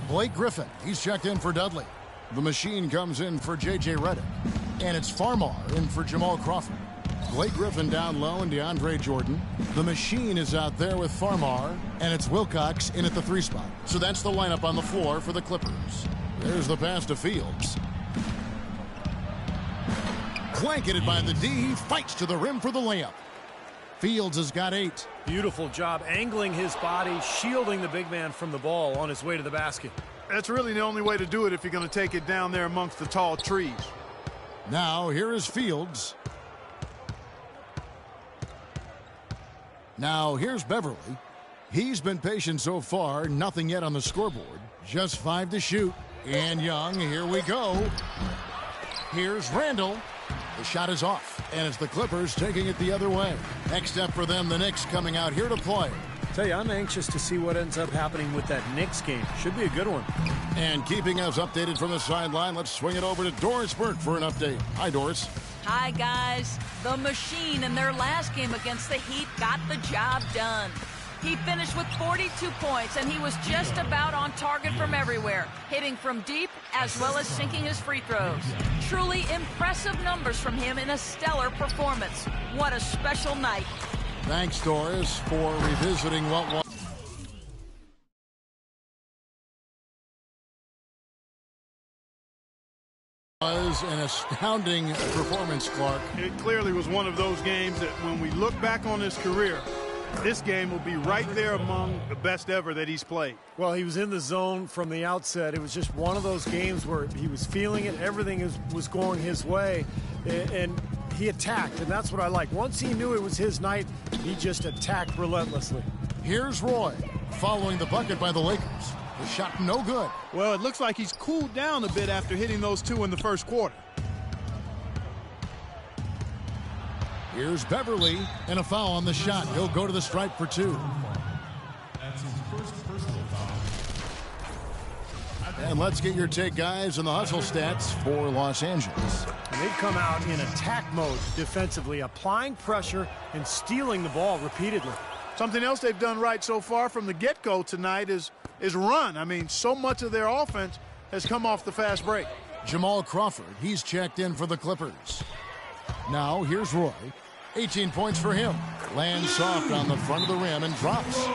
A: Blake Griffin, he's checked in for Dudley. The machine comes in for J.J. Redick. And it's Farmar in for Jamal Crawford. Blake Griffin down low and DeAndre Jordan. The machine is out there with Farmar, and it's Wilcox in at the 3 spot. So that's the lineup on the floor for the Clippers. There's the pass to Fields. Blanketed by the D, he fights to the rim for the layup. Fields has got 8.
B: Beautiful job angling his body, shielding the big man from the ball on his way to the basket.
C: That's really the only way to do it if you're going to take it down there amongst the tall trees.
A: Now here is Fields. Now here's Beverly. He's been patient so far, nothing yet on the scoreboard. Just 5 to shoot. And Young, here we go. Here's Randall. The shot is off, and it's the Clippers taking it the other way. Next up for them, the Knicks coming out here to play.
B: Tell you, I'm anxious to see what ends up happening with that Knicks game. Should be a good one.
A: And keeping us updated from the sideline, let's swing it over to Doris Burke for an update. Hi, Doris.
D: Hi, guys. The Machine in their last game against the Heat got the job done. He finished with 42 points, and he was just about on target from everywhere, hitting from deep as well as sinking his free throws. Truly impressive numbers from him in a stellar performance. What a special night.
A: Thanks, Doris, for revisiting what was an astounding performance, Clark.
C: It clearly was one of those games that when we look back on his career, this game will be right there among the best ever that he's played.
B: Well, he was in the zone from the outset. It was just one of those games where he was feeling it. Everything was going his way, and he attacked, and that's what I like. Once he knew it was his night, he just attacked relentlessly.
A: Here's Roy following the bucket by the Lakers. The shot no good.
C: Well, it looks like he's cooled down a bit after hitting those 2 in the first quarter.
A: Here's Beverly, and a foul on the shot. He'll go to the stripe for 2.
L: That's his first personal foul.
A: And let's get your take, guys, on the hustle stats for Los Angeles.
B: And they've come out in attack mode defensively, applying pressure and stealing the ball repeatedly.
C: Something else they've done right so far from the get-go tonight is run. I mean, so much of their offense has come off the fast break.
A: Jamal Crawford, he's checked in for the Clippers. Now, here's Roy. 18 points for him. Lands soft on the front of the rim and drops.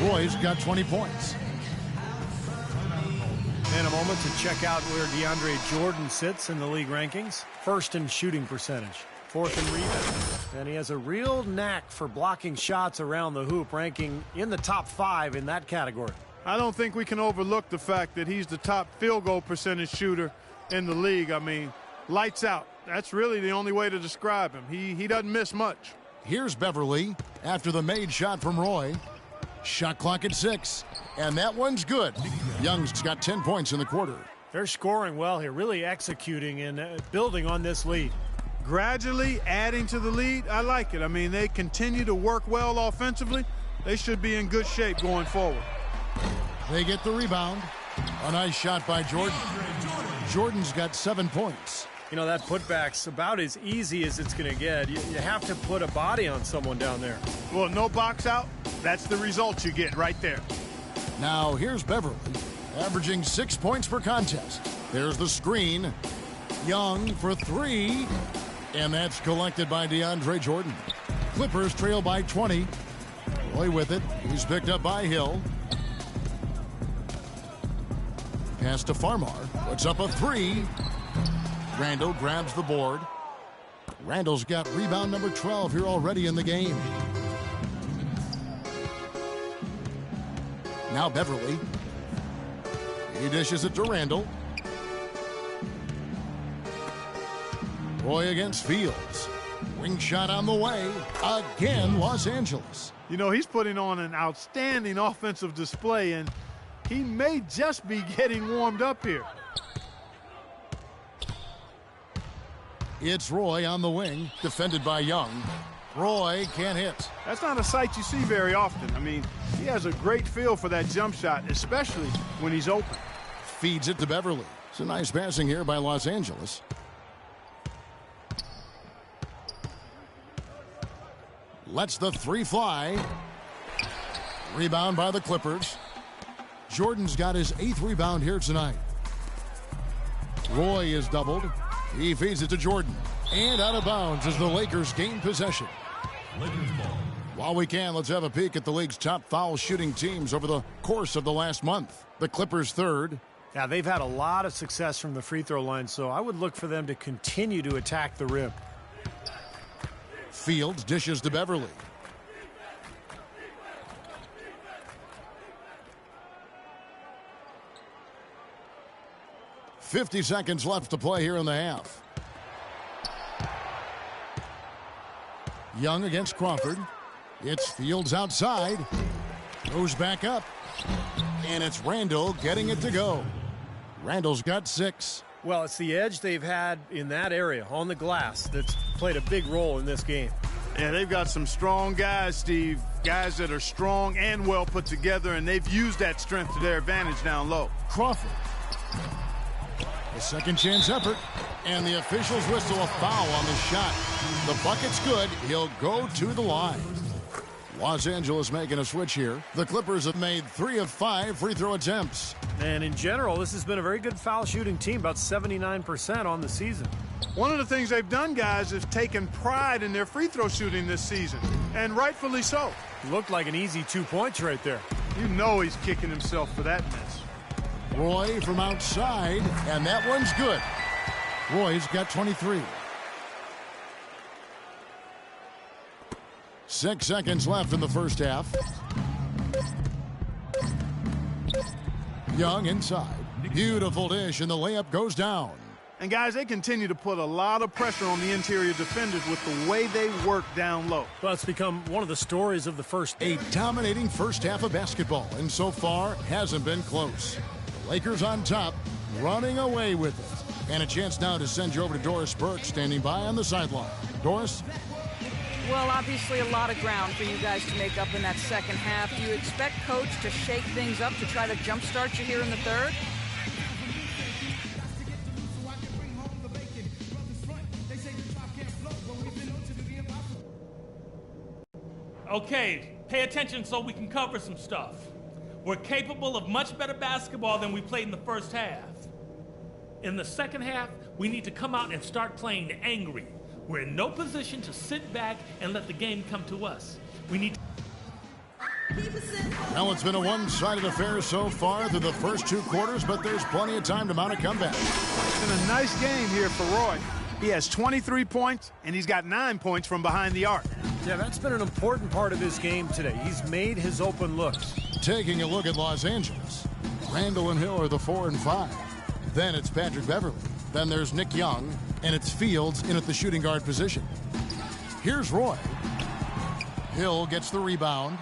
A: Roy's got 20 points.
B: And a moment to check out where DeAndre Jordan sits in the league rankings. First in shooting percentage, 4th in rebound. And he has a real knack for blocking shots around the hoop, ranking in the top 5 in that category.
C: I don't think we can overlook the fact that he's the top field goal percentage shooter in the league. I mean, lights out. That's really the only way to describe him. He doesn't miss much.
A: Here's Beverly after the made shot from Roy. Shot clock at 6, and that one's good. Young's got 10 points in the quarter.
B: They're scoring well here, really executing and building on this lead.
C: Gradually adding to the lead, I like it. I mean, they continue to work well offensively. They should be in good shape going forward.
A: They get the rebound. A nice shot by Jordan. Jordan's got 7 points.
B: You know, that putback's about as easy as it's going to get. You have to put a body on someone down there.
C: Well, no box out. That's the result you get right there.
A: Now, here's Beverly, averaging 6 points per contest. There's the screen. Young for 3, and that's collected by DeAndre Jordan. Clippers trail by 20. Roy with it. He's picked up by Hill. Pass to Farmar. Puts up a 3. Randall grabs the board. Randall's got rebound number 12 here already in the game. Now Beverly. He dishes it to Randall. Roy against Fields. Wing shot on the way. Again, Los Angeles.
C: You know, he's putting on an outstanding offensive display, and he may just be getting warmed up here.
A: It's Roy on the wing, defended by Young. Roy can't hit.
C: That's not a sight you see very often. I mean, he has a great feel for that jump shot, especially when he's open.
A: Feeds it to Beverly. It's a nice passing here by Los Angeles. Lets the three fly. Rebound by the Clippers. Jordan's got his 8th rebound here tonight. Roy is doubled. He feeds it to Jordan. And out of bounds as the Lakers gain possession.
L: Lakers ball.
A: While we can, let's have a peek at the league's top foul shooting teams over the course of the last month. The Clippers 3rd.
B: Yeah, they've had a lot of success from the free throw line, so I would look for them to continue to attack the rim.
A: Fields dishes to Beverly. .50 seconds left to play here in the half. Young against Crawford. It's Fields outside. Goes back up. And it's Randall getting it to go. Randall's got 6.
B: Well, it's the edge they've had in that area on the glass that's played a big role in this game.
C: Yeah, they've got some strong guys, Steve. Guys that are strong and well put together, and they've used that strength to their advantage down low.
A: Crawford. A second chance effort, and the officials whistle a foul on the shot. The bucket's good. He'll go to the line. Los Angeles making a switch here. The Clippers have made 3 of 5 free throw attempts.
B: And in general, this has been a very good foul shooting team, about 79% on the season.
C: One of the things they've done, guys, is taken pride in their free throw shooting this season, and rightfully so.
B: Looked like an easy 2 points right there.
C: You know he's kicking himself for that miss.
A: Roy from outside, and that one's good. Roy's got 23. 6 seconds left in the first half. Young inside. Beautiful dish, and the layup goes down.
C: And, guys, they continue to put a lot of pressure on the interior defenders with the way they work down low.
B: Well, it's become one of the stories of the first.
A: A dominating first half of basketball, and so far hasn't been close. The Lakers on top, running away with it. And a chance now to send you over to Doris Burke, standing by on the sideline. Doris?
D: Well, obviously a lot of ground for you guys to make up in that second half. Do you expect Coach to shake things up to try to jumpstart you here in the third?
F: Okay, pay attention so we can cover some stuff. We're capable of much better basketball than we played in the first half. In the second half, we need to come out and start playing angry. We're in no position to sit back and let the game come to us. We need to...
A: Well, it's been a one-sided affair so far through the first 2 quarters, but there's plenty of time to mount a comeback.
C: It's been a nice game here for Roy. He has 23 points, and he's got 9 points from behind the arc.
B: Yeah, that's been an important part of his game today. He's made his open looks.
A: Taking a look at Los Angeles, Randall and Hill are the 4 and 5. Then it's Patrick Beverly. Then there's Nick Young, and it's Fields in at the shooting guard position. Here's Roy. Hill gets the rebound.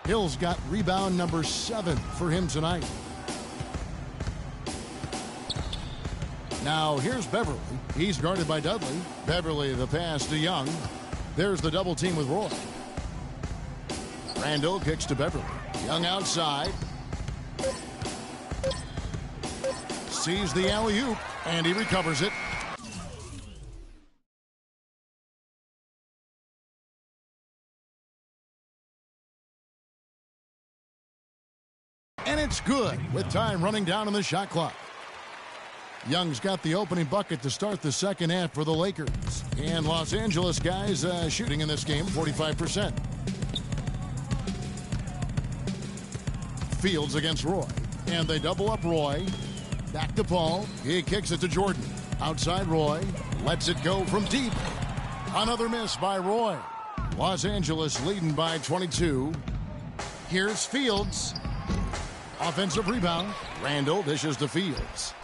A: Hill's got rebound number 7 for him tonight. Now here's Beverly. He's guarded by Dudley. Beverly the pass to Young. There's the double team with Roy. Randall kicks to Beverly. Young outside. Sees the alley-oop, and he recovers it. And it's good with time running down on the shot clock. Young's got the opening bucket to start the second half for the Lakers. And Los Angeles guys shooting in this game 45%. Fields against Roy. And they double up Roy. Back to Paul. He kicks it to Jordan. Outside Roy. Lets it go from deep. Another miss by Roy. Los Angeles leading by 22. Here's Fields. Offensive rebound. Randall dishes to Fields.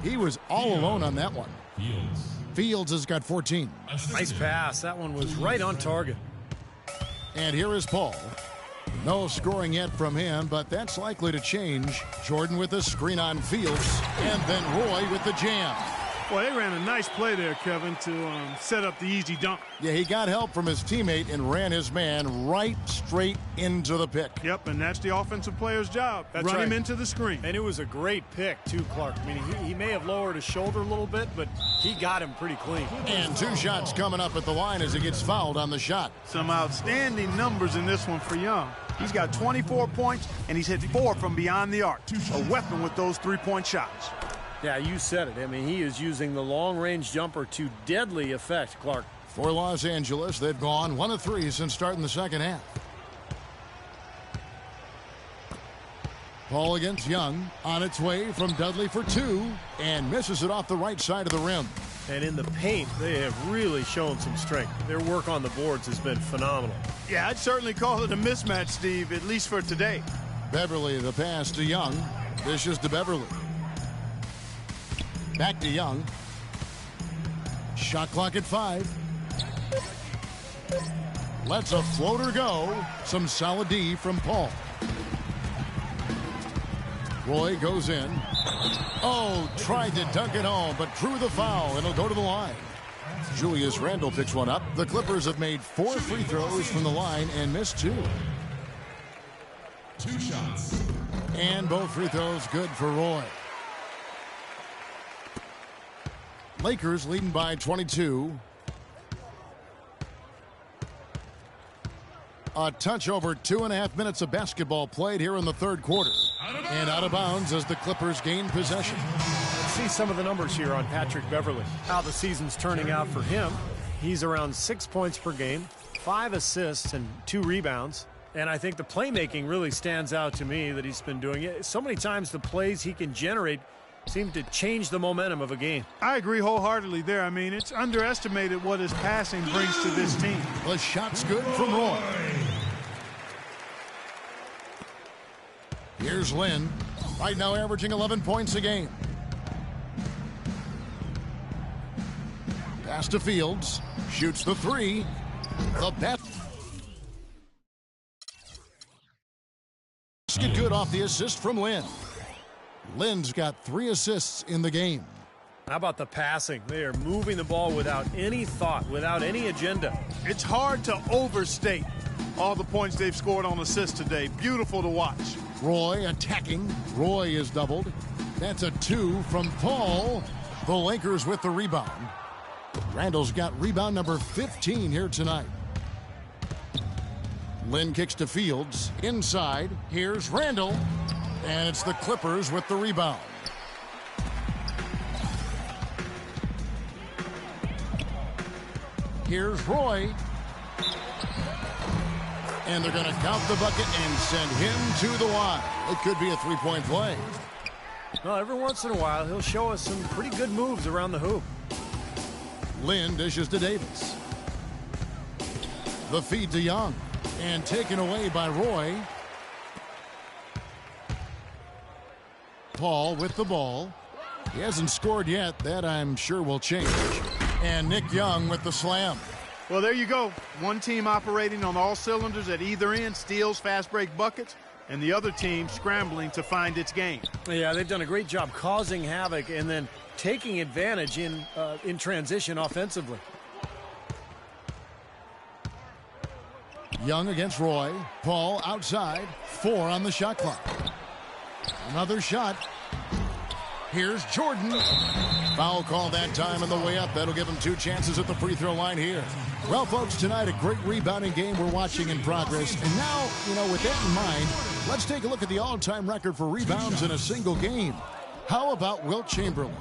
A: He was all alone on that one.
L: Fields.
A: Fields has got 14.
B: Nice pass. That one was right on target.
A: And here is Paul. No scoring yet from him, but that's likely to change. Jordan with a screen on Fields, and then Roy with the jam.
C: Well, they ran a nice play there, Kevin, to set up the easy dunk.
A: Yeah, he got help from his teammate and ran his man right straight into the pick.
C: Yep, and that's the offensive player's job. Run him into the screen.
B: And it was a great pick, too, Clark. I mean, he may have lowered his shoulder a little bit, but he got him pretty clean.
A: And 2 shots coming up at the line as he gets fouled on the shot.
C: Some outstanding numbers in this one for Young. He's got 24 points, and he's hit 4 from beyond the arc. A weapon with those 3-point shots.
B: Yeah, you said it. I mean, he is using the long-range jumper to deadly effect, Clark.
A: For Los Angeles, they've gone 1 of 3 since starting the second half. Paul against Young, on its way from Dudley for 2, and misses it off the right side of the rim.
B: And in the paint, they have really shown some strength. Their work on the boards has been phenomenal.
C: Yeah, I'd certainly call it a mismatch, Steve, at least for today.
A: Beverly, the pass to Young. Dishes to Beverly. Back to Young. Shot clock at 5. Lets a floater go. Some solid D from Paul. Roy goes in. Oh, tried to dunk it home, but drew the foul, and he'll go to the line. Julius Randle picks one up. The Clippers have made 4 free throws from the line and missed 2.
L: 2 shots.
A: And both free throws good for Roy. Lakers leading by 22. A touch over 2.5 minutes of basketball played here in the third quarter. And out of bounds as the Clippers gain possession.
B: Let's see some of the numbers here on Patrick Beverly. How the season's turning out for him. He's around 6 points per game, 5 assists and 2 rebounds. And I think the playmaking really stands out to me that he's been doing it. So many times the plays he can generate seem to change the momentum of a game.
C: I agree wholeheartedly there. I mean, it's underestimated what his passing brings to this team.
A: The shot's good from Roy. Here's Lynn, right now averaging 11 points a game. Pass to Fields, shoots the 3. The basket good off the assist from Lynn. Lynn's got 3 assists in the game.
B: How about the passing? They are moving the ball without any thought, without any agenda.
C: It's hard to overstate all the points they've scored on assists today. Beautiful to watch.
A: Roy attacking. Roy is doubled. That's a 2 from Paul. The Lakers with the rebound. Randall's got rebound number 15 here tonight. Lynn kicks to Fields. Inside. Here's Randall. And it's the Clippers with the rebound. Here's Roy. And they're going to count the bucket and send him to the line. It could be a 3-point play.
B: Well, every once in a while, he'll show us some pretty good moves around the hoop.
A: Lynn dishes to Davis. The feed to Young. And taken away by Roy. Paul with the ball. He hasn't scored yet. That I'm sure will change. And Nick Young with the slam.
C: Well, there you go. One team operating on all cylinders at either end, steals, fast break buckets, and the other team scrambling to find its game.
B: Yeah, they've done a great job causing havoc and then taking advantage in transition offensively.
A: Young against Roy. Paul outside. 4 on the shot clock. Another shot. Here's Jordan. Foul call that time on the way up. That'll give him 2 chances at the free throw line here. Well, folks, tonight a great rebounding game we're watching in progress. And now, with that in mind, let's take a look at the all-time record for rebounds in a single game. How about Wilt Chamberlain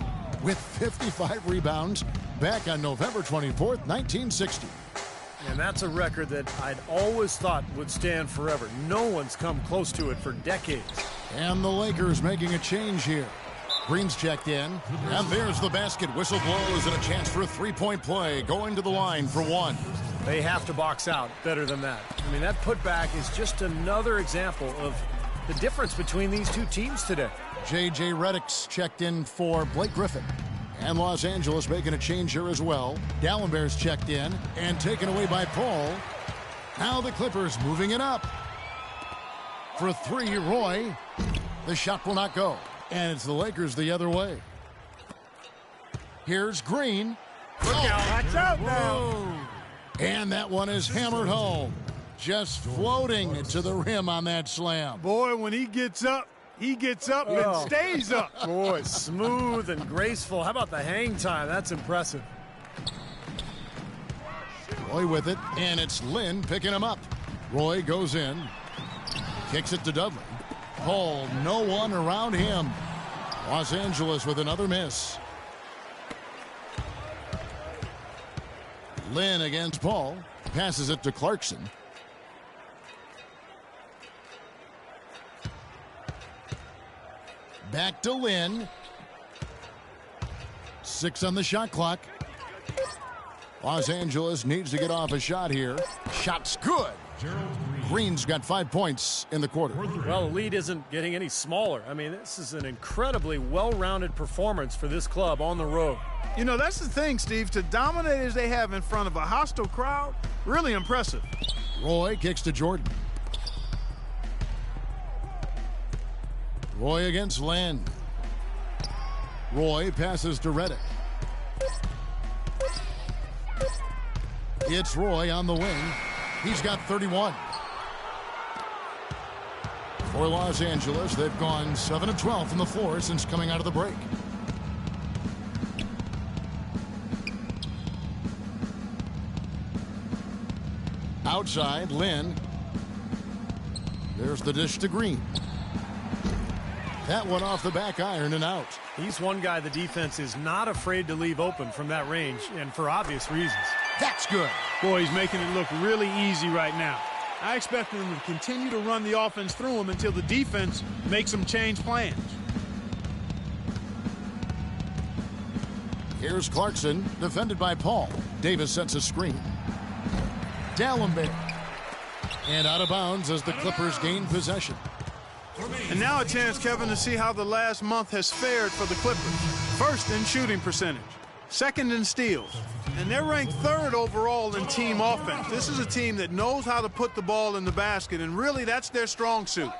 A: with 55 rebounds back on November 24th, 1960.
B: And that's a record that I'd always thought would stand forever. No one's come close to it for decades.
A: And the Lakers making a change here. Green's checked in, and there's the basket. Whistle blows and a chance for a 3-point play. Going to the line for 1.
B: They have to box out better than that. I mean, that putback is just another example of the difference between these two teams today.
A: J.J. Redick's checked in for Blake Griffin. And Los Angeles making a change here as well. Dallenberg's checked in and taken away by Paul. Now the Clippers moving it up. For three, Roy. The shot will not go. And it's the Lakers the other way. Here's Green.
B: Look out. Watch out now.
A: And that one is hammered home. Just floating to the rim on that slam.
C: Boy, when he gets up and stays up.
B: Boy, smooth and graceful. How about the hang time? That's impressive.
A: Roy with it, and it's Lynn picking him up. Roy goes in, kicks it to Dudley. Paul, no one around him. Los Angeles with another miss. Lynn against Paul, passes it to Clarkson. Back to Lynn. 6 on the shot clock. Los Angeles needs to get off a shot here. Shot's good. Green's got 5 points in the quarter.
B: Well, the lead isn't getting any smaller. I mean, this is an incredibly well-rounded performance for this club on the road.
C: You know, that's the thing, Steve. To dominate as they have in front of a hostile crowd, really impressive.
A: Roy kicks to Jordan. Roy against Lynn. Roy passes to Redick. It's Roy on the wing. He's got 31. For Los Angeles, they've gone 7-12 from the floor since coming out of the break. Outside, Lynn. There's the dish to Green. That one off the back iron and out.
B: He's one guy the defense is not afraid to leave open from that range, and for obvious reasons.
A: That's good.
C: Boy, he's making it look really easy right now. I expect them to continue to run the offense through him until the defense makes them change plans.
A: Here's Clarkson, defended by Paul. Davis sets a screen. Dallenberg. And out of bounds as the Clippers gain possession.
C: And now a chance, Kevin, to see how the last month has fared for the Clippers. First in shooting percentage, second in steals, and they're ranked third overall in team offense. This is a team that knows how to put the ball in the basket, and really that's their strong suit.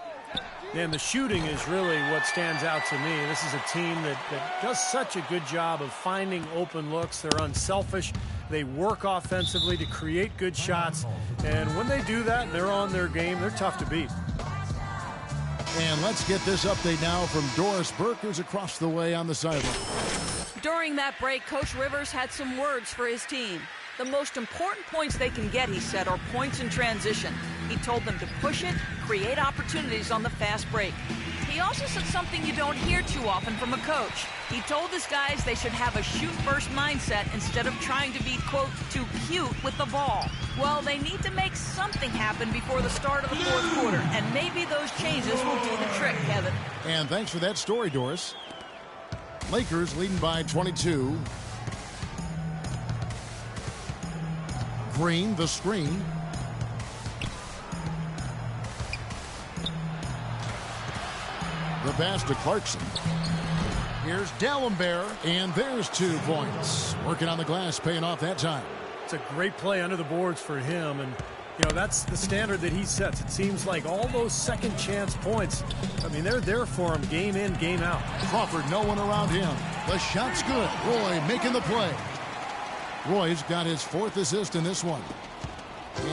B: And the shooting is really what stands out to me. This is a team that does such a good job of finding open looks. They're unselfish. They work offensively to create good shots. And when they do that and they're on their game, they're tough to beat.
A: And let's get this update now from Doris Burke, who's across the way on the sideline.
D: During that break, Coach Rivers had some words for his team. The most important points they can get, he said, are points in transition. He told them to push it, create opportunities on the fast break. He also said something you don't hear too often from a coach. He told his guys they should have a shoot-first mindset instead of trying to be, quote, too cute with the ball. Well, they need to make something happen before the start of the fourth quarter, and maybe those changes will do the trick, Kevin.
A: And thanks for that story, Doris. Lakers leading by 22. Green, the screen. The pass to Clarkson. Here's Dallenberg, and there's 2 points. Working on the glass, paying off that time.
B: It's a great play under the boards for him, and you know that's the standard that he sets. It seems like all those second chance points, I mean, they're there for him game in, game out.
A: Crawford, no one around him. The shot's good. Roy making the play. Roy's got his 4th assist in this one.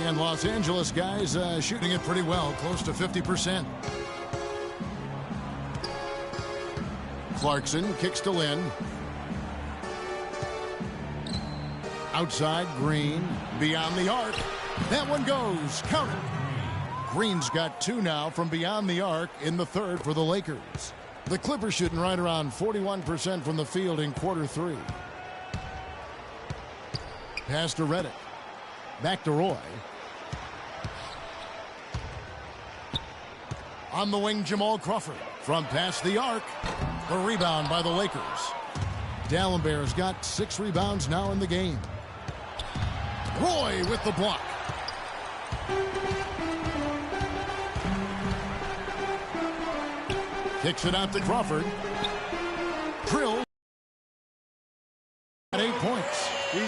A: And Los Angeles guys shooting it pretty well, close to 50%. Clarkson kicks to Lynn. Outside, Green, beyond the arc. That one goes, count it. Green's got 2 now from beyond the arc in the 3rd for the Lakers. The Clippers shooting right around 41% from the field in quarter 3. Pass to Redick. Back to Roy. On the wing, Jamal Crawford. From past the arc. The rebound by the Lakers. Dallenberg's got 6 rebounds now in the game. Roy with the block. Kicks it out to Crawford. Drills.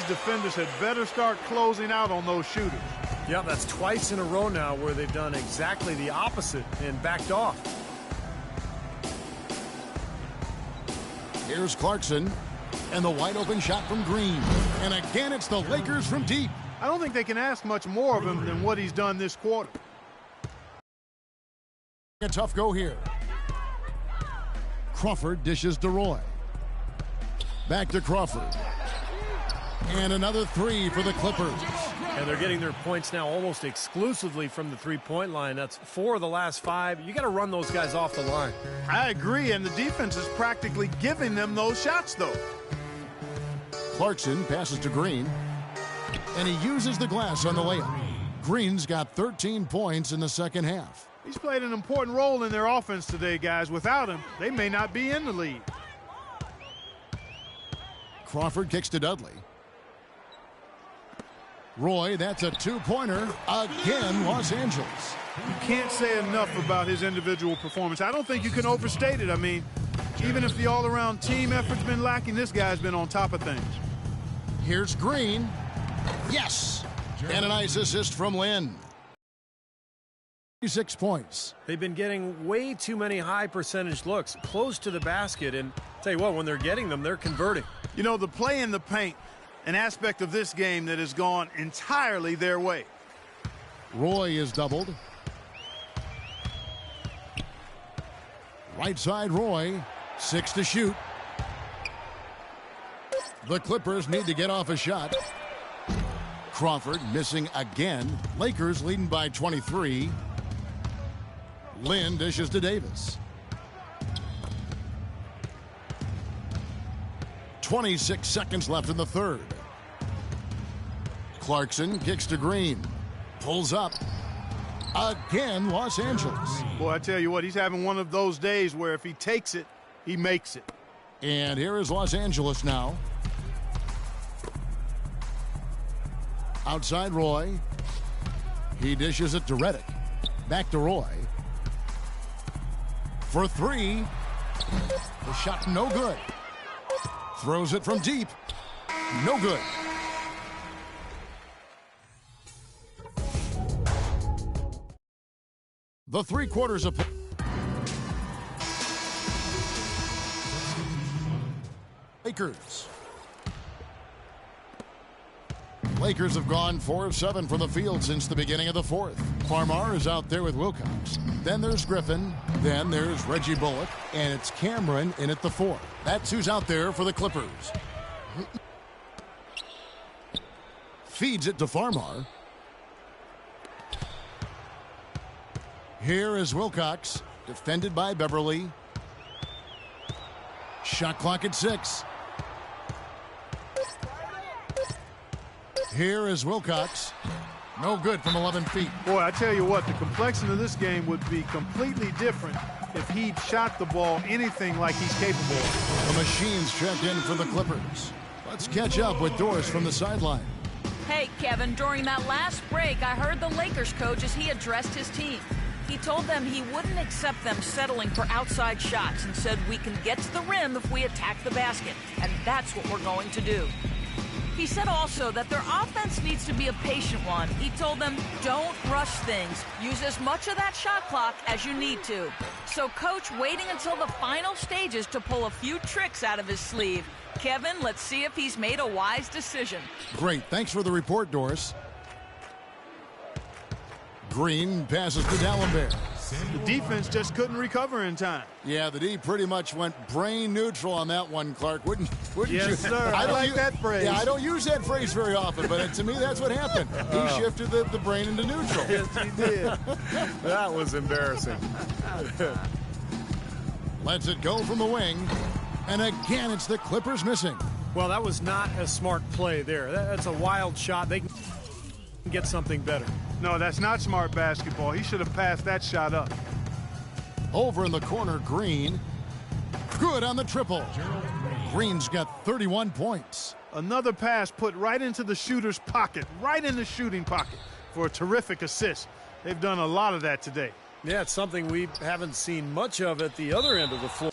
C: defenders had better start closing out on those shooters.
B: Yeah, that's twice in a row now where they've done exactly the opposite and backed off.
A: Here's Clarkson, and the wide open shot from Green. And again, it's the Lakers from deep.
C: I don't think they can ask much more of him than what he's done this quarter.
A: A tough go here. Crawford dishes to Roy. Back to Crawford. And another three for the Clippers.
B: And they're getting their points now almost exclusively from the three-point line. That's 4 of the last 5. You got to run those guys off the line.
C: I agree, and the defense is practically giving them those shots, though.
A: Clarkson passes to Green, and he uses the glass on the layup. Green's got 13 points in the second half.
C: He's played an important role in their offense today, guys. Without him, they may not be in the lead.
A: Crawford kicks to Dudley. Roy, that's a two-pointer. Again, Los Angeles.
C: You can't say enough about his individual performance. I don't think you can overstate it. I mean, even if the all-around team effort's been lacking, this guy's been on top of things.
A: Here's Green. Yes! And a nice assist from Lynn. 6 points.
B: They've been getting way too many high-percentage looks close to the basket, and tell you what, when they're getting them, they're converting.
C: You know, the play in the paint, an aspect of this game that has gone entirely their way.
A: Roy is doubled. Right side Roy, 6 to shoot. The Clippers need to get off a shot. Crawford missing again. Lakers leading by 23. Lynn dishes to Davis. 26 seconds left in the third. Clarkson kicks to Green. Pulls up. Again, Los Angeles.
C: Boy, I tell you what, he's having one of those days where if he takes it, he makes it.
A: And here is Los Angeles now. Outside Roy. He dishes it to Redick. Back to Roy. For 3. The shot no good. Throws it from deep. No good. The 3 quarters of Lakers. Lakers have gone 4 of 7 from the field since the beginning of the fourth. Farmar is out there with Wilcox. Then there's Griffin. Then there's Reggie Bullock. And it's Cameron in at the 4. That's who's out there for the Clippers. Feeds it to Farmar. Here is Wilcox, defended by Beverly. Shot clock at 6. Here is Wilcox. No good from 11 feet.
C: Boy, I tell you what, the complexion of this game would be completely different if he'd shot the ball anything like he's capable of.
A: The machines checked in for the Clippers. Let's catch up with Doris from the sideline.
D: Hey, Kevin, during that last break, I heard the Lakers coach as he addressed his team. He told them he wouldn't accept them settling for outside shots and said we can get to the rim if we attack the basket, and that's what we're going to do. He said also that their offense needs to be a patient one. He told them, don't rush things. Use as much of that shot clock as you need to. So Coach waiting until the final stages to pull a few tricks out of his sleeve. Kevin, let's see if he's made a wise decision.
A: Great. Thanks for the report, Doris. Green passes to Dalembert.
C: The defense just couldn't recover in time.
A: Yeah, the D pretty much went brain neutral on that one, Clark. Wouldn't
C: yes,
A: you?
C: Sir. I like that phrase.
A: Yeah, I don't use that phrase very often, but to me, that's what happened. He shifted the brain into neutral.
C: Yes, he did.
B: That was embarrassing.
A: Lets it go from the wing. And again, it's the Clippers missing.
B: Well, that was not a smart play there. That's a wild shot. They can get something better.
C: No, that's not smart basketball. He should have passed that shot up.
A: Over in the corner, Green. Good on the triple. Green's got 31 points.
C: Another pass put right into the shooter's pocket, right in the shooting pocket for a terrific assist. They've done a lot of that today.
B: Yeah, it's something we haven't seen much of at the other end of the floor.